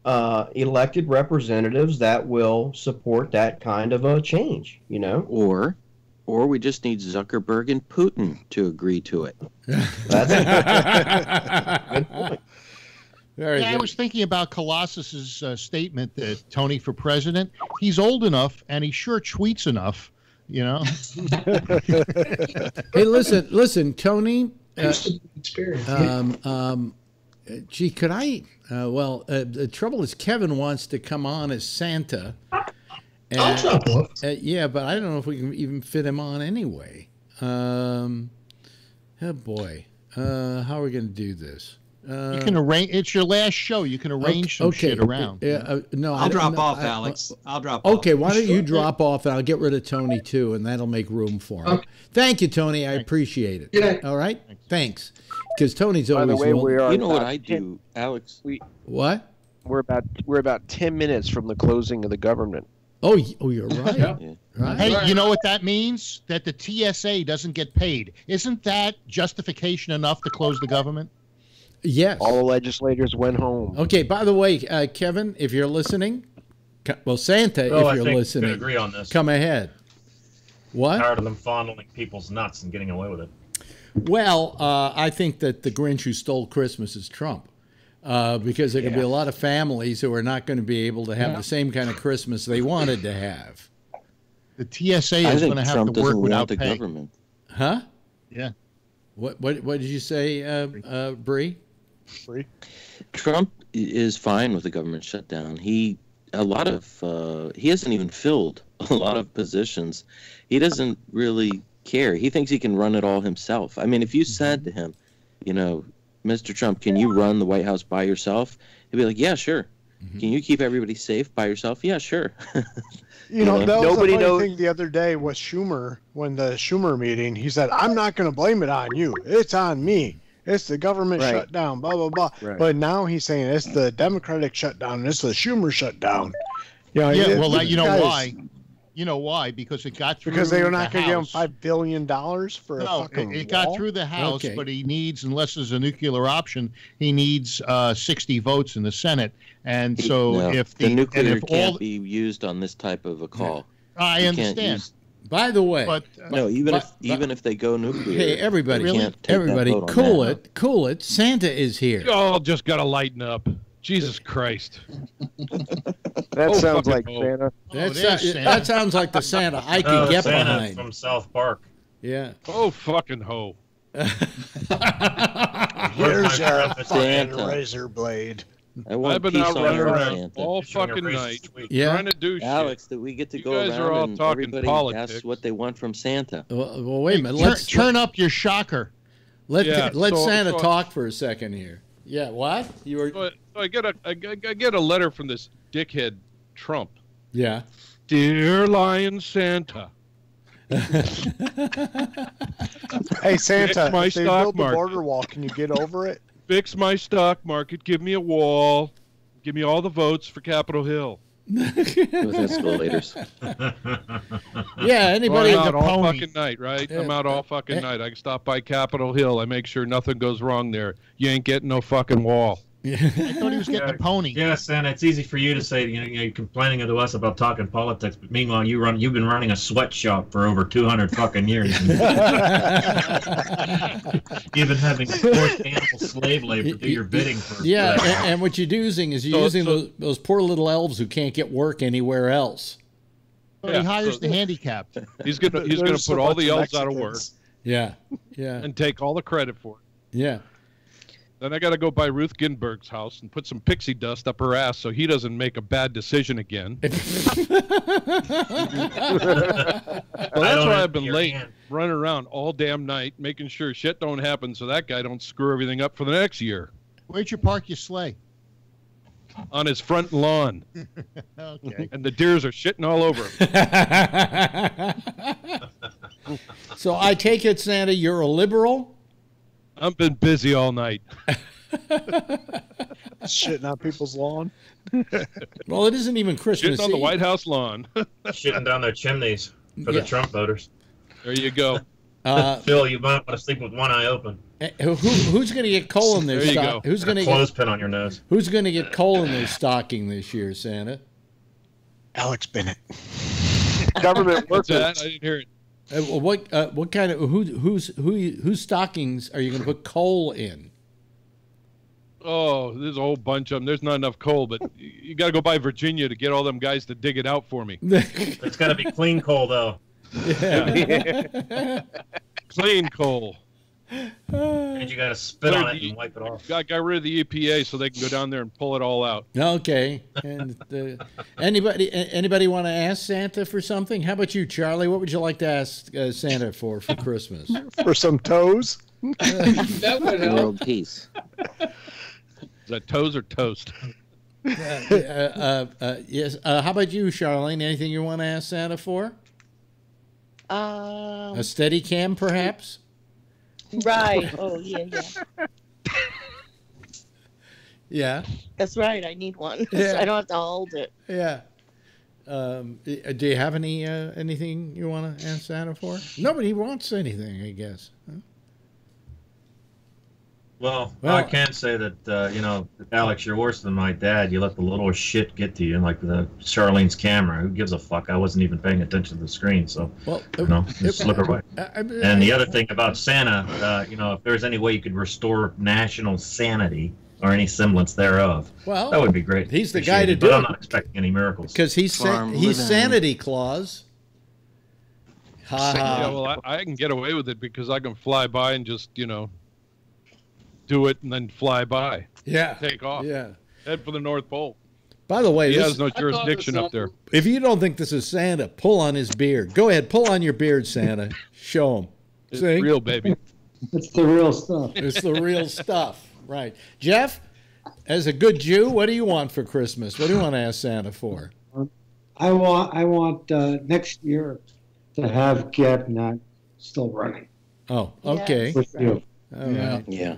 Speaker 18: elected representatives that will support that kind of a change,
Speaker 20: Or we just need Zuckerberg and Putin to agree to it.
Speaker 18: That's a good point.
Speaker 12: I was thinking about Colossus's statement that Tony for president. He's old enough, and he sure tweets enough.
Speaker 4: Hey, listen, Tony. Gee, could I? The trouble is Kevin wants to come on as Santa.
Speaker 19: I'll drop off.
Speaker 4: Yeah, but I don't know if we can even fit him on anyway. Oh boy, how are we going to do this?
Speaker 12: You can arrange. It's your last show. You can arrange some shit around.
Speaker 4: No,
Speaker 21: I'll drop off, Alex. I'll drop off.
Speaker 4: Okay, why don't you drop off, and I'll get rid of Tony too, and that'll make room for him. Okay. Thank you, Tony. I appreciate it.
Speaker 19: Yeah.
Speaker 4: All right. Thanks. Because Tony's always.
Speaker 17: By the way,
Speaker 20: you know what I do, Alex?
Speaker 4: What?
Speaker 17: We're about 10 minutes from the closing of the government.
Speaker 4: Oh, you're right.
Speaker 21: Yeah.
Speaker 4: Right.
Speaker 12: Hey, you know what that means? That the TSA doesn't get paid. Isn't that justification enough to close the government?
Speaker 4: Yes.
Speaker 17: All the legislators went home.
Speaker 4: Okay, by the way, Kevin, if you're listening, Santa, if you're listening,
Speaker 15: we could agree on this.
Speaker 4: Come ahead. What?
Speaker 15: Tired of them fondling people's nuts and getting away with it.
Speaker 4: Well, I think that the Grinch who stole Christmas is Trump. Because there could be a lot of families who are not going to be able to have the same kind of Christmas they wanted to have.
Speaker 12: The TSA is going to have to work without
Speaker 20: the
Speaker 12: pay.
Speaker 20: Government.
Speaker 4: Huh?
Speaker 12: Yeah.
Speaker 4: What did you say, Bree?
Speaker 20: Trump is fine with the government shutdown. He hasn't even filled a lot of positions. He doesn't really care. He thinks he can run it all himself. I mean, if you said to him, Mr. Trump, can you run the White House by yourself? He'd be like, yeah, sure. Mm-hmm. Can you keep everybody safe by yourself? Yeah, sure.
Speaker 16: That was the funny thing the other day was Schumer, when the Schumer meeting, he said, I'm not going to blame it on you. It's on me. It's the government shutdown, blah, blah, blah. Right. But now he's saying it's the Democratic shutdown, and it's the Schumer shutdown.
Speaker 12: You know why? You know why? Because it got through.
Speaker 16: Because they were not going to give him $5 billion for a fucking
Speaker 12: it got through the House, but he needs, unless there's a nuclear option, he needs 60 votes in the Senate. And so if
Speaker 20: the nuclear can't be used on this type of a call.
Speaker 12: I understand.
Speaker 4: By the way,
Speaker 20: even if they go nuclear,
Speaker 4: hey, everybody, cool it. Santa is here.
Speaker 6: Y'all just gotta lighten up. Jesus Christ.
Speaker 17: That sounds like Santa.
Speaker 4: That sounds like the Santa I could get
Speaker 15: Santa
Speaker 4: behind.
Speaker 15: from South Park.
Speaker 4: Yeah.
Speaker 6: Oh, fucking ho.
Speaker 16: Here's your fucking
Speaker 20: Santa.
Speaker 16: razor blade.
Speaker 20: I've
Speaker 6: been out running around all fucking night trying to do
Speaker 20: Alex,
Speaker 6: shit.
Speaker 20: that we get to
Speaker 6: You
Speaker 20: go
Speaker 6: guys are
Speaker 20: around
Speaker 6: all
Speaker 20: and
Speaker 6: talking
Speaker 20: everybody
Speaker 6: politics.
Speaker 20: asks what they want from Santa.
Speaker 4: Well, wait a minute.
Speaker 12: Turn up your shocker.
Speaker 4: Let
Speaker 6: so-
Speaker 4: Santa
Speaker 6: so-
Speaker 4: talk for a second here. Yeah, what? You were?
Speaker 6: So I get a letter from this dickhead Trump.
Speaker 4: Yeah.
Speaker 6: Dear Lion Santa.
Speaker 16: Hey Santa,
Speaker 6: Fix my
Speaker 16: if they
Speaker 6: stock
Speaker 16: build the
Speaker 6: market.
Speaker 16: border wall, can you get over it?
Speaker 6: Fix my stock market. Give me a wall. Give me all the votes for Capitol Hill.
Speaker 20: With escalators.
Speaker 4: Yeah, anybody?
Speaker 6: I'm out all fucking night, right? I'm out all fucking night. I can stop by Capitol Hill. I make sure nothing goes wrong there. You ain't getting no fucking wall.
Speaker 12: I thought he was getting a pony.
Speaker 15: Yeah, Santa, it's easy for you to say, you're complaining to us about talking politics, but meanwhile, you've been running a sweatshop for over 200 fucking years. You've been having forced animal slave labor do your bidding for.
Speaker 4: Yeah, and what you're using is those poor little elves who can't get work anywhere else.
Speaker 12: Well, he hires the handicapped.
Speaker 6: He's gonna put all the elves out of work.
Speaker 4: Yeah,
Speaker 6: and take all the credit for it.
Speaker 4: Yeah.
Speaker 6: Then I got to go by Ruth Ginsburg's house and put some pixie dust up her ass so he doesn't make a bad decision again. Well, that's why I've been late, running around all damn night, making sure shit don't happen so that guy don't screw everything up for the next year.
Speaker 12: Where'd you park your sleigh?
Speaker 6: On his front lawn.
Speaker 12: Okay.
Speaker 6: And the deers are shitting all over him.
Speaker 4: So I take it, Santa, you're a liberal?
Speaker 6: I've been busy all night.
Speaker 16: Shitting on people's lawn.
Speaker 4: Well, it isn't even Christmas
Speaker 6: Shitting on the
Speaker 4: Eve.
Speaker 6: White House lawn.
Speaker 15: Shitting down their chimneys for the Trump voters.
Speaker 6: There you go.
Speaker 15: Phil, you might want to sleep with one eye open.
Speaker 4: Who's going to get coal in their
Speaker 15: There you
Speaker 4: stock?
Speaker 15: go.
Speaker 4: Who's going to
Speaker 15: Clothespin on your nose.
Speaker 4: Who's going to get coal in their stocking this year, Santa?
Speaker 16: Alex Bennett.
Speaker 17: Government
Speaker 6: What's
Speaker 17: workers.
Speaker 6: that? I didn't hear it.
Speaker 4: What kind of whose stockings are you going to put coal in?
Speaker 6: Oh, there's a whole bunch of them. There's not enough coal, but you got to go by Virginia to get all them guys to dig it out for me.
Speaker 15: It's got to be clean coal, though.
Speaker 6: Yeah. Clean coal.
Speaker 15: And you got to spit on it and wipe it off.
Speaker 6: Got rid of the EPA so they can go down there and pull it all out.
Speaker 4: Okay. And anybody want to ask Santa for something? How about you, Charlie? What would you like to ask Santa for Christmas?
Speaker 16: For some toes.
Speaker 11: That would help.
Speaker 20: World peace.
Speaker 6: Is that toes or toast?
Speaker 4: Yes. How about you, Charlene? Anything you want to ask Santa for? A steady cam, perhaps?
Speaker 14: Right. Oh, yeah.
Speaker 4: Yeah.
Speaker 14: That's right. I need one.
Speaker 4: Yeah.
Speaker 14: I don't have to hold it.
Speaker 4: Yeah. Do you have anything you want to ask Santa for? Nobody wants anything, I guess. Huh?
Speaker 15: Well, I can say that, Alex, you're worse than my dad. You let the little shit get to you, like the Charlene's camera. Who gives a fuck? I wasn't even paying attention to the screen, so, just slip away. And the other thing about Santa, if there's any way you could restore national sanity or any semblance thereof, that would be great.
Speaker 4: He's the guy to do
Speaker 15: it.
Speaker 4: it.
Speaker 15: I'm not expecting any miracles.
Speaker 4: Because he's Sanity Claus. Ha ha.
Speaker 6: Yeah, well, I can get away with it because I can fly by and just, do it and then fly by.
Speaker 4: Yeah.
Speaker 6: Take off.
Speaker 4: Yeah.
Speaker 6: Head for the North Pole.
Speaker 4: By the way,
Speaker 6: he has no jurisdiction up there.
Speaker 4: If you don't think this is Santa, pull on his beard. Go ahead, pull on your beard, Santa. Show him.
Speaker 6: It's real, baby.
Speaker 13: It's the real stuff.
Speaker 4: It's the real stuff. Right. Jeff, as a good Jew, what do you want for Christmas? What do you want to ask Santa for?
Speaker 13: I want next year to have GabNet still running.
Speaker 4: Oh, okay.
Speaker 13: With you.
Speaker 4: All right.
Speaker 20: Yeah.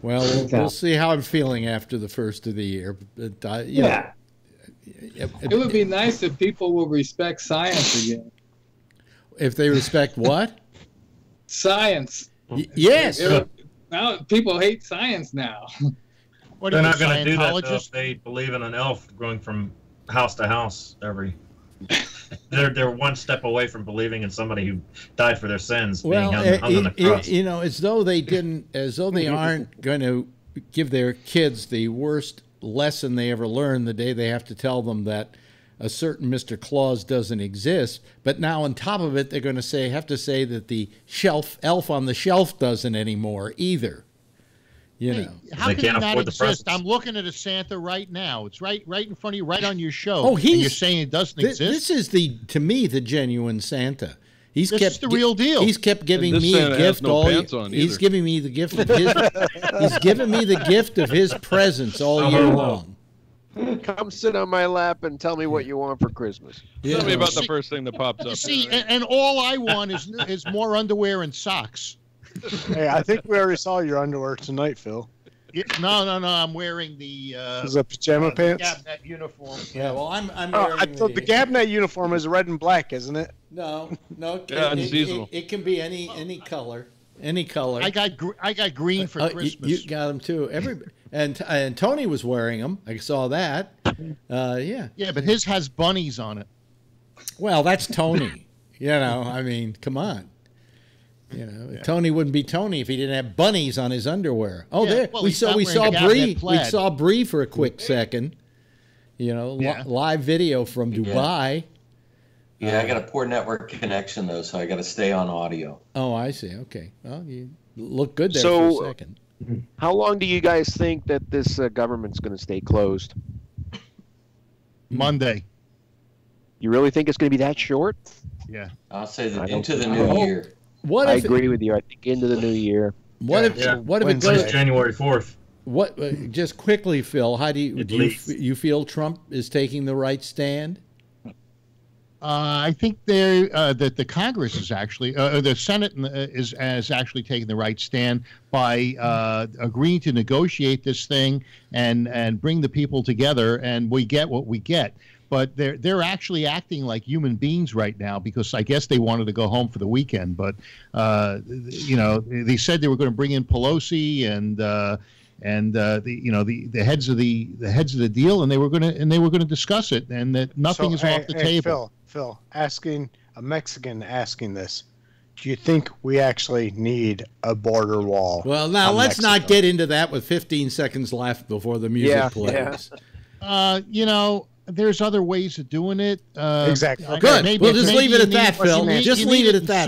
Speaker 4: Well, we'll see how I'm feeling after the first of the year. But,
Speaker 11: It would be nice if people would respect science again.
Speaker 4: If they respect what?
Speaker 11: Science.
Speaker 4: Yes.
Speaker 11: Now people hate science now.
Speaker 15: They're not going to do that though, if they believe in an elf going from house to house every. They're one step away from believing in somebody who died for their sins.
Speaker 4: Well,
Speaker 15: being hung on the cross.
Speaker 4: as though they aren't going to give their kids the worst lesson they ever learned the day they have to tell them that a certain Mr. Claus doesn't exist. But now on top of it, they're going to have to say that the elf on the shelf doesn't anymore either. You know,
Speaker 12: how can it not exist? I'm looking at a Santa right now. It's right in front of you, right on your show.
Speaker 4: Oh,
Speaker 12: and you're saying it doesn't exist?
Speaker 4: This is to me the genuine Santa.
Speaker 12: This is the real deal.
Speaker 4: He's kept giving me a gift he's giving me the gift of his he's given me the gift of his presence all year long.
Speaker 17: Come sit on my lap and tell me what you want for Christmas.
Speaker 6: Tell me about the first thing that pops up.
Speaker 12: See, and all I want is more underwear and socks.
Speaker 16: Hey, I think we already saw your underwear tonight, Phil.
Speaker 12: No. I'm wearing the
Speaker 16: is it pajama pants?
Speaker 12: Gabnet uniform.
Speaker 4: Yeah, well, I'm wearing
Speaker 16: I thought the Gabnet uniform is red and black, isn't it?
Speaker 4: No. It can be any color. Any color.
Speaker 12: I got green for Christmas.
Speaker 4: You got them too. And Tony was wearing them. I saw that. Yeah.
Speaker 12: Yeah, but his has bunnies on it.
Speaker 4: Well, that's Tony. I mean, come on. Tony wouldn't be Tony if he didn't have bunnies on his underwear. Oh, yeah, there we saw Bree. We saw Bree for a quick second. Live video from Dubai.
Speaker 20: Yeah, I got a poor network connection though, so I got to stay on audio.
Speaker 4: Oh, I see. Okay. Well, you look good there for a second.
Speaker 17: How long do you guys think that this government's going to stay closed?
Speaker 12: Monday.
Speaker 17: You really think it's going to be that short?
Speaker 12: Yeah.
Speaker 20: I'll say into the new year.
Speaker 17: I agree with you. I think into the new year.
Speaker 4: What if it goes
Speaker 3: January 4th?
Speaker 4: What? Just quickly, Phil. How do you feel Trump is taking the right stand?
Speaker 12: I think that the Congress is actually, the Senate is actually taking the right stand by agreeing to negotiate this thing and bring the people together, and we get what we get. But they're actually acting like human beings right now because I guess they wanted to go home for the weekend. But they said they were going to bring in Pelosi and the heads of the deal, and they were going to discuss it, and that nothing is off the table.
Speaker 16: Phil, asking a Mexican asking this. Do you think we actually need a border wall?
Speaker 4: Well, now let's not get into that with 15 seconds left before the music plays.
Speaker 12: There's other ways of doing it.
Speaker 16: Exactly.
Speaker 4: Good. We'll just leave it at that, Phil. Just leave it at that.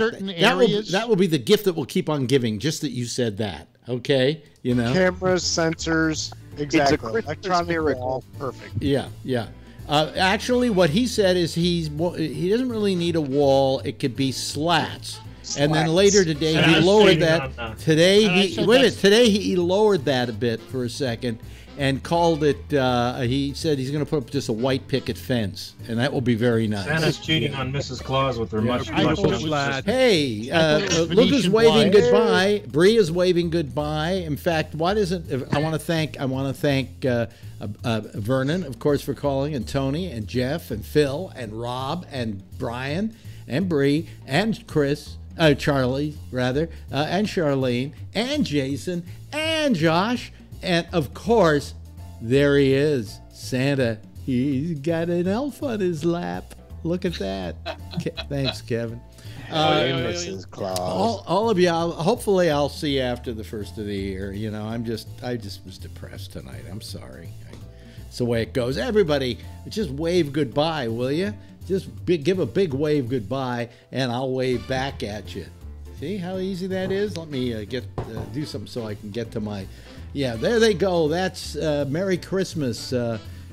Speaker 4: That will be the gift that will keep on giving. Just that you said that. Okay.
Speaker 16: Cameras, sensors. Exactly.
Speaker 17: It's a Electronic wall.
Speaker 16: Perfect.
Speaker 4: Yeah. Actually, what he said is he doesn't really need a wall. It could be slats. And then later today he lowered that. Today he lowered that a bit for a second and called it. He said he's going to put up just a white picket fence, and that will be very nice.
Speaker 3: Santa's cheating on Mrs. Claus with her much.
Speaker 4: Hey, Luca's waving goodbye. Bree is waving goodbye. In fact, I want to thank Vernon, of course, for calling, and Tony, and Jeff, and Phil, and Rob, and Brian, and Bree, and Chris. Charlie, rather, and Charlene, and Jason, and Josh, and of course, there he is, Santa. He's got an elf on his lap. Look at that. Thanks, Kevin.
Speaker 16: Mrs. Claus.
Speaker 4: All of you. Hopefully, I'll see you after the first of the year. I just was depressed tonight. I'm sorry. It's the way it goes. Everybody, just wave goodbye, will you? Just give a big wave goodbye, and I'll wave back at you. See how easy that is? Let me do something so I can get to my... Yeah, there they go. That's Merry Christmas,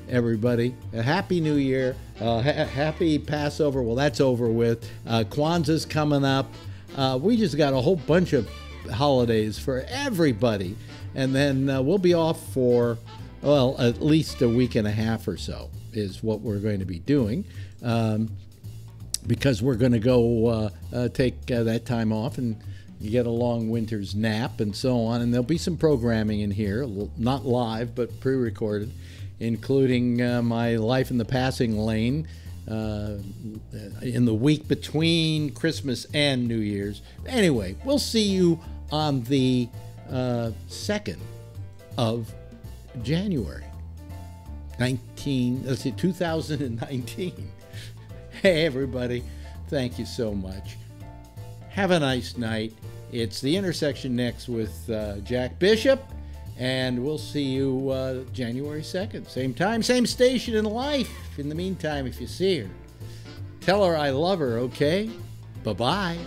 Speaker 4: everybody. A Happy New Year. Happy Passover. Well, that's over with. Kwanzaa's coming up. We just got a whole bunch of holidays for everybody. And then we'll be off for, at least a week and a half or so is what we're going to be doing. Because we're going to go take that time off and get a long winter's nap and so on. And there'll be some programming in here, not live, but pre-recorded, including my Life in the Passing Lane in the week between Christmas and New Year's. Anyway, we'll see you on the 2nd of January, 2019. Hey, everybody. Thank you so much. Have a nice night. It's The Intersection next with Jack Bishop And we'll see you January 2nd. Same time, same station in life. In the meantime, if you see her, tell her I love her, okay? Bye-bye.